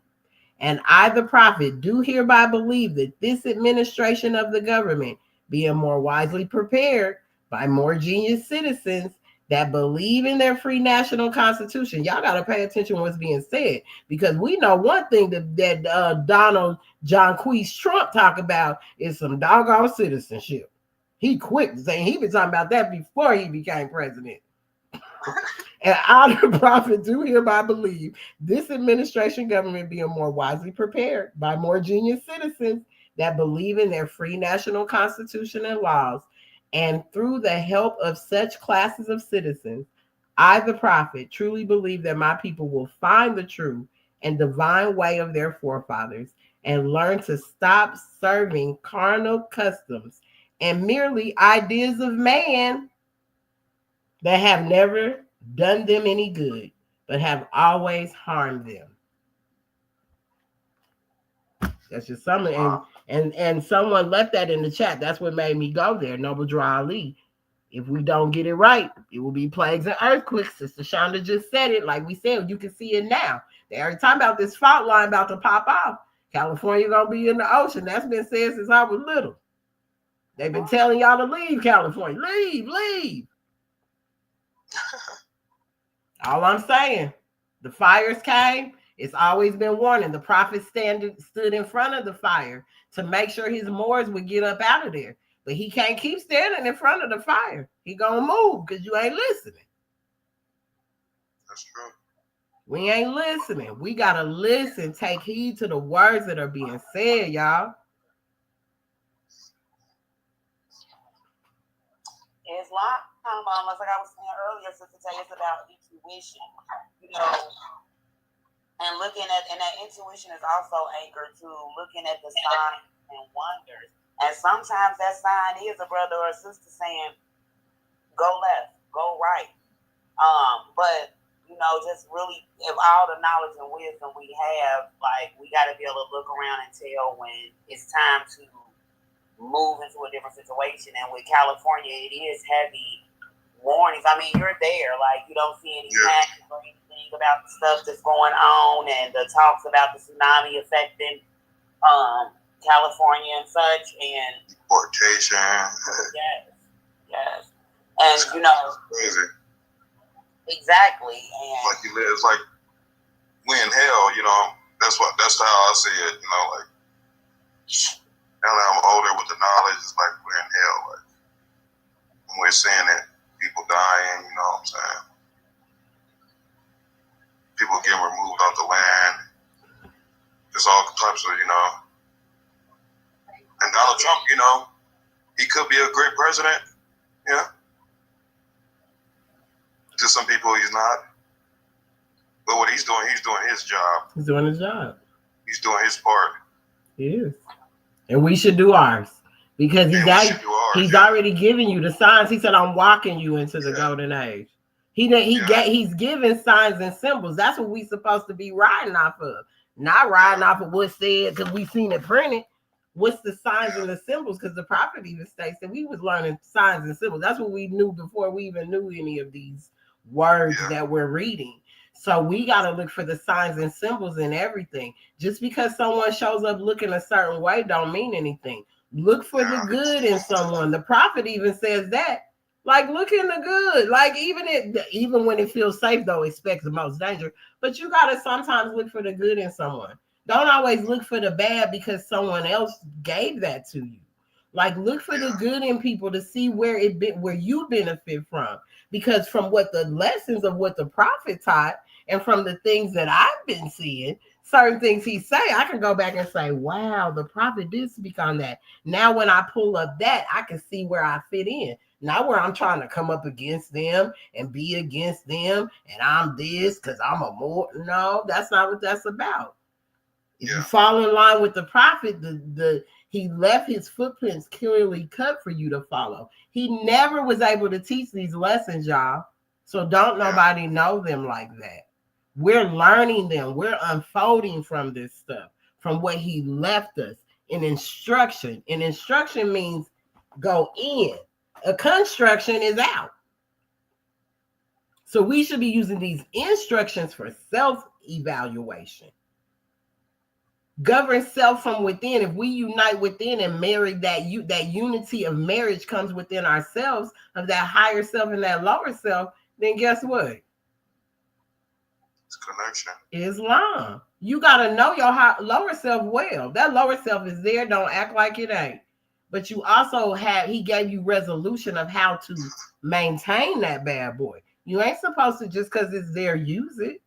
And I, the prophet, do hereby believe that this administration of the government, being more wisely prepared by more genius citizens that believe in their free national constitution. Y'all got to pay attention to what's being said, because we know one thing that Donald John Queese Trump talk about is some doggone citizenship. He quick to say he been talking about that before he became president. And I, the prophet, do hereby believe this administration government being more wisely prepared by more genius citizens that believe in their free national constitution and laws, and through the help of such classes of citizens, I, the prophet, truly believe that my people will find the true and divine way of their forefathers and learn to stop serving carnal customs and merely ideas of man that have never done them any good, but have always harmed them. That's just something. And someone left that in the chat. That's what made me go there. Noble Draw Ali. If we don't get it right, it will be plagues and earthquakes. Sister Shonda just said it. Like we said, you can see it now. They already talking about this fault line about to pop off. California gonna be in the ocean. That's been said since I was little. They've been telling y'all to leave California. Leave. All I'm saying, the fires came. It's always been warning. The prophet stood in front of the fire to make sure his Moors would get up out of there. But he can't keep standing in front of the fire. He gonna move because you ain't listening. That's true. We ain't listening. We gotta listen. Take heed to the words that are being said, y'all. Islam, like I was saying earlier, Sister Tay, it's about intuition, and looking at, and that intuition is also anchored to looking at the signs and wonders. And sometimes that sign is a brother or a sister saying, go left, go right. But just really, if all the knowledge and wisdom we have, like, we got to be able to look around and tell when it's time to move into a different situation. And with California, it is heavy warnings. I mean, you're there, like, you don't see any panic or anything about the stuff that's going on, and the talks about the tsunami affecting California and such, and deportation. Yes, and crazy. Exactly. And like it's like we in hell. That's how I see it. Like now that I'm older with the knowledge, it's like we're in hell. Like when we're seeing it, people dying. You know what I'm saying? People getting removed off the land. There's all types of And Donald Trump, he could be a great president. Yeah. To some people, he's not. But what he's doing his job. He's doing his job. He's doing his part. He is. And we should do ours. Because he's already given you the signs. He said, I'm walking you into the golden age. He's giving signs and symbols. That's what we supposed to be riding off of. Not riding off of what's said because we seen it printed. What's the signs and the symbols? Because the prophet even states that we was learning signs and symbols. That's what we knew before we even knew any of these words that we're reading. So we got to look for the signs and symbols in everything. Just because someone shows up looking a certain way don't mean anything. Look for the good in someone. The prophet even says that. Like, look in the good. Like, even when it feels safe, though, expect the most danger. But you gotta sometimes look for the good in someone. Don't always look for the bad because someone else gave that to you. Like, look for the good in people to see where you benefit from. Because from what the lessons of what the prophet taught, and from the things that I've been seeing, certain things he say, I can go back and say, wow, the prophet did speak on that. Now, when I pull up that, I can see where I fit in. Not where I'm trying to come up against them and be against them and I'm this because I'm a more. No, that's not what that's about. If you fall in line with the prophet, he left his footprints clearly cut for you to follow. He never was able to teach these lessons, y'all. So don't nobody know them like that. We're learning them. We're unfolding from this stuff, from what he left us in instruction. And instruction means go in. A construction is out. So we should be using these instructions for self-evaluation. Govern self from within. If we unite within and marry that unity of marriage comes within ourselves, of that higher self and that lower self, then guess what? It's connection. Islam. You got to know your lower self well. That lower self is there. Don't act like it ain't. But you also he gave you resolution of how to maintain that bad boy. You ain't supposed to just because it's there, use it.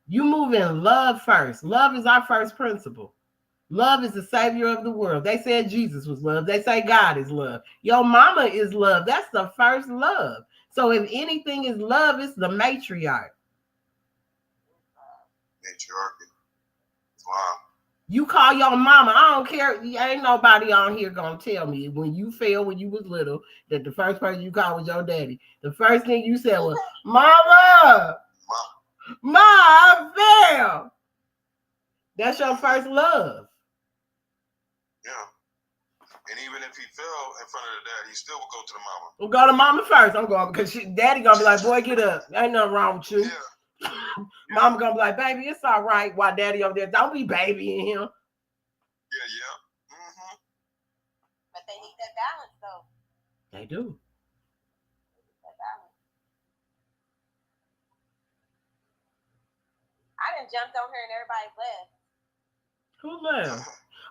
You move in love first. Love is our first principle. Love is the savior of the world. They said Jesus was love. They say God is love. Your mama is love. That's the first love. So if anything is love, it's the matriarch. Matriarchy. Wow. You call your mama. I don't care. Ain't nobody on here gonna tell me when you fell when you was little that the first person you called was your daddy. The first thing you said was, "Mama, Ma, I fell." That's your first love. Yeah. And even if he fell in front of the dad, he still would go to the mama. We'll go to mama first. I'm going because daddy gonna be like, "Boy, get up. Ain't nothing wrong with you." Yeah. Mama gonna be like, "Baby, it's all right." While daddy over there, don't be babying him. Yeah. Mm-hmm. But they need that balance, though. They do. That balance. I done jumped on here and everybody left. Who left?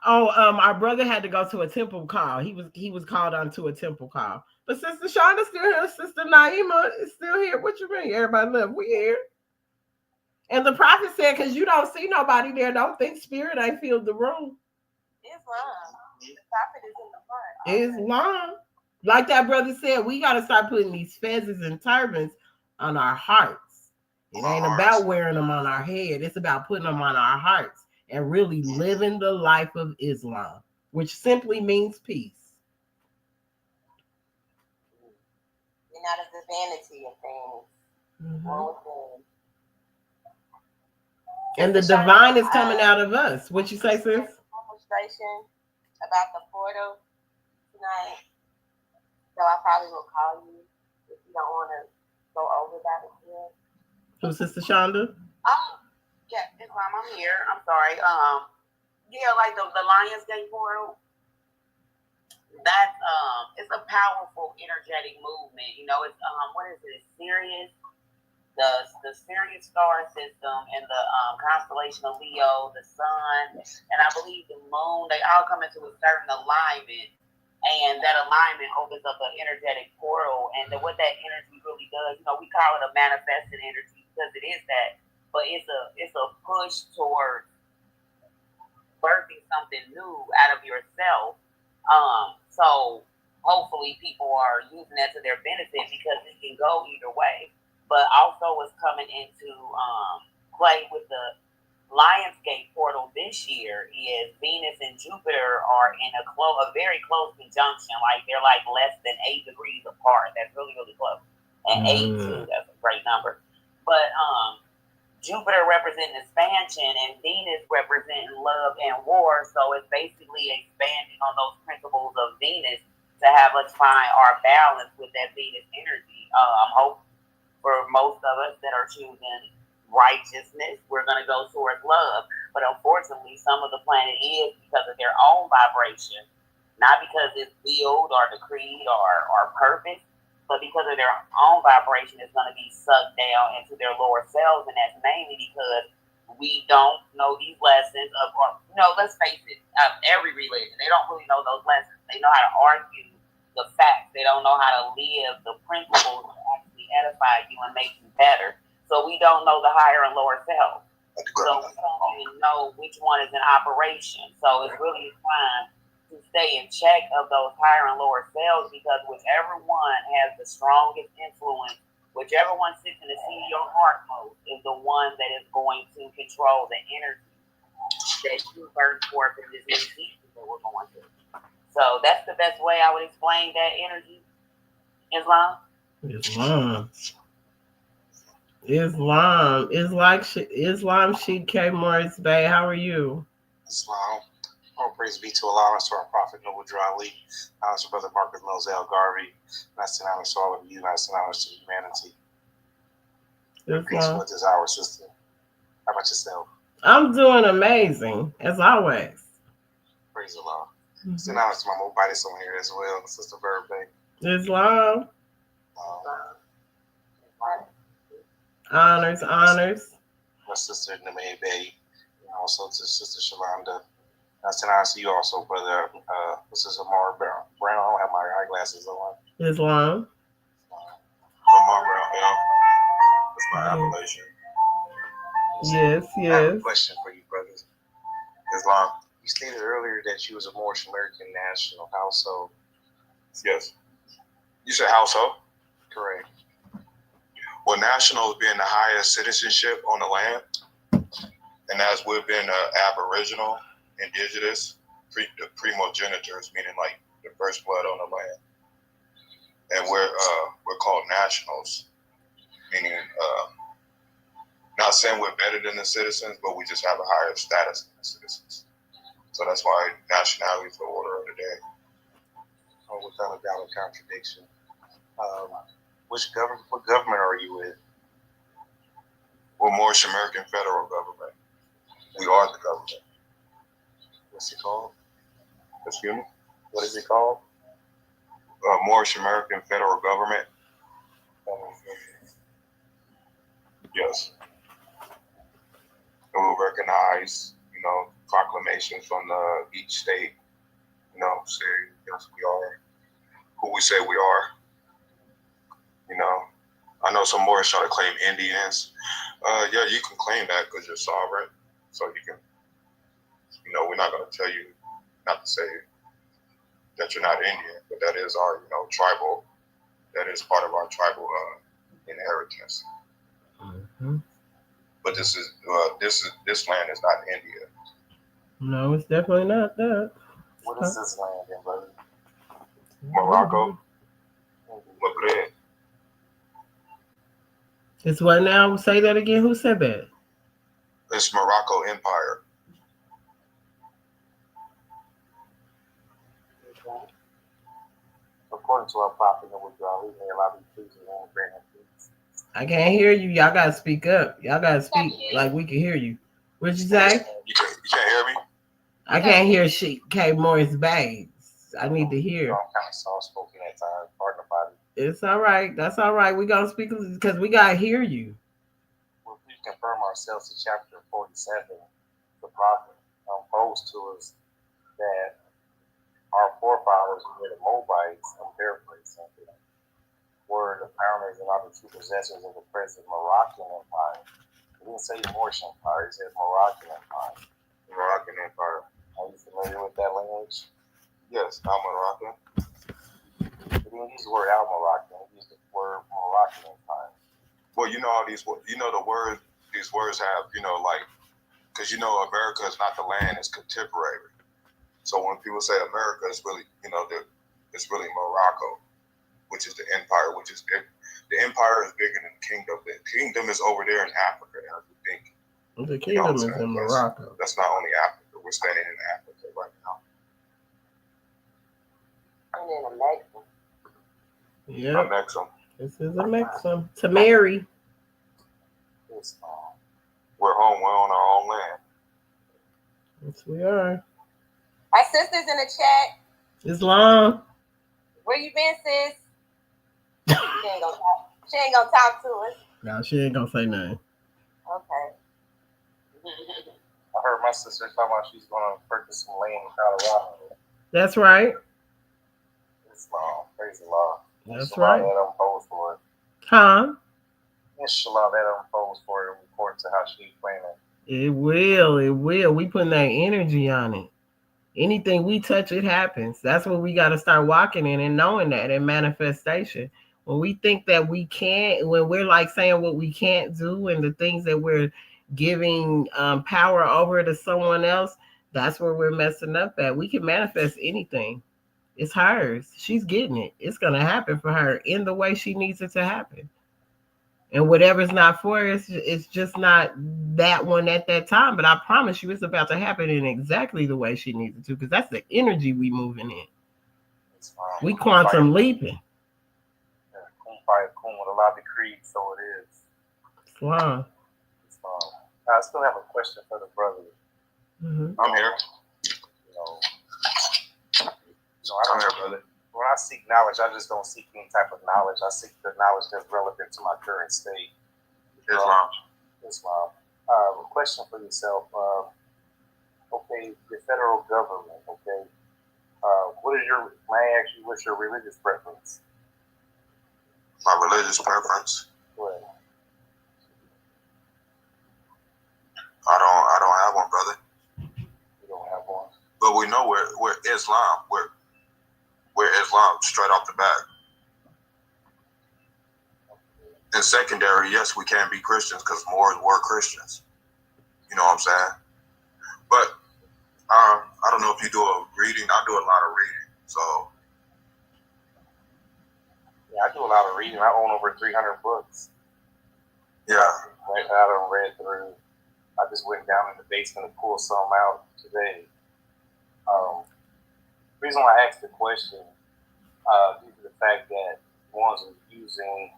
Oh, our brother had to go to a temple call. He was called on to a temple call. But Sister Shonda's still here. Sister Naima is still here. What you mean? Everybody left. We here. And the prophet said, because you don't see nobody there, don't think spirit ain't filled the room. Islam. The prophet is in the front. Islam. Like that brother said, we got to start putting these fezzes and turbans on our hearts. It ain't about wearing them on our head. It's about putting them on our hearts and really living the life of Islam, which simply means peace. You're not of the vanity of things. Mm-hmm. And the divine is coming out of us. What you say, sis? Demonstration about the portal tonight. So I probably will call you if you don't want to go over that again. Who's Sister Shonda? Yeah, Islam, I'm here. I'm sorry. Yeah, like the Lionsgate portal. That's it's a powerful, energetic movement. You know, it's what is it? Sirius, the Sirius star system, and the constellation of Leo, the sun, and I believe the moon. They all come into a certain alignment, and that alignment opens up an energetic portal. And what that energy really does, you know, we call it a manifested energy because it is that. But it's a push towards birthing something new out of yourself. So hopefully people are using that to their benefit because it can go either way. But also what's coming into play with the Lionsgate portal this year is Venus and Jupiter are in a very close conjunction. Like they're like less than 8 degrees apart. That's really, really close. And 8 too, that's a great number. But Jupiter representing expansion and Venus representing love and war. So it's basically expanding on those principles of Venus to have us find our balance with that Venus energy. Hope for most of us that are choosing righteousness, we're going to go towards love. But unfortunately, some of the planet is, because of their own vibration, not because it's willed or decreed or purpose, but because of their own vibration is going to be sucked down into their lower selves, and that's mainly because we don't know these lessons of, let's face it, every religion, they don't really know those lessons. They know how to argue the facts. They don't know how to live the principles that actually edify you and make you better. So we don't know the higher and lower self. So we don't even know which one is in operation. So it's really time to stay in check of those higher and lower selves, because whichever one has the strongest influence, whichever one sits in the seat of your heart most, is the one that is going to control the energy that you burn forth in this new season that we're going through. So that's the best way I would explain that energy. Islam. Islam Sheikh K. Morris Bay. How are you? Islam. All praise be to Allah, to our Prophet Noble Ali, honors to Brother Marcus Moselle Garvey, nationality to all of you, nationality to humanity. Peace with this our sister. How about yourself? I'm doing amazing, as always. Praise Allah. So now it's my mobile on here as well, Sister Verbe. Islam. Honors. My sister Neme Bay, and also to Sister Shalonda. Nice to see you also, brother. This is Amar Brown. I don't have my eyeglasses on. Islam. Amar Brown, that's my appellation. Yes. I have a question for you, brothers. Islam. You stated earlier that you was a Moorish American national household. Yes. You said household? Correct. Well, national is being the highest citizenship on the land, and as we've been aboriginal, indigenous, the primogenitors, meaning like the first blood on the land, and we're called nationals, meaning not saying we're better than the citizens, but we just have a higher status than the citizens. So that's why nationality is the order of the day. Oh, without a doubt, a contradiction. What government are you with? We're Moorish American federal government. We are the government. What's it called? Excuse me? What is it called? Moorish American federal government. Yes. And we recognize, proclamations from each state, saying, yes, we are who we say we are. I know some Moorish try to claim Indians. Yeah, you can claim that because you're sovereign. So you can, we're not going to tell you not to say that you're not Indian, but that is our, tribal, that is part of our tribal inheritance. Mm-hmm. But this land is not India. No, it's definitely not that. What is this land then, brother? Morocco. Maghreb. It's what now? Say that again. Who said that? It's Morocco Empire. According to our prophet, we may allow these trees and grant peace. I can't hear you. Y'all gotta speak up. Y'all gotta speak like we can hear you. What'd you say? You can't hear me? I can't hear Sheikh K. Morris Bay. I need to hear. I'm kind of soft spoken at times. Pardon about it. It's all right. That's all right. We gonna speak because we gotta hear you. Well, please confirm ourselves to chapter 47. The prophet posed to us that our forefathers were the Moabites, I'm paraphrasing, were the founders and are the true possessors of the present Moroccan Empire. It didn't say Moorish Empire, it said Moroccan Empire. Moroccan Empire. Are you familiar with that lineage? Yes, I'm Moroccan. He didn't use the word Al Moroccan, he used the word Moroccan Empire. Well, all these, the word, these words have, because America is not the land, it's contemporary. So when people say America, it's really, it's really Morocco, which is the empire, the empire is bigger than the kingdom. The kingdom is over there in Africa, as you think. The kingdom is in Morocco. That's not only Africa. We're standing in Africa right now. I'm in a Mexican. Yeah. I'm Mexican. This is a Mexican. To Mary. We're home. We're on our own land. Yes, we are. My sister's in the chat. Islam. Where you been, sis? She ain't gonna talk. She ain't gonna talk to us. No, she ain't gonna say nothing. Okay. I heard my sister talking about she's going to purchase some land in Colorado. That's right. Islam, praise the Lord. That's Inshallah, right. that unfolds for it. Huh? Inshallah, that unfolds for it according to how she's planning. It will. It will. We putting that energy on it. Anything we touch, it happens. That's what we got to start walking in and knowing that in manifestation. When we think that we can't, when we're like saying what we can't do and the things that we're giving power over to someone else, that's where we're messing up at. We can manifest anything. It's hers. She's getting it. It's going to happen for her in the way she needs it to happen. And whatever's not for her, it's just not that one at that time. But I promise you, it's about to happen in exactly the way she needs it to, because that's the energy we moving in. We quantum leaping. Kun with a lot of decrees, so it is. Wow. I still have a question for the brother. Mm-hmm. I'm here. I don't know, brother. When I seek knowledge, I just don't seek any type of knowledge. I seek the knowledge that's relevant to my current state. Islam. A question for yourself. Okay, the federal government. Okay, may I ask you what's your religious preference? My religious preference. What? I don't have one, brother. You don't have one. But we know we're Islam. We're Islam straight off the bat. And secondary, yes, we can be Christians because Moors were Christians. You know what I'm saying? But I don't know if you do a reading. I do a lot of reading. So yeah, I do a lot of reading. I own over 300 books. Yeah. I done read through. I just went down in the basement and pulled some out today. The reason why I asked the question, due to the fact that ones are using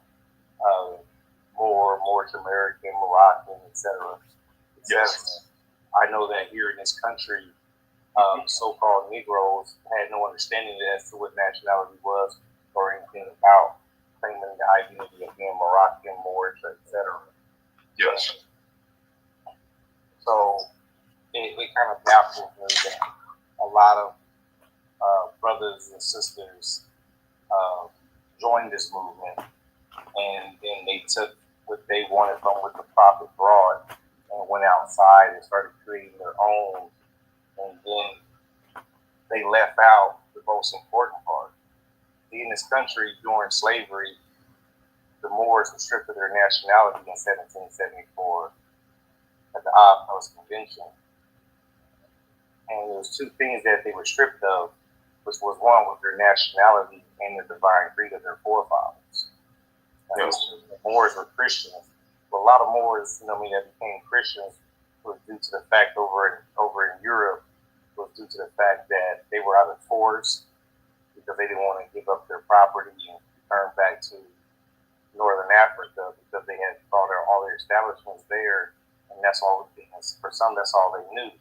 Moorish American, Moroccan, etc. Yes. I know that here in this country, so-called Negroes had no understanding as to what nationality was or anything about claiming the identity of being Moroccan, Moorish, etc. Yes. So it kind of baffles me that a lot of brothers and sisters joined this movement, and then they took what they wanted from what the prophet brought and went outside and started creating their own, and then they left out the most important part. In this country during slavery, the Moors were stripped of their nationality in 1774 at the Odd Convention. And there was two things that they were stripped of, which was one was their nationality and the divine creed of their forefathers. Yes. The Moors were Christians. But a lot of Moors, that became Christians was due to the fact over in Europe was due to the fact that they were either forced because they didn't want to give up their property and return back to Northern Africa because they had all their establishments there, and that's all. For some, that's all they knew.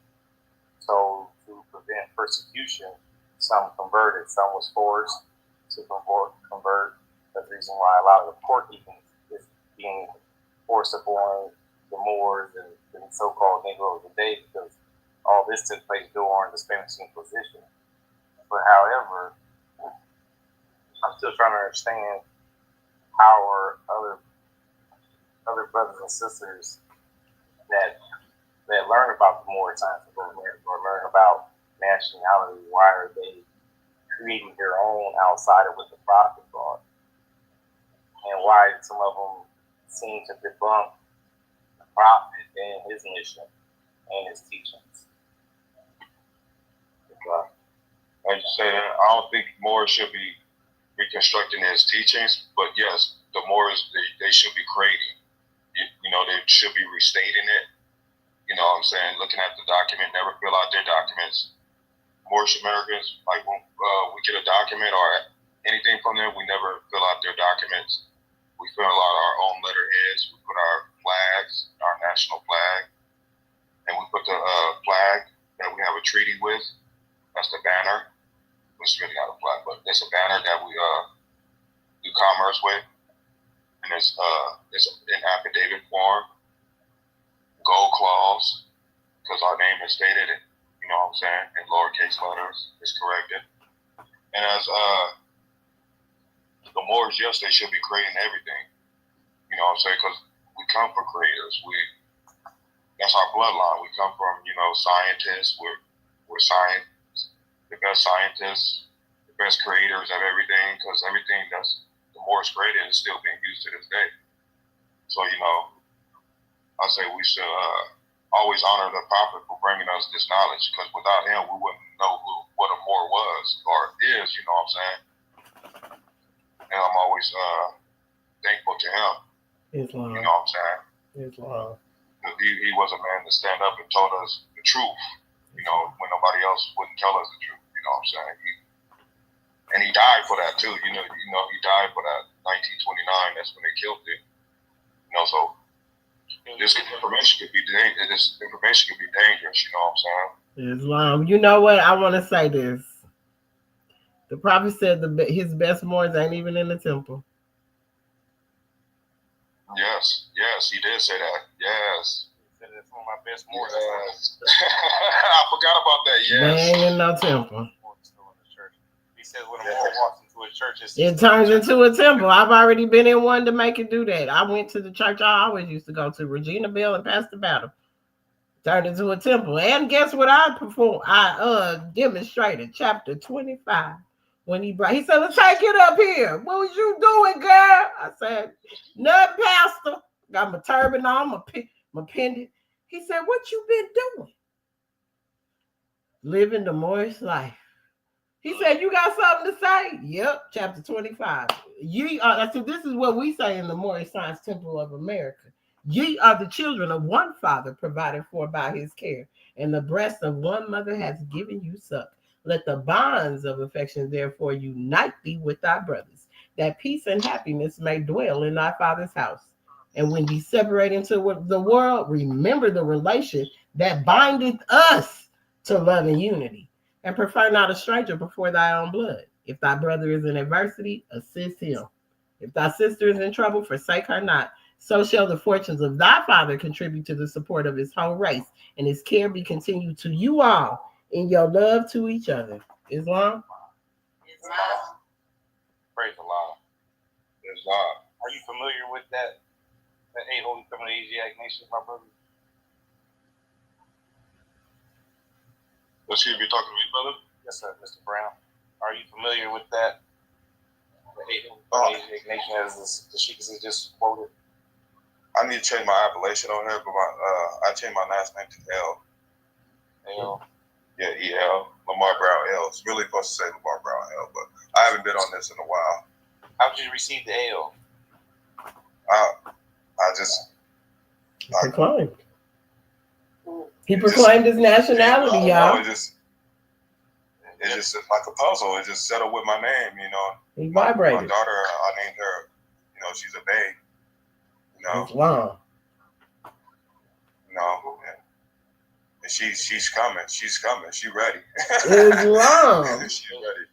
So to prevent persecution, some converted, some was forced to convert. That's the reason why a lot of the court even is being forced upon the Moors and the so-called Negroes today, because all this took place during the Spanish Inquisition. But however, I'm still trying to understand how are other brothers and sisters that learn about the Moor times or learn about nationality, why are they creating their own outside of what the prophet brought? And why some of them seem to debunk the prophet and his mission and his teachings? Like you said, I don't think Moors should be reconstructing his teachings, but yes, the Moors, they should be creating. They should be restating it. You know what I'm saying? Looking at the document, never fill out their documents. Moorish Americans, like when we get a document or anything from them, we never fill out their documents. We fill out our own letterheads. We put our flags, our national flag, and we put the flag that we have a treaty with. That's the banner, which is really black, but it's a banner that we do commerce with, and it's in affidavit form, gold clause, because our name is stated, you know what I'm saying, in lowercase letters. It's corrected, and as the Moorish, yes, they should be creating everything. You know what I'm saying? Because we come from creators. That's our bloodline. We come from, you know, scientists. We're science, the best scientists, the best creators of everything. Because everything that's the Moorish created is still being used to this day. So, you know, I say we should always honor the prophet for bringing us this knowledge. Because without him, we wouldn't know what a Moor was or is. You know what I'm saying? And I'm always thankful to him. Islam. You know what I'm saying? Islam. He was a man that stand up and told us the truth, you know, when nobody else wouldn't tell us the truth. You know what I'm saying? And he died for that too. You know, he died for that 1929. That's when they killed him. You know, so this information could be dangerous. You know what I'm saying? Islam. You know what? I want to say this. The prophet said his best Moors ain't even in the temple. Yes, he did say that. Yes. He said it's one of my best Moors. Yes. I forgot about that. Yes. They ain't in no temple. He says when a Moor walks into a church, it turns into a temple. I've already been in one to make it do that. I went to the church I always used to go to, Regina Bell and Pastor Battle. Turned into a temple. And guess what I performed? I demonstrated chapter 25. When he said, "Let's take it up here. What was you doing, girl?" I said, "Nothing, Pastor. Got my turban on, my pendant." He said, "What you been doing?" Living the Moorish life. He said, "You got something to say?" Yep, chapter 25. So this is what we say in the Moorish Science Temple of America. Ye are the children of one father, provided for by his care, and the breast of one mother has given you suck. Let the bonds of affection therefore unite thee with thy brothers, that peace and happiness may dwell in thy father's house. And when ye separate into the world, remember the relation that bindeth us to love and unity, and prefer not a stranger before thy own blood. If thy brother is in adversity, assist him. If thy sister is in trouble, forsake her not. So shall the fortunes of thy father contribute to the support of his whole race, and his care be continued to you all in your love to each other. Islam? Praise Allah. Islam. Are you familiar with that 8 Holy Covenant Asiatic Nations, my brother? Excuse me, talking to me, brother? Yes, sir, Mr. Brown. Are you familiar with that? The 8 Holy Covenant Asiatic Nation, as the Sheikh has just quoted. I need to change my appellation on here, but I changed my last name to L. L. Yeah, E-L. Lamar Brown L. It's really supposed to say Lamar Brown L, but I haven't been on this in a while. How did you receive the L? I just... proclaimed. He proclaimed his nationality, y'all. It's just like a puzzle. It just settled with my name, you know. He vibrated. My daughter, I named her, you know, she's a babe. You know. Islam. No. And she's coming. She's coming. She's ready. Islam. She's ready.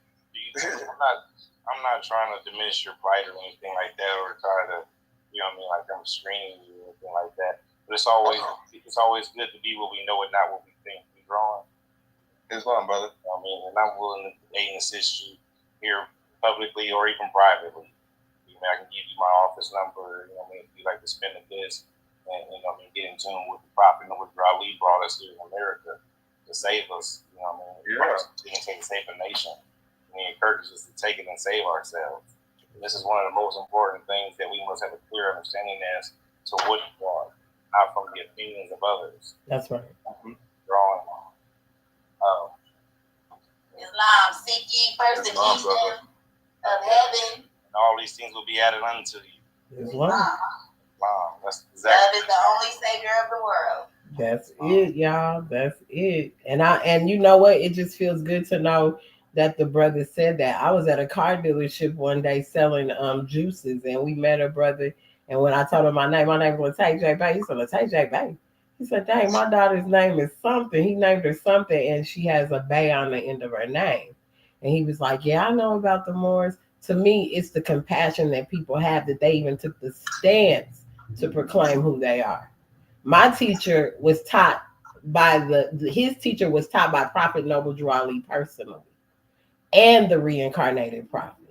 I'm not trying to diminish your plight or anything like that, or try to, you know what I mean, like I'm screening you or anything like that. But it's always good to be what we know and not what we think. We growing. Islam, brother. You know what I mean, and I'm willing to aid and assist you here publicly or even privately. You know, I can give you my office number. You know what I mean, if you like to spend a bit and you know what I mean, get in tune with the prophet and what Ali brought us here in America to save us. You know what I mean? Yeah. To save a nation. And he encourages us to take it and save ourselves. And this is one of the most important things that we must have a clear understanding as to what we are, not from the opinions of others. That's right. Drawing. Islam, seek ye first the kingdom of heaven. And all these things will be added unto you. Islam. That's exactly. Love is the only savior of the world. That's it, y'all. That's it. And you know what? It just feels good to know that the brother said that. I was at a car dealership one day selling juices, and we met a brother. And when I told him my name was TJ Bay. He said, TJ Bay. He said, dang, my daughter's name is something. He named her something, and she has a Bay on the end of her name. And he was like, yeah, I know about the Moors. To me, it's the compassion that people have that they even took the stance to proclaim who they are. My teacher was taught by his teacher was taught by Prophet Noble Drew Ali personally and the reincarnated prophet.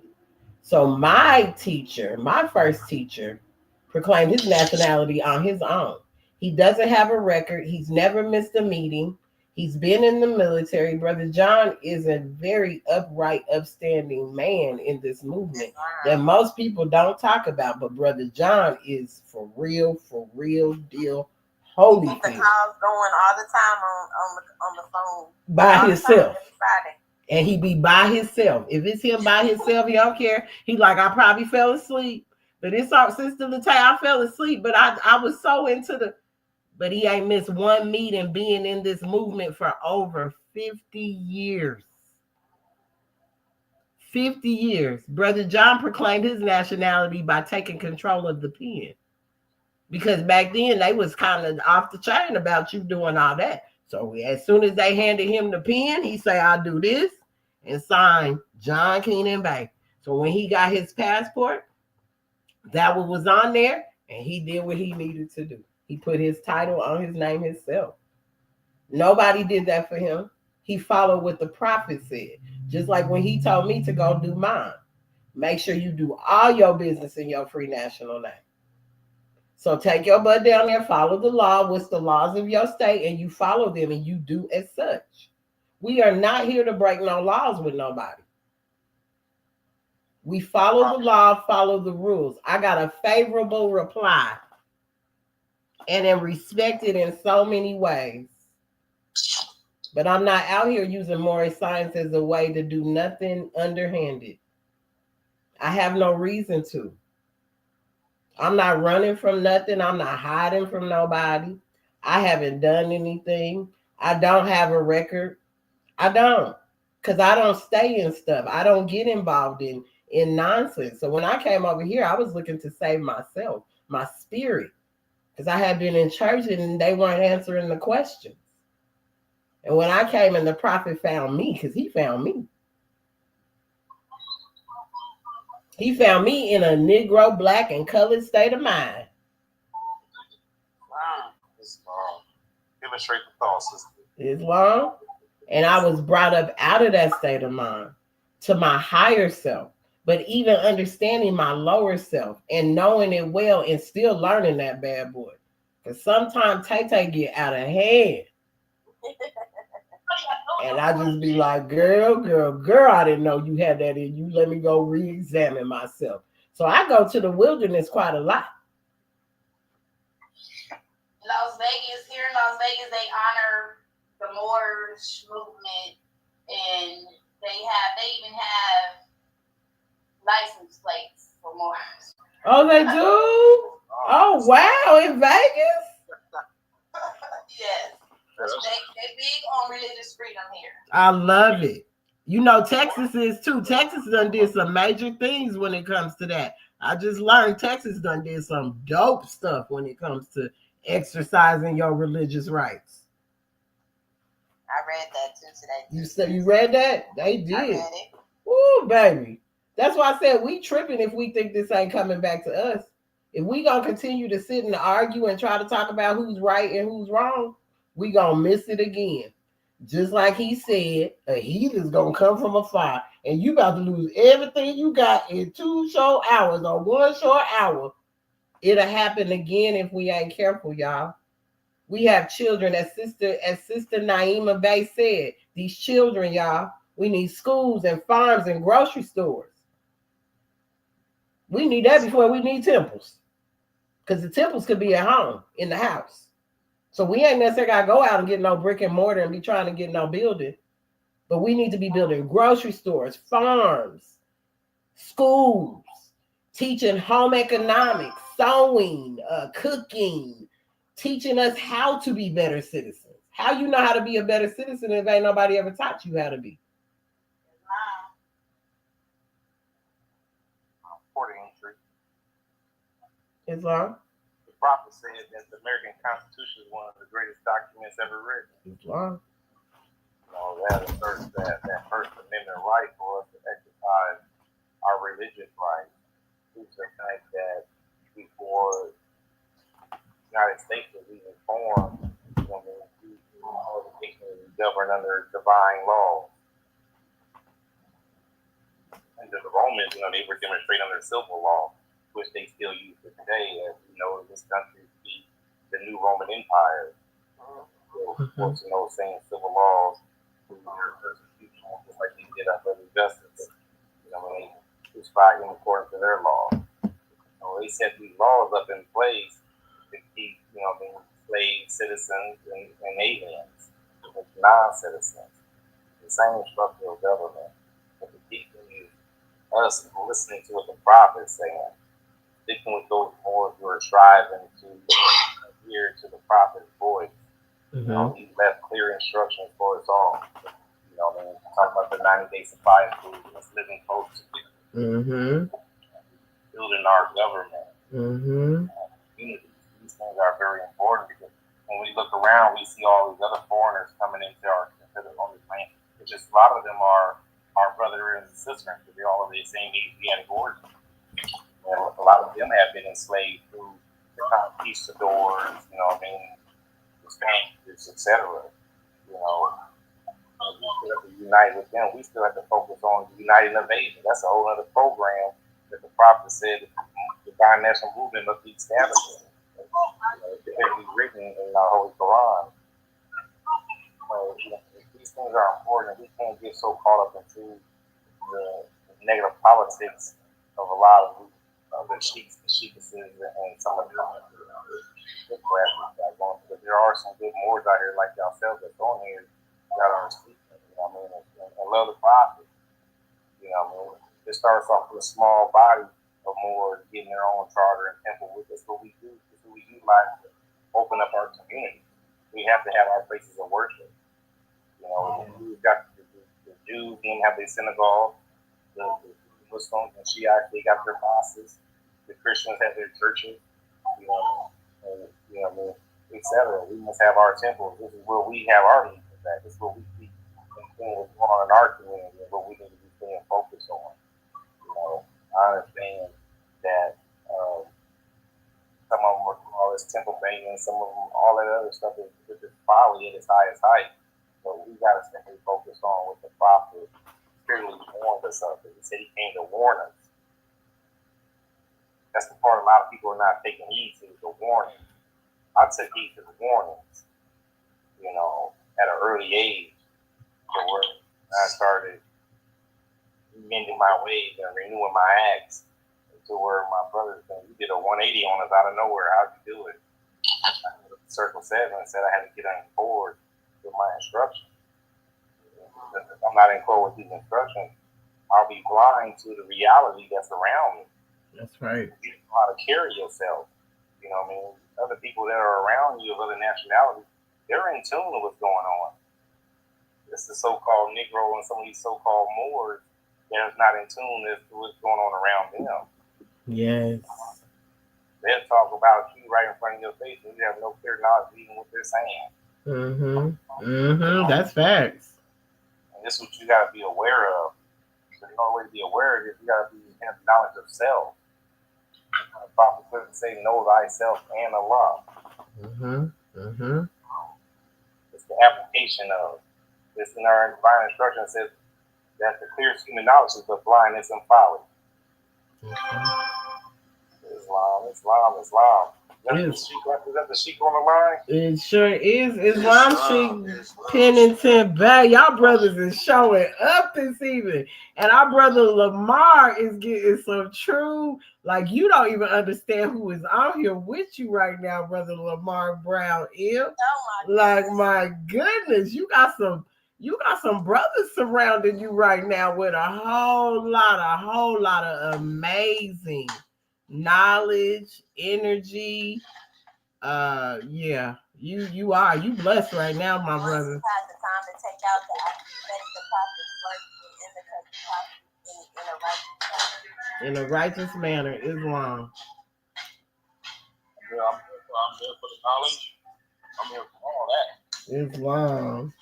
So my teacher, my first teacher, proclaimed his nationality on his own. He doesn't have a record. He's never missed a meeting. He's been in the military. Brother John is a very upright, upstanding man in this movement that most people don't talk about. But Brother John is for real deal, holy. Keep the calls going all the time on the phone. By himself. And he be by himself. If it's him by himself, he don't care. He like, I probably fell asleep. But it's our Sister Latte, I fell asleep, but I was so into but he ain't missed one meeting being in this movement for over 50 years. 50 years. Brother John proclaimed his nationality by taking control of the pen. Because back then they was kind of off the chain about you doing all that. So as soon as they handed him the pen, he say, I'll do this and sign John Keenan Bay. So when he got his passport, that one was on there and he did what he needed to do. He put his title on his name himself. Nobody did that for him. He followed what the prophet said. Just like when he told me to go do mine. Make sure you do all your business in your free national name. So take your butt down there, follow the law, what's the laws of your state, and you follow them and you do as such. We are not here to break no laws with nobody. We follow the law, follow the rules. I got a favorable reply and am respected in so many ways. But I'm not out here using Moorish science as a way to do nothing underhanded. I have no reason to. I'm not running from nothing. I'm not hiding from nobody. I haven't done anything. I don't have a record. I don't. Because I don't stay in stuff. I don't get involved in nonsense. So when I came over here, I was looking to save myself, my spirit. Because I had been in church and they weren't answering the questions. And when I came and the prophet found me, because he found me. He found me in a Negro, black, and colored state of mind. Wow. It's demonstrate the thought system. Islam. And I was brought up out of that state of mind to my higher self. But even understanding my lower self and knowing it well and still learning that bad boy. Because sometimes Tay get out of hand. And I just be like, girl, I didn't know you had that in you. Let me go re-examine myself. So I go to the wilderness quite a lot. Las Vegas, here in Las Vegas, they honor the Moorish movement, and they even have license plates for Moors. Oh, they do? Oh, wow, in Vegas? Yes. They big on religious freedom here. I love it. You know, Texas is too. Texas done did some major things when it comes to that. I just learned Texas done did some dope stuff when it comes to exercising your religious rights. I read that too today. You said you read that? They did. I read it. Ooh, baby. That's why I said we tripping if we think this ain't coming back to us. If we gonna continue to sit and argue and try to talk about who's right and who's wrong, we gonna miss it again. Just like he said, a heathen's gonna come from afar, and you about to lose everything you got in 2 short hours or 1 short hour. It'll happen again if we ain't careful, y'all. We have children, as Sister Naima Bay said, these children, y'all, we need schools and farms and grocery stores. We need that before we need temples. Because the temples could be at home, in the house. So we ain't necessarily got to go out and get no brick and mortar and be trying to get no building. But we need to be building grocery stores, farms, schools, teaching home economics, sewing, cooking, teaching us how to be better citizens. How you know how to be a better citizen if ain't nobody ever taught you how to be? Islam. The prophet said that the American Constitution is one of the greatest documents ever written. Islam. that asserts that First Amendment right for us to exercise our religious rights. Due to the fact that before the United States was even formed, we governed under divine law. Under the Romans, they were demonstrating under civil law, which they still use to today. As we know, this country to be the new Roman Empire. Saying civil laws, persecution, just like they did under the justice. They crucified in accordance to their law. They set these laws up in place to keep, slave citizens and aliens, non-citizens, the same structure of government. But the people is us listening to what the prophet is saying, sticking with those Moors who are striving to adhere to the prophet's voice. He left clear instructions for us all. Talking about the 90-day supply of food, us living close to people, building our government, communities. These things are very important because when we look around, we see all these other foreigners coming into on this land. It's just a lot of them are our brothers and sisters because they're all of the same Asiatic origin. And a lot of them have been enslaved through the conquistadors, the Spaniards, etc. We still have to unite with them. We still have to focus on uniting of Asia. That's a whole other program that the prophet said the divine national movement must be established. It's going to be written in our Holy Quran. These things are important. We can't get so caught up into the negative politics of a lot of the sheiks and sheikesses and some of the but there are some good Moors out here like yourself that's on here that are speaking, and love the prophet. It starts off with a small body of Moors getting their own charter and temple. That's what we do. That's what we utilize to open up our community. We have to have our places of worship. We've got the Jews, them have their synagogue. The Muslims and Shiites, they got their mosques. The Christians have their churches. Etc. We must have our temples. This is where we have our needs at. This is what we see what's going on in our community and what we need to be staying focused on. I understand that some of them are doing all this temple banging, some of them, all that other stuff is just folly at its highest height. But we got to stay focused on what the prophet clearly warned us of. He said he came to warn us. That's the part a lot of people are not taking heed to, the warning. I took heed to the warnings, at an early age, to where I started mending my ways and renewing my acts, to where my brother said, "You did a 180 on us out of nowhere. How'd you do it?" I went to Circle 7 and said I had to get on board with my instructions. If I'm not in accord with these instructions, I'll be blind to the reality that's around me. That's right. You know how to carry yourself. Other people that are around you of other nationalities, they're in tune with what's going on. It's the so-called Negro and some of these so-called Moors that's not in tune as to what's going on around them. Yes. They'll talk about you right in front of your face and you have no clear knowledge of even what they're saying. That's facts. And this is what you got to be aware of. So the only way to be aware of it, you got to have knowledge of self. The prophet could say, "Know thyself and Allah." It's the application of this in our divine instruction. It says that the clearest human knowledge is but blindness and folly. Islam. Is that the sheik on the line? It sure is. Islam Sheik Pennington back. Y'all brothers is showing up this evening. And our brother Lamar is getting some true, like you don't even understand who is out here with you right now, brother Lamar Brown. Like my goodness, you got some brothers surrounding you right now with a whole lot of amazing knowledge, energy. You blessed right now, my brother. The time to take out the in a righteous manner. Islam. I'm here for the knowledge. I'm here for all that. Islam.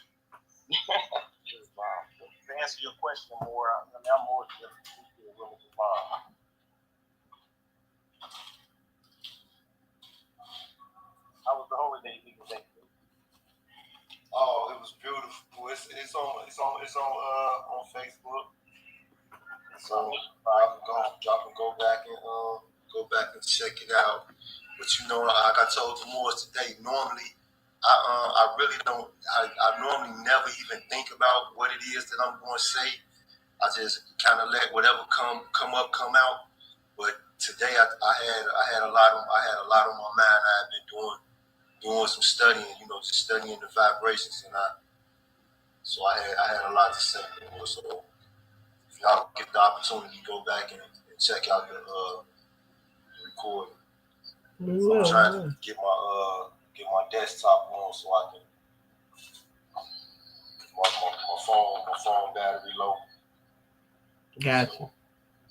answer your question more, I'm more just a little bit long. How was the holiday people think? Oh, it was beautiful. It's on Facebook. So go back and check it out. But like I told the Moors today, normally I really don't. I normally never even think about what it is that I'm going to say. I just kind of let whatever come out. But today I had a lot on my mind. I had been doing some studying, just studying the vibrations, and I had a lot to say. So if y'all get the opportunity, go back and check out the recording. I'm trying to get my desktop on so I can my phone battery low. Gotcha. So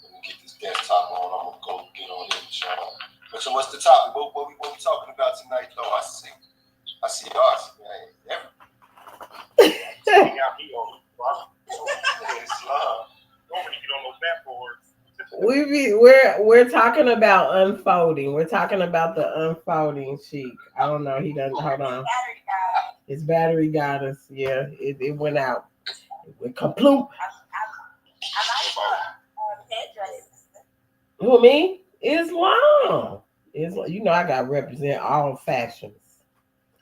let me get this desktop on. I'm gonna go get on it, y'all. But so what's the topic? What we talking about tonight, though? I see us. We're talking about unfolding. We're talking about the unfolding, Sheik. I don't know. He doesn't. Hold on. His battery got us. Yeah, it went out. It went kaploop. Who, me? Islam. I got to represent all factions.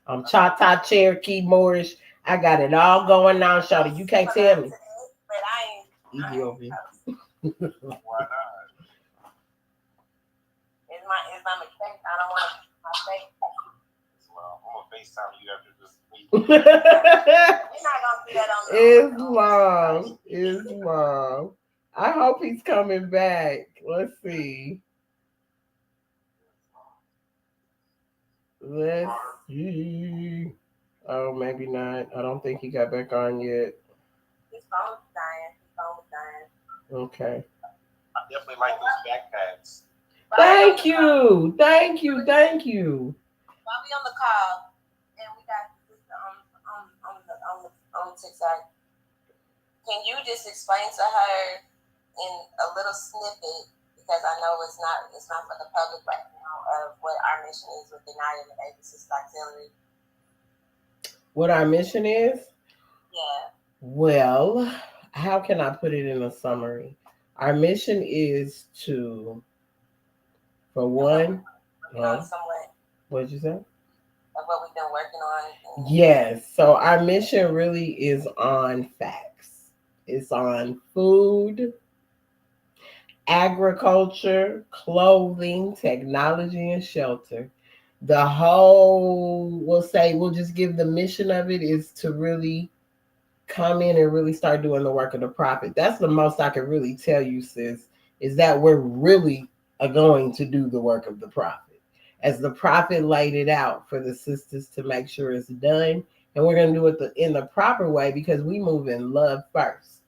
I'm Chata, Cherokee, Moorish. I got it all going on, shawty. You can't tell me. Ethiopia. Why not? It's my mistake. I don't want my face. Well, I'm gonna FaceTime you after this week. You're not gonna do that on Islam. I hope he's coming back. Let's see. Oh, maybe not. I don't think he got back on yet. His phone's dying. Okay. I definitely like those backpacks. Thank you. While we on the call, and we got this on TikTok, can you just explain to her in a little snippet, because I know it's not for the public right now, of what our mission is with the United and Baby Sister Auxiliary? What our mission is? Yeah. Well, how can I put it in a summary? Our mission is to, for one, what did you say? Of what we've been working on. Yes. So our mission really is on facts. It's on food, agriculture, clothing, technology, and shelter. The whole, we'll just give the mission of it is to really come in and really start doing the work of the prophet. That's the most I can really tell you, sis, is that we're really going to do the work of the prophet. As the prophet laid it out for the sisters to make sure it's done. And we're going to do it in the proper way because we move in love first.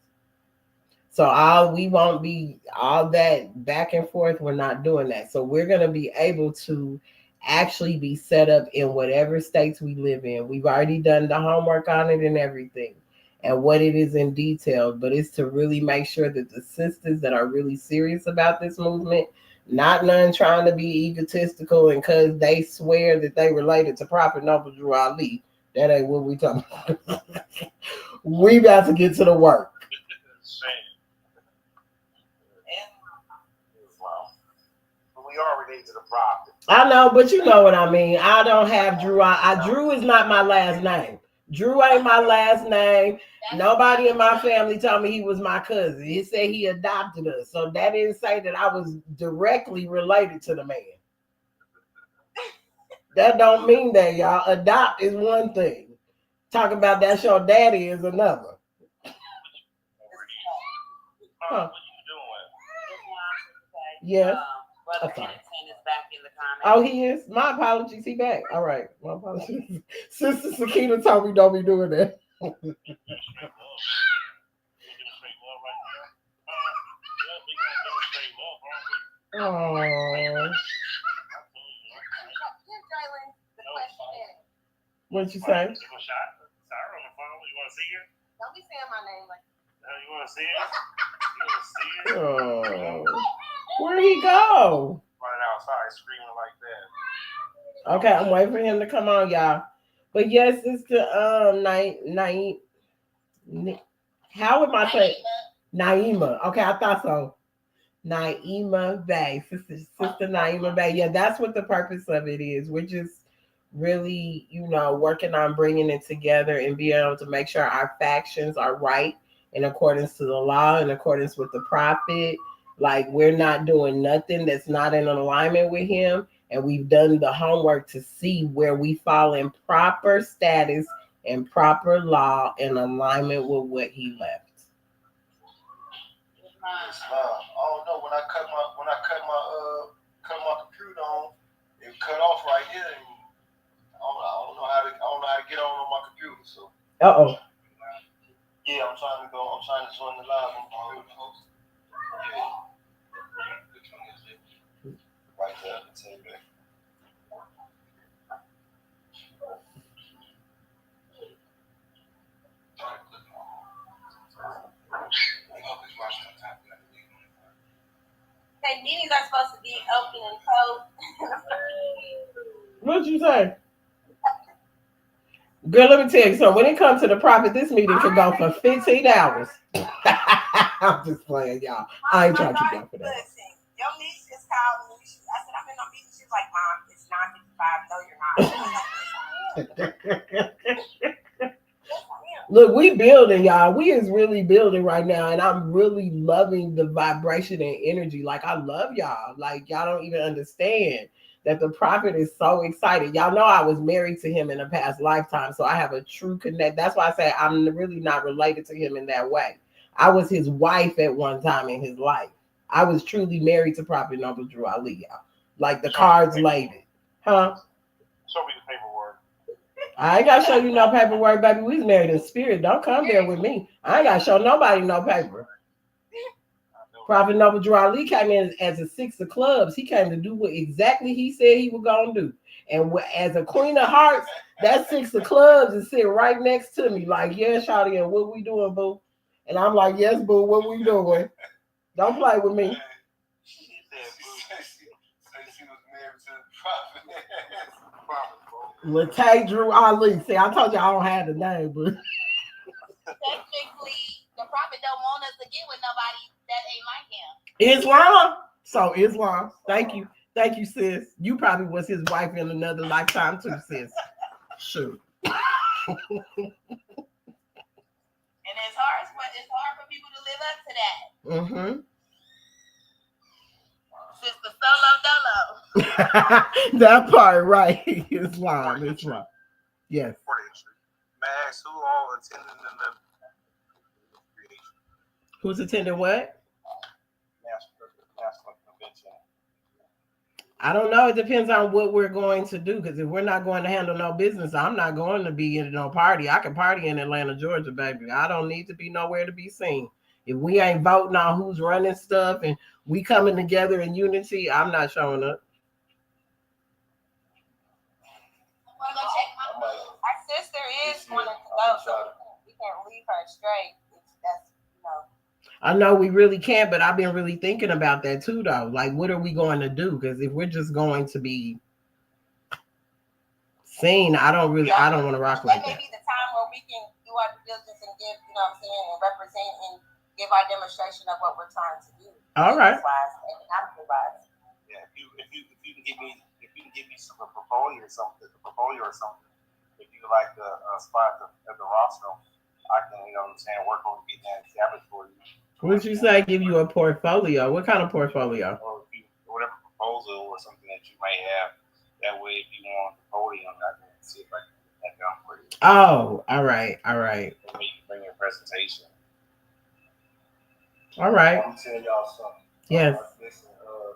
So we won't be all that back and forth. We're not doing that. So we're going to be able to actually be set up in whatever states we live in. We've already done the homework on it and everything and what it is in detail. But it's to really make sure that the sisters that are really serious about this movement, not none trying to be egotistical and because they swear that they related to Prophet Noble Drew Ali. That ain't what we talking about. We about to get to the work. We are related to the prophet. I know, but you know what I mean. I don't have Drew. Drew is not my last name. Drew ain't my last name. Nobody in my family told me he was my cousin. He said he adopted us. So that didn't say that I was directly related to the man. That don't mean that, y'all. Adopt is one thing. Talking about that's your daddy is another. Huh. Yes. Oh, he is? My apologies. He back. All right. My apologies. Sister Sakina told me don't be doing that. Oh. What'd you say? Don't be saying my name like that. want to see it? You want to see it? Oh, where'd he go? Running outside screaming like that. Okay, I'm waiting for him to come on, y'all. But yes, it's the night. How am I saying? Naima. Okay, I thought so. Naima Bay, sister Naima Bay. Yeah, that's what the purpose of it is. We're just really, working on bringing it together and being able to make sure our factions are right in accordance to the law, in accordance with the prophet. Like we're not doing nothing that's not in alignment with him. And we've done the homework to see where we fall in proper status and proper law in alignment with what he left. I don't know. When I cut my computer on, it cut off right here, and I don't know how to get on my computer. So. Yeah, I'm trying to join the live on my computer. Yeah. Right there, the table. Hey, meetings are supposed to be open and closed. What'd you say? Girl, let me tell you something. When it comes to the prophet, this meeting could go for 15 hours. I'm just playing, y'all. I ain't trying to keep y'all for that. Listen, your niece just called me. I said, I'm in a meeting. She's like, Mom, it's 9:55. No, you're not. Look, we building, y'all. We is really building right now, and I'm really loving the vibration and energy. Like, I love y'all. Like, y'all don't even understand that the prophet is so excited. Y'all know I was married to him in a past lifetime, so I have a true connect. That's why I say I'm really not related to him in that way. I was his wife at one time in his life. I was truly married to Prophet Noble Drew Ali, y'all. Like, the cards laid it. Huh? Show me the paperwork. I ain't gotta show you no paperwork, baby. We was married in spirit. Don't come there with me. I ain't gotta show nobody no paper. Prophet Noble Drew Ali came in as a six of clubs. He came to do what exactly he said he was gonna do. And as a queen of hearts, that six of clubs is sitting right next to me. Like, yeah, shawty, and what we doing, boo? And I'm like, yes, boo, what we doing? Don't play with me. She was married to the prophet. Latay Drew Ali. See, I told you I don't have the name, but Technically, the prophet don't want us to get with nobody that ain't like him. Islam. So Islam. Thank you, sis. You probably was his wife in another lifetime too, sis. Shoot. And it's hard for people to live up to that. Mm-hmm. Sister Solo Dolo. That part, right? Islam. Yes. May I ask who all attended the creation? Who's attending what? National convention. I don't know. It depends on what we're going to do. Because if we're not going to handle no business, I'm not going to be in no party. I can party in Atlanta, Georgia, baby. I don't need to be nowhere to be seen. If we ain't voting on who's running stuff and we coming together in unity, I'm not showing up. Our sister is wanting to go, so we can't leave her straight. I know we really can't, but I've been really thinking about that too, though. Like, what are we going to do? Because if we're just going to be seen, I don't want to rock like that. That may be the time where we can do our due diligence and give, and represent and give our demonstration of what we're trying to do. All right. Economically wise. Yeah, if you can give me some portfolio or something, if you like a spot at the rostrum, I can, work on getting that established for you. What did you say? Give you a portfolio? What kind of portfolio? Or whatever proposal or something that you might have. That way, if you want the podium, I can see if I can get that done for you. Oh, all right. Maybe bring your presentation. All right. I'm tell y'all something. Yes. Listen,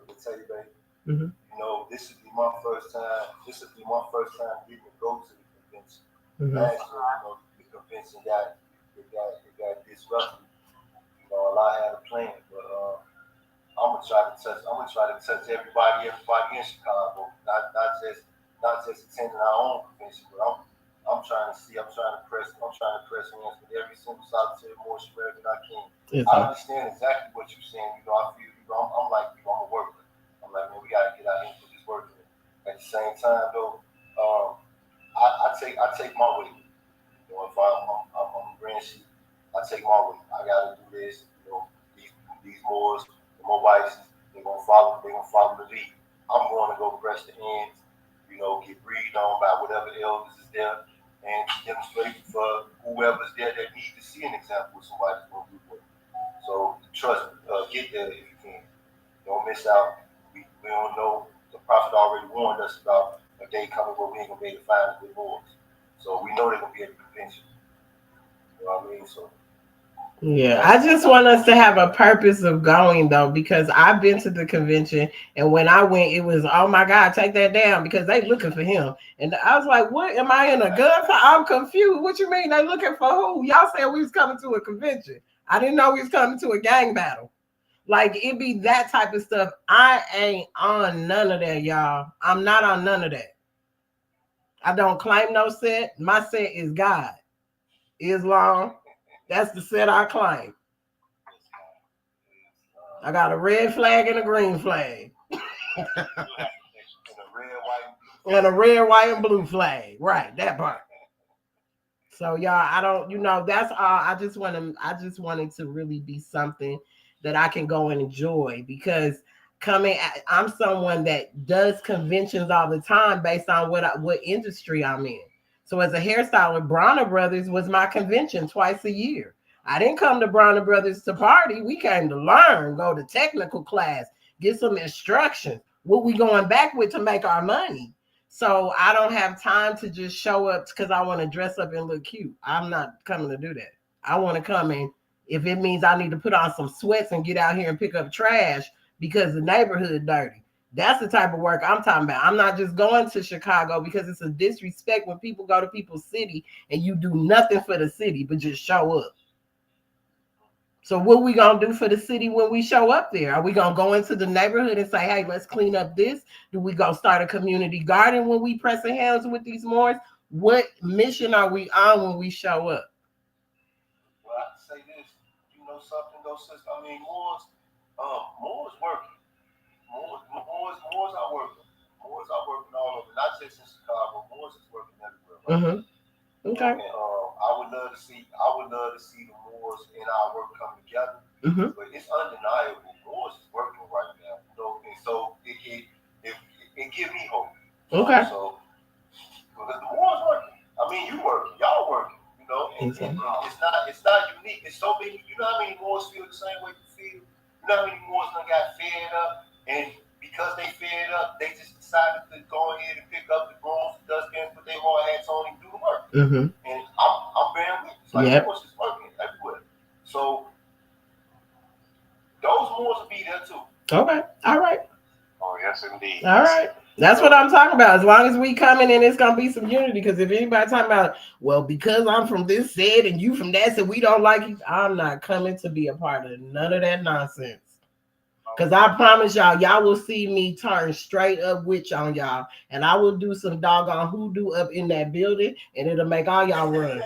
to tell you, baby. Mm-hmm. This would be my first time. This would be my first time getting to go to the convention. Mm-hmm. Last year, the convention got disrupted. A lot had a plan, but I'm gonna try to touch everybody in Chicago. Not just attending our own convention, but I'm I'm trying to press hands with every single solitary Moorish American I can. I understand exactly what you're saying. I feel I'm like I'm a worker. I'm like, man, we gotta get out here and put this work in. At the same time, though, I take my weight. If I'm a grand sheep, I take my weight. I gotta do this. These Moors, the Moabites, they're gonna follow the lead. I'm going to go press the ends. Get breathed on by whatever elders is there, and demonstrate for whoever's there that needs to see an example of somebody's gonna do it. So trust me, get there if you can. Don't miss out. We don't know. The prophet already warned us about a day coming where we ain't gonna be able to find the good Moors. So we know they're gonna be at the convention. You know what I mean? So yeah, I just want us to have a purpose of going though, because I've been to the convention and when I went, it was, oh my God, take that down because they looking for him. And I was like, what? Am I in a gunfight? I'm confused. What you mean they looking for who? Y'all said we was coming to a convention. I didn't know we was coming to a gang battle. Like it be that type of stuff. I ain't on none of that, y'all. I'm not on none of that. I don't claim no set. My set is God. Islam. That's the set I claim. I got a red flag and a green flag. And a red, white, and blue flag. Right, that part. So y'all, I don't, that's all. I just wanted to really be something that I can go and enjoy because I'm someone that does conventions all the time based on what industry I'm in. So as a hairstyler, Bronner Brothers was my convention twice a year. I didn't come to Bronner Brothers to party. We came to learn, go to technical class, get some instruction. What we going back with to make our money. So I don't have time to just show up because I want to dress up and look cute. I'm not coming to do that. I want to come in if it means I need to put on some sweats and get out here and pick up trash because the neighborhood dirty. That's the type of work I'm talking about. I'm not just going to Chicago because it's a disrespect when people go to people's city and you do nothing for the city but just show up. So what we going to do for the city when we show up there? Are we going to go into the neighborhood and say, hey, let's clean up this? Do we go start a community garden when we pressing hands with these Moors? What mission are we on when we show up? Well, I can say this. Something, though, sister. I mean, Moors working. Moors are working. Moors are working all over, not just in Chicago. Moors is working everywhere. Right? Mm-hmm. Okay. And, I would love to see the Moors and our work come together. Mm-hmm. But it's undeniable. Moors is working right now. And so it gives me hope. Okay. So because the Moors working. I mean, you working, y'all working. And it's not unique. It's so many. You know how many Moors feel the same way you feel. You know how many Moors done got fed up, and because they fed up, they just decided to go ahead and pick up the brooms, the dustbins, put their hard hats on, and do the work. Mm-hmm. And I'm bearing witness. Like, of course, it's working everywhere. So those Moors will be there too. Okay. All right. Oh yes, indeed. All right. That's what I'm talking about. As long as we coming in, it's gonna be some unity. Because if anybody talking about, well, because I'm from this set and you from that set, we don't like you. I'm not coming to be a part of none of that nonsense. Because I promise y'all will see me turn straight up witch on y'all, and I will do some doggone hoodoo up in that building, and it'll make all y'all run.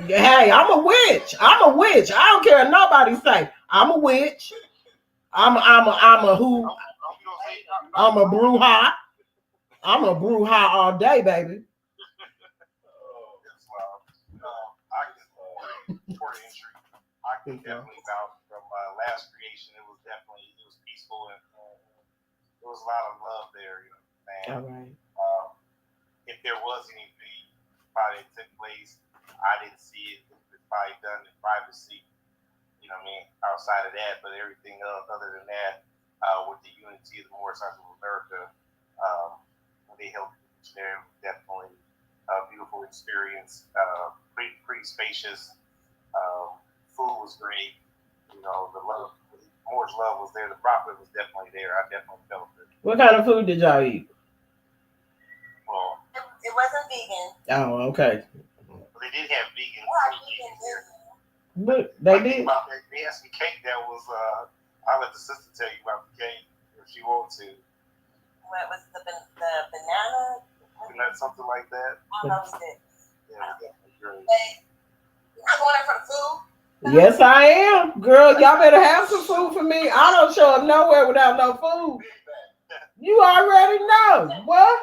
Hey, I'm a witch. I don't care what nobody say. I'm a witch. I'm a who? I'm a bruja. I'm a bruja all day, baby. I can definitely vouch from last creation. It was peaceful and there was a lot of love there, man. All right. If there was anything probably that took place, I didn't see it. It was probably done in privacy. You know what I mean? Outside of that, but everything else other than that, with the unity of the Moorish Sons of America, when they helped each other, definitely a beautiful experience. Pretty spacious. Food was great. The love, the Moorish love was there. The prophet was definitely there. I definitely felt it. What kind of food did y'all eat? Well, it wasn't vegan. Oh, okay. But they did have vegan food here. But they did. They asked me cake that was. I'll let the sister tell you about the cake if she wants to. what was the banana? Something like that. I don't know what's that. Yeah, but I'm going for the food. Yes, I am. Girl, y'all better have some food for me. I don't show up nowhere without no food. You already know. What?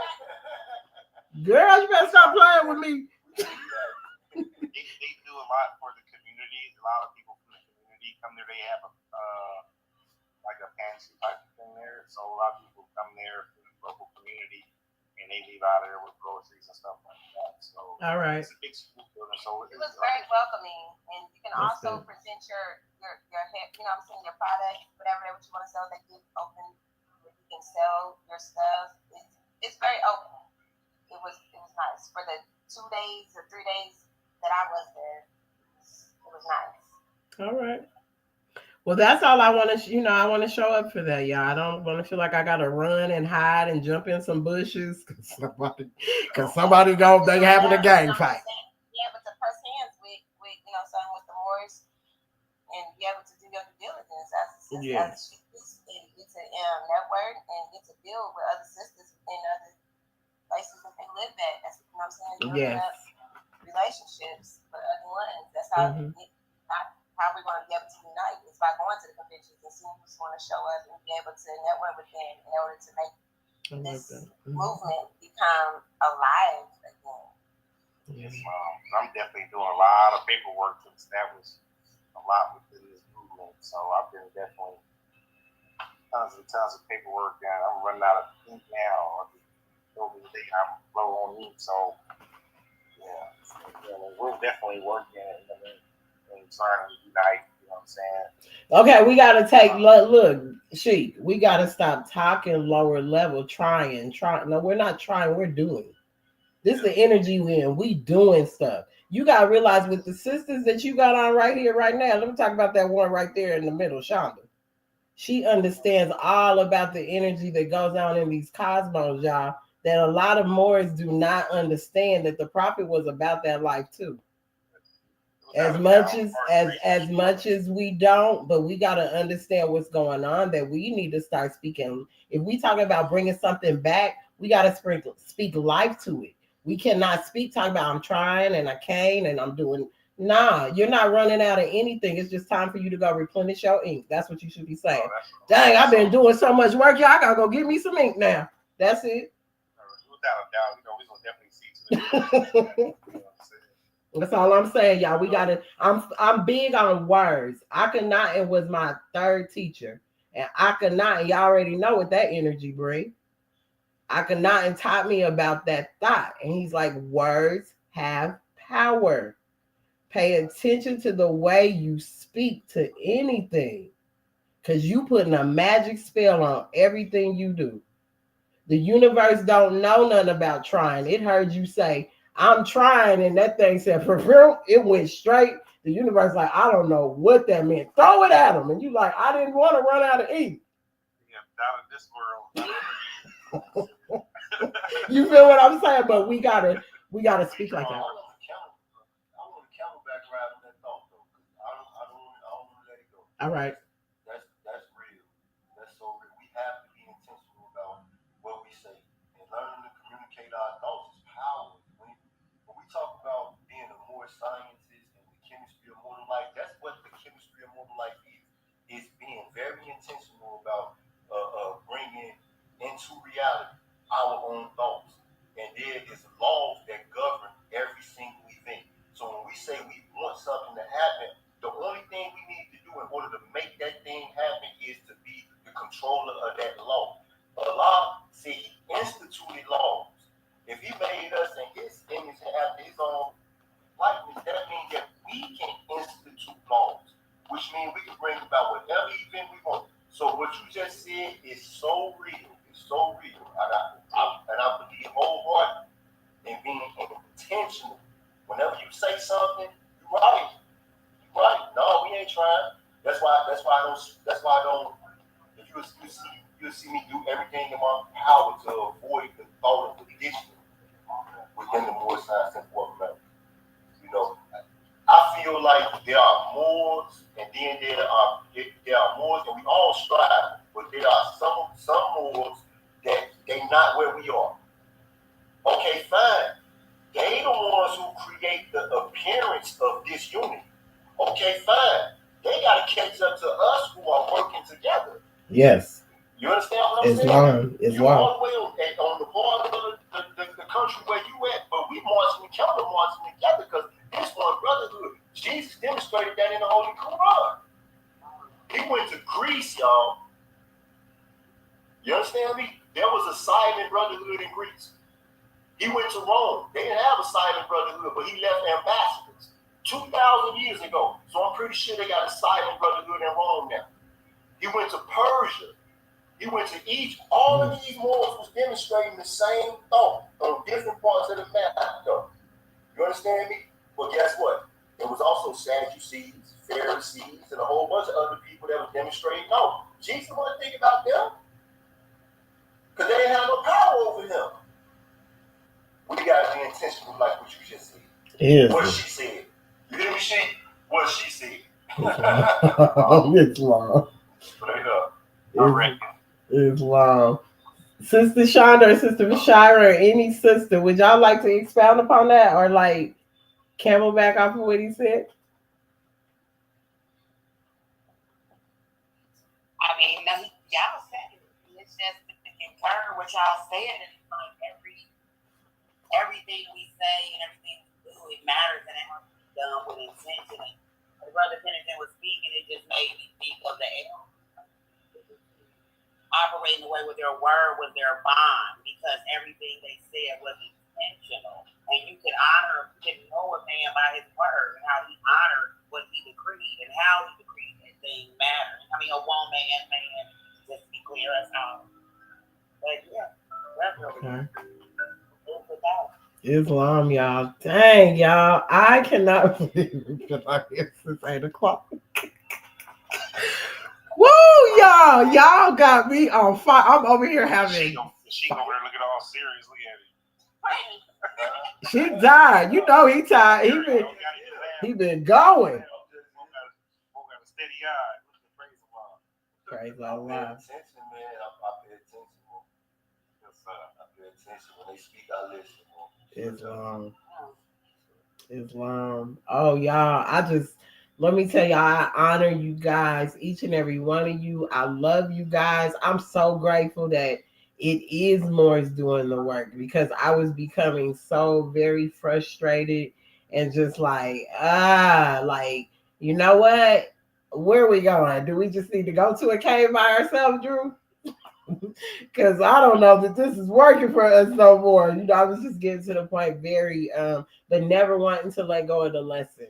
Girl, you better stop playing with me. They do a lot for the community. A lot of people from the community come there. They have like a fancy type of thing there. So a lot of people come there from the local community and they leave out of there with groceries and stuff like that. So all right. It's a big school building. So it was very welcoming, and you can also present your you know what I'm saying, your product, whatever what you want to sell. They give open where you can sell your stuff. It's very open. It was nice for the 2 days or 3 days that I was there. It was nice. All right. Well, that's all I want to, I want to show up for that, y'all. I don't want to feel like I got to run and hide and jump in some bushes because somebody go, they having a gang fight. Yeah, but to press hands with something with the Moorish and be able to do your due diligence as get to network and get to build with other sisters in other places that they live at. That's what I'm saying. Building up relationships with other ones. That's how how we're going to be able to unite is by going to the conventions and seeing who's going to show up and be able to network with them in order to make this movement become alive again. Yes, I'm definitely doing a lot of paperwork to establish a lot within this movement. So I've been definitely tons of paperwork, and I'm running out of ink now. I'm low on ink, so we're definitely working and trying to unite. You know what I'm saying? Okay, we got to take look, Sheik. We got to stop talking lower level. Trying. No, we're not trying. We're doing. This is the energy we in. We doing stuff. You got to realize with the sisters that you got on right here, right now. Let me talk about that one right there in the middle, Shonda. She understands all about the energy that goes on in these cosmos, y'all. That a lot of Moors do not understand that the prophet was about that life too. As much as we don't, but we got to understand what's going on. That we need to start speaking. If we talk about bringing something back, we got to speak life to it. We cannot talk about I'm trying and I can't and I'm doing. Nah, you're not running out of anything. It's just time for you to go replenish your ink. That's what you should be saying. Dang, I've been doing so much work, y'all. I gotta go get me some ink now. That's it. Without a doubt, we're gonna definitely see to it. That's all I'm saying, y'all. We gotta. I'm big on words. Akhenaten was my third teacher, and Akhenaten, y'all already know what that energy brings. Akhenaten taught me about that thought, and he's like, words have power. Pay attention to the way you speak to anything, because you putting a magic spell on everything you do. The universe don't know nothing about trying. It heard you say, I'm trying, and that thing said, it went straight. The universe like, I don't know what that meant. Throw it at them. And you like, I didn't want to run out of ink. Yeah, out of this world. You feel what I'm saying? But we gotta speak like that. All right. That's real. That's so real. We have to be intentional about what we say and learning to communicate our thoughts is power. When we talk about being a more scientist and the chemistry of mortal life, that's what the chemistry of mortal life is. It's being very intentional about bringing into reality our own thoughts. And there is laws that govern every single event. So when we say we want something to happen, the only thing we need to do in order to make that thing happen is to be the controller of that law. Allah said he instituted laws. If he made us in his image and after his own likeness, that means that we can institute laws, which means we can bring about whatever event we want. So what you just said is so real. It's so real. And I believe wholeheartedly in being intentional. Whenever you say something, you're right. Right? No, we ain't trying. That's why I don't. If you see me do everything in my power to avoid the thought of addiction within the Moorish Science and Fourth America. You know, I feel like there are Moors, and then there are Moors, and we all strive, but there are some Moors that They not where we are. Okay, fine. They the ones who create the appearance of disunity. Okay, fine. They got to catch up to us who are working together. Yes. You understand what I'm saying? You all the way on the part of the country where you at, but we marching together, because this one brotherhood. Jesus demonstrated that in the Holy Quran. He went to Greece, y'all. You understand me? There was a silent brotherhood in Greece. He went to Rome. They didn't have a silent brotherhood, but he left ambassadors 2,000 years ago. So I'm pretty sure they got a silent brotherhood in Rome now. He went to Persia. He went to Egypt. All of these Moors was demonstrating the same thought on different parts of the map, though. You understand me? But guess what? There was also Sadducees, Pharisees, and a whole bunch of other people that was demonstrating. No, Jesus wasn't thinking about them because they didn't have no power over him. We got to be intentional, like what you just said. Yeah. What she said. You hear me, she? What she said. It's long. Straight up. It's long. Sister Shonda or Sister Shira or any sister, would y'all like to expound upon that or like camelback off of what he said? I mean, y'all said it. It's just to concur what y'all said, and like everything we say and everything we do, it matters, and it has to be done with intention. And as Brother Pennington was speaking, it just made me think of the operating away with their word was their bond, because everything they said was intentional. And you can honor, you can know a man by his word and how he honored what he decreed and how he decreed that thing matters. I mean, a woman, man, just to be clear, that's how. But yeah, definitely. Islam, y'all. Dang, y'all. I cannot believe it's 8 o'clock. Woo, y'all. Y'all got me on fire. I'm over here having. She over there looking all seriously at it. She died. You know he tired. He been going. Steady eye. Praise Allah. When they speak, I listen. Islam. Oh, y'all. Let me tell y'all, I honor you guys, each and every one of you. I love you guys. I'm so grateful that it is Moors doing the work, because I was becoming so very frustrated and just like, you know what? Where are we going? Do we just need to go to a cave by ourselves, Drew? Because I don't know that this is working for us no more. I was just getting to the point but never wanting to let go of the lessons.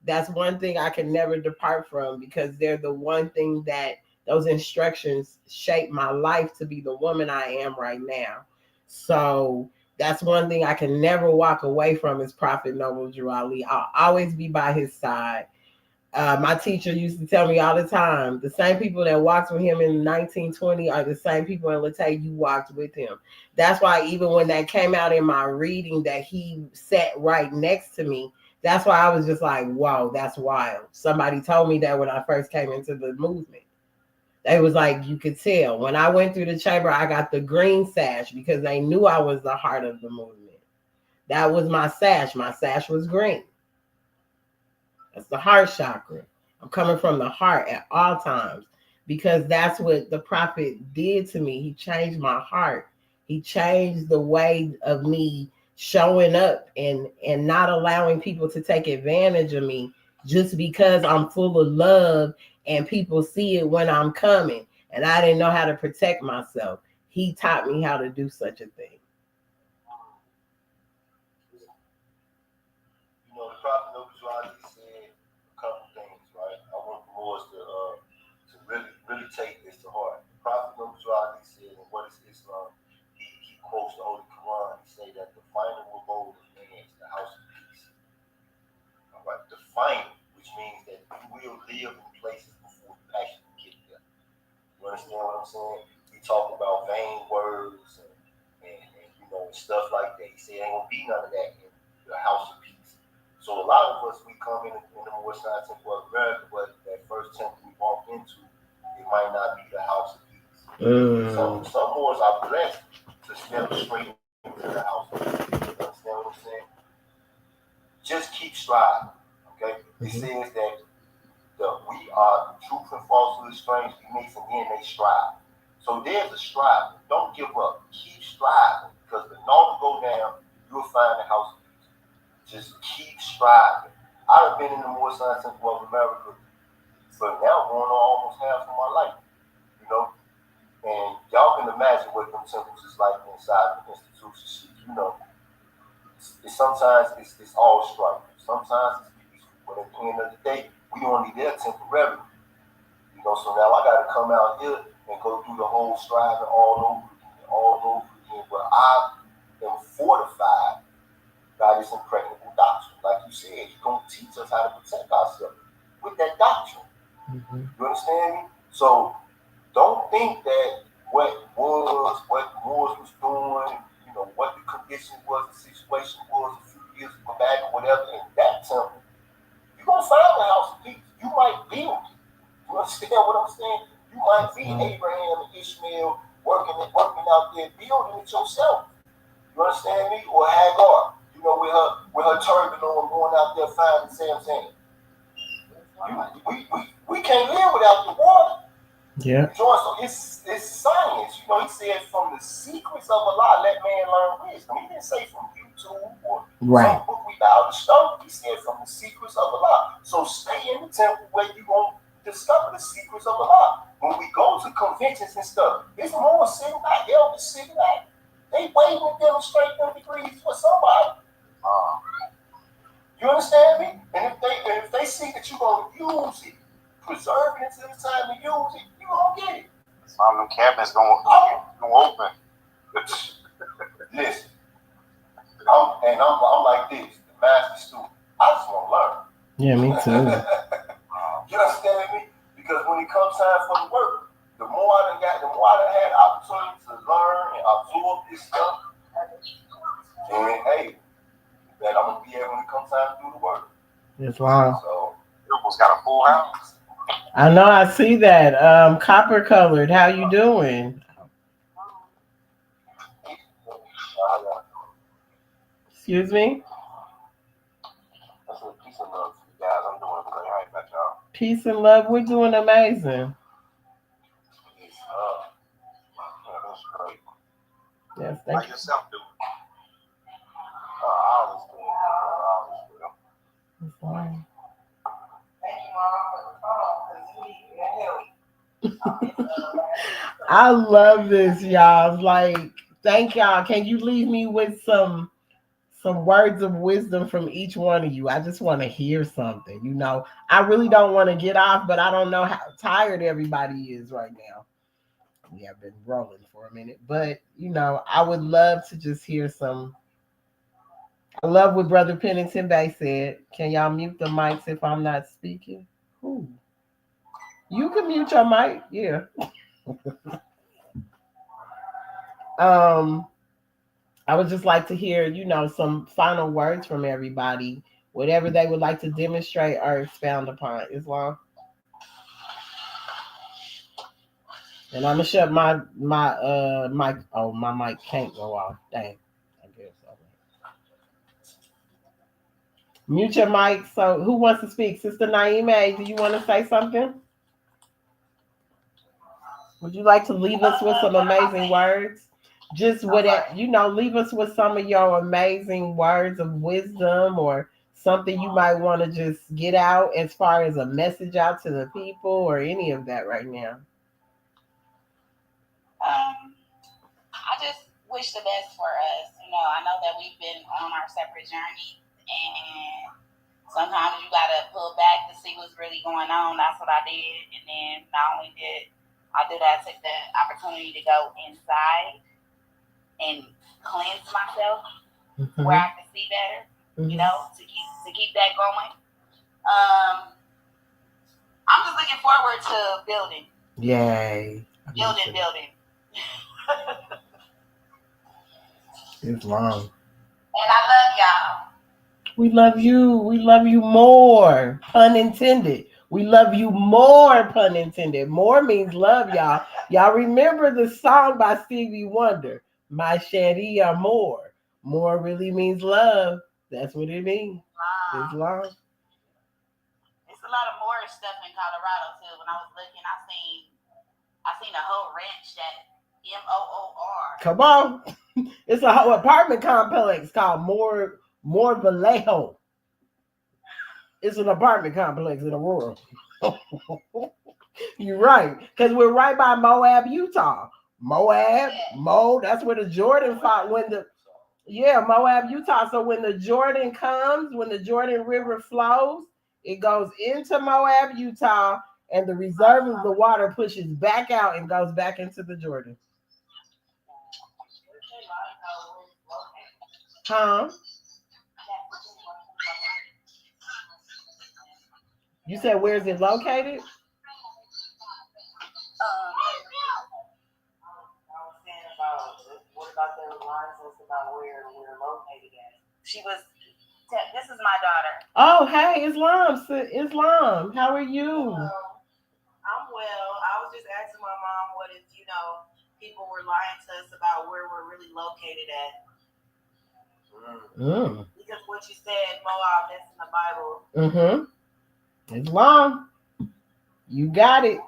That's one thing I can never depart from, because they're the one thing that those instructions shape my life to be the woman I am right now. So that's one thing I can never walk away from is Prophet Noble Drew Ali. I'll always be by his side. My teacher used to tell me all the time, the same people that walked with him in 1920 are the same people in Latay you walked with him. That's why even when that came out in my reading that he sat right next to me, that's why I was just like, whoa, that's wild. Somebody told me that when I first came into the movement. They was like, you could tell. When I went through the chamber, I got the green sash because they knew I was the heart of the movement. That was my sash. My sash was green. That's the heart chakra. I'm coming from the heart at all times, because that's what the prophet did to me. He changed my heart. He changed the way of me showing up and not allowing people to take advantage of me just because I'm full of love and people see it when I'm coming. And I didn't know how to protect myself. He taught me how to do such a thing. You know, the prophet Noble said a couple things, right? I want the Moors to really take this to heart. The prophet Noble said, and what is Islam? He quotes the Holy Quran. He say that the final abode of man is the house of peace. All right, the final, which means that you will live in places before you actually get there. You understand what I'm saying? We talk about vain words and stuff like that. He said ain't gonna be none of that in the house of peace. So a lot of us, we come in the Moorish Temple of America, but that first temple we walk into, it might not be the house of peace. Some Moors are blessed step straight into the house. You understand what I'm saying? Just keep striving. Okay? It says that we are truth and falsehood, strange mix, and then they strive. So there's a striving. Don't give up. Keep striving. Because the north go down, you'll find the house. Just keep striving. I've been in the Moorish Temple of America for now going on almost half of my life. You know? And y'all can imagine what them temples is like inside the institution. You know, sometimes it's all strife. Sometimes it's peaceful. But at the end of the day, we only there temporarily. You know, so now I got to come out here and go through the whole striving all over again. But I am fortified by this impregnable doctrine. Like you said, he's going to teach us how to protect ourselves with that doctrine. You understand me? So don't think that what Moors was doing, you know, what the condition was, the situation was a few years back or whatever in that temple, you're going to find the house of peace. You might build it. You understand what I'm saying? You might be Abraham and Ishmael working out there, building it yourself. You understand me? Or Hagar, you know, with her turban on, going out there finding Sam's hand. We can't live without the water. Yeah. So it's science. You know, he said from the secrets of Allah, let man learn wisdom. He didn't say from YouTube or some book we bow to stone. He said from the secrets of Allah. So stay in the temple where you won't discover the secrets of Allah. When we go to conventions and stuff, it's more sitting back, elders sitting back. They waiting to demonstrate them degrees for somebody. You understand me? And if they see that you're gonna use it, preserve it until it's time to use it, you gonna get it. Some of them cabinets gonna open. Listen, I'm like this, the master student. I just want to learn. Yeah, me too. You understand me? Because when it comes time for the work, the more I had opportunity to learn and absorb this stuff, and hey, that I'm gonna be able when it comes time to do the work. That's wow. So you almost got a full house. I know, I see that. Copper colored. How you doing? Excuse me? That's what peace and love to you guys. I'm doing great. How about y'all? Peace and love. We're doing amazing. That's great. Yes, How thank you. yourself doing? All is good. All is well. That's fine. Thank you, Mom, for the phone, because we need your help. I love this, y'all. Like, thank y'all. Can you leave me with some words of wisdom from each one of you? I just want to hear something. You know, I really don't want to get off, but I don't know how tired everybody is right now. We have been rolling for a minute, but you know, I would love to just hear some. I love what Brother Pennington Bay said. Can y'all mute the mics if I'm not speaking? Ooh. You can mute your mic, yeah. I would just like to hear, you know, some final words from everybody, whatever they would like to demonstrate or expound upon. Islam. And I'm gonna shut my mic. Oh, my mic can't go off. Dang. I guess. Okay. Mute your mic. So who wants to speak? Sister Naima, do you want to say something? Would you like to leave us with some amazing words? Just what you know, leave us with some of your amazing words of wisdom or something you might want to just get out as far as a message out to the people or any of that right now. I just wish the best for us. You know, I know that we've been on our separate journeys, and sometimes you gotta pull back to see what's really going on. That's what I did, and then not only did I do that, I took the opportunity to go inside and cleanse myself where I can see better. You know, to keep that going. I'm just looking forward to building. Yay! Building. It's long. And I love y'all. We love you. We love you more. Pun intended. We love you more, pun intended. More means love, y'all. Y'all remember the song by Stevie Wonder. My Sharia more. More really means love. That's what it means. Islam. It's a lot of Moorish stuff in Colorado too. When I was looking, I seen a whole ranch that MOOR. Come on. It's a whole apartment complex called More Vallejo. It's an apartment complex in Aurora. You're right. Because we're right by Moab, Utah. That's where the Jordan fought Moab, Utah. So when the Jordan comes, when the Jordan River flows, it goes into Moab, Utah, and the reserve of the water pushes back out and goes back into the Jordan. Huh? You said where is it located? What about the lines about where we're located at? This is my daughter. Oh, hey, Islam. How are you? I'm well. I was just asking my mom what if, people were lying to us about where we're really located at. Because what you said, Moab, that's in the Bible. Islam. You got it.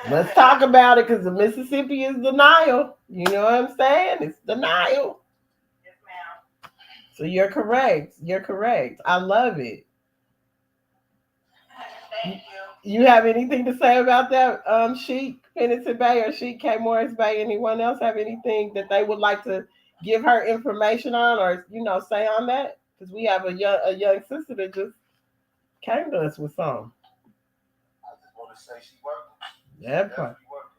Let's talk about it because the Mississippi is denial. You know what I'm saying? It's denial. Yes, ma'am. So you're correct. I love it. Thank you. You have anything to say about that, Sheik Penitent Bay or Sheik K. Morris Bay? Anyone else have anything that they would like to give her information on or, say on that? Because we have a young sister that just came to us with some. I just want to say she working. Yeah, Definitely working.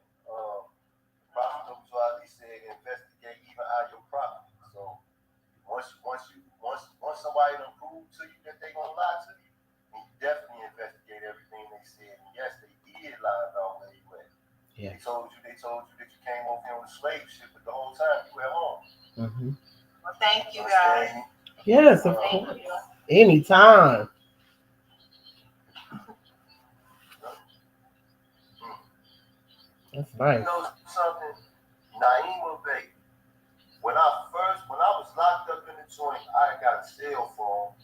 Prophet Nobuali said investigate even out your property. So once somebody done prove to you that they gonna lie to you, then you definitely investigate everything they said. And yes, they did lie about where you went. Yeah. They told you that you came over here on the slave ship, but the whole time you were at home. Well, thank you guys. Yes, of course. Anytime. That's nice. You know something? Naima Bay. When I was locked up in the joint, I got a cell phone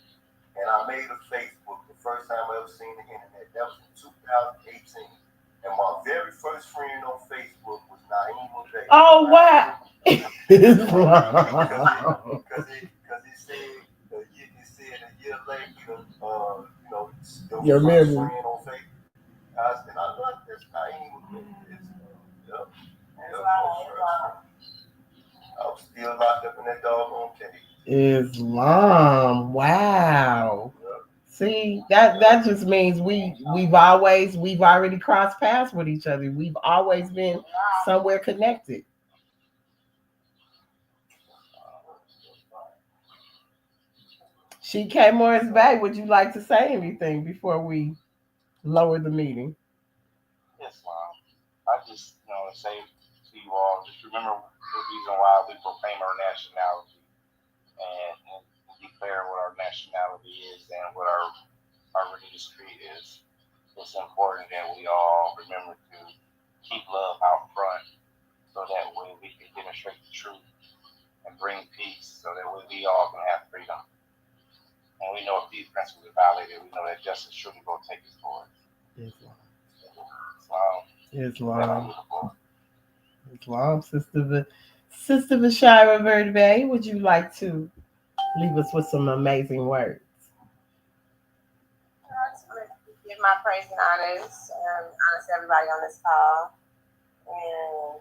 and I made a Facebook. The first time I ever seen the internet. That was in 2018. And my very first friend on Facebook was Naima Bay. Oh wow. Because it said a year later, your first friend on Facebook. And I love this Naima Bay. I was still locked up in that doggone cage. Islam. Wow. See, that just means we've already crossed paths with each other. We've always been somewhere connected. She came Morris back. Would you like to say anything before we lower the meeting? Yes, Mom. I just say to you all, just remember the reason why we proclaim our nationality and declare what our nationality is and what our religious creed is. It's important that we all remember to keep love out front so that way we can demonstrate the truth and bring peace so that way we all can have freedom. And we know if these principles are violated, we know that justice truly will take its course. Islam. Sister Bashira Verde, would you like to leave us with some amazing words? I just want to give my praise and honors to everybody on this call. And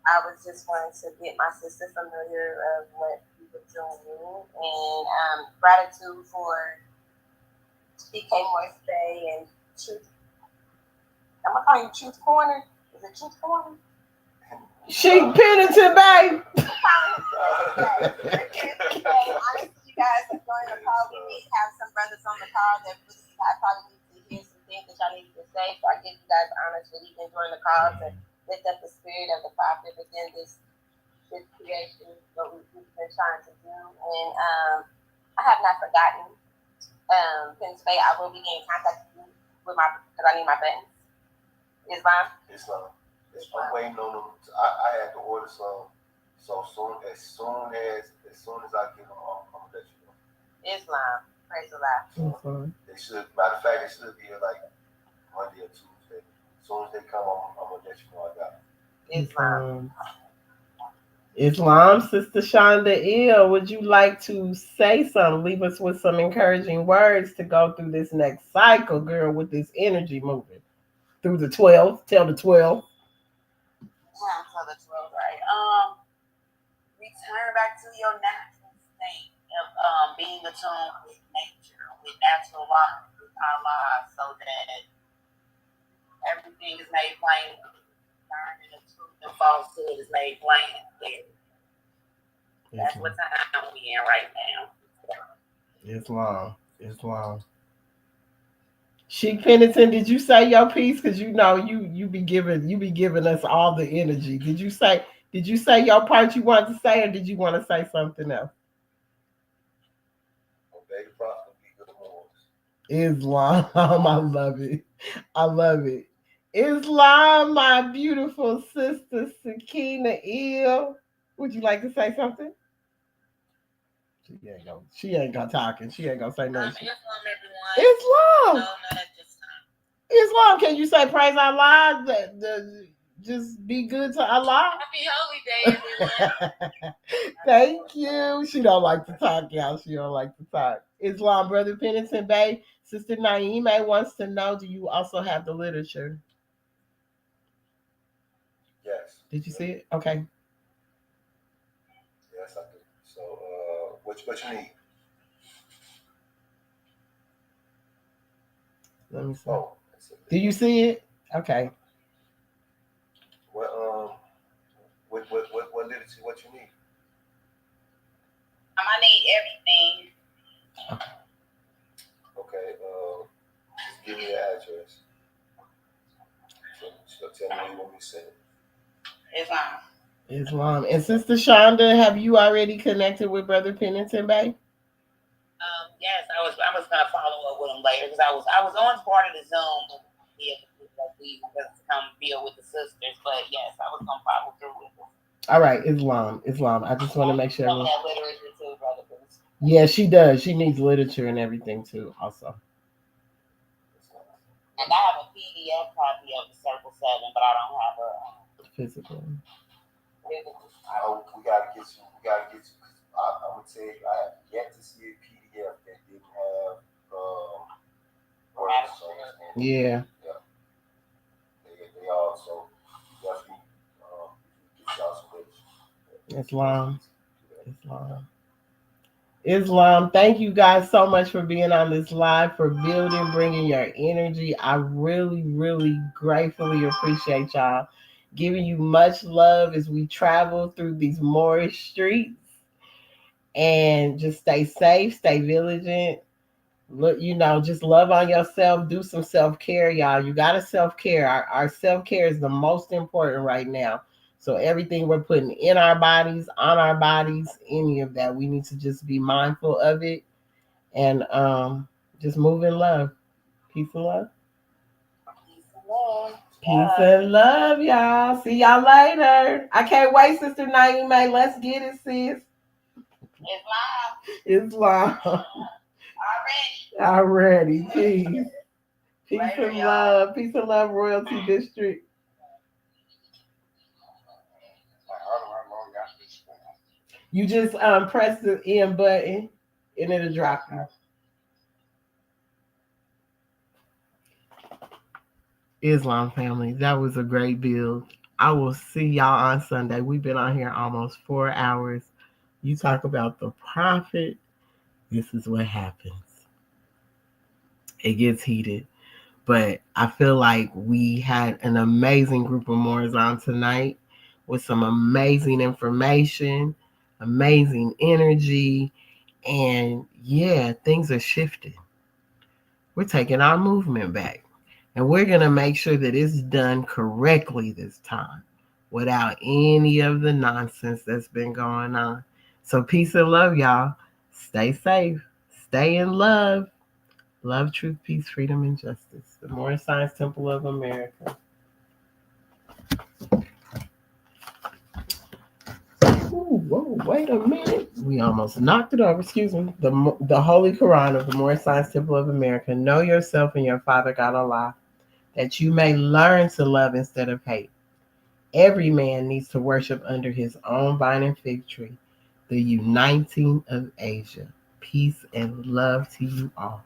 I was just wanting to get my sister familiar of what we were doing. And gratitude for PK Morris Bay and Truth. I'm going to call you Truth Corner. Is it Truth Corner? Sheik Penitent Bay. Honestly, you guys are going to call. We need to have some brothers on the call that really probably need to hear some things that y'all need to say. So I give you guys honors for even joining the calls and lift up the spirit of the prophet within this creation, what we've been trying to do. And I have not forgotten. Penitent Bay, I will be getting contact with you because I need my buttons. Islam. I'm waiting on them. I had to order some So as soon as I get on, I'm gonna let you know. Islam. Praise Allah. They should. Matter of fact, they should be here like Monday or Tuesday. As soon as they come, I'm gonna let you know I got it. Islam. Islam, Sister Shonda Ill, would you like to say something? Leave us with some encouraging words to go through this next cycle, girl, with this energy moving through the 12. Tell the 12. Tell the 12, right? Return back to your natural state of being attuned with nature, with natural law, with Allah, so that everything is made plain. Learning the truth and falsehood is made plain. That's what time we in right now. Islam. Sheik Pennington, did you say your piece? Because you know you be giving us all the energy. Did you say your part you wanted to say, or did you want to say something else? Obey the prophet, be good morals. Islam, I love it. Islam, my beautiful sister Sakina Ill. Would you like to say something? She ain't gonna talk and she ain't gonna say nothing. Islam, everyone. Islam. Islam, can you say praise Allah? Just be good to Allah. Happy Holy Day, everyone. Thank you. She don't like to talk, y'all. She don't like to talk. Islam, Brother Pennington Bay. Sister Naima wants to know, do you also have the literature? Yes. Did you see it? Okay. Yes, I do. So, what you need? Let me see. Oh, do you see it? Okay. What literature? What you need? I need everything. Okay. Just give me your address. So tell me where you want me to send it. Islam. And Sister Shonda, have you already connected with Brother Pennington Bay? Yes, I was gonna follow up with him later because I was on part of the Zoom. We was come deal with the sisters, but yes, I was gonna follow through with them. All right, Islam. I just want to make sure. That literature too, brother. Yeah, she does. She needs literature and everything too, also. And I have a PDF copy of the Circle 7, but I don't have a physical. We gotta get you. I would say I have yet to see a PDF that didn't have words. Yeah. They also definitely get y'all some literature. Islam, thank you guys so much for being on this live, for building, bringing your energy. I really, really gratefully appreciate y'all. Giving you much love as we travel through these Moorish streets. And just stay safe, stay vigilant. Look, just love on yourself. Do some self-care, y'all. You got to self-care. Our self-care is the most important right now. So everything we're putting in our bodies, on our bodies, any of that, we need to just be mindful of it and just move in love. Peace and love. Peace and love, y'all. See y'all later. I can't wait, Sister Naima. Let's get it, sis. Islam. Already. Peace. Peace and love. Peace and love, Royalty District. You just press the end button and it'll drop you. Islam family, that was a great build. I will see y'all on Sunday. We've been on here almost 4 hours. You talk about the prophet. This is what happens. It gets heated. But I feel like we had an amazing group of Moors on tonight with some amazing information, amazing energy. And yeah, things are shifting. We're taking our movement back. And we're going to make sure that it's done correctly this time without any of the nonsense that's been going on. So peace and love, y'all. Stay safe. Stay in love. Love, truth, peace, freedom, and justice. The Moorish Science Temple of America. wait a minute. We almost knocked it over. Excuse me. The Holy Quran of the Moorish Science Temple of America. Know yourself and your Father God Allah, that you may learn to love instead of hate. Every man needs to worship under his own vine and fig tree. The uniting of Asia. Peace and love to you all.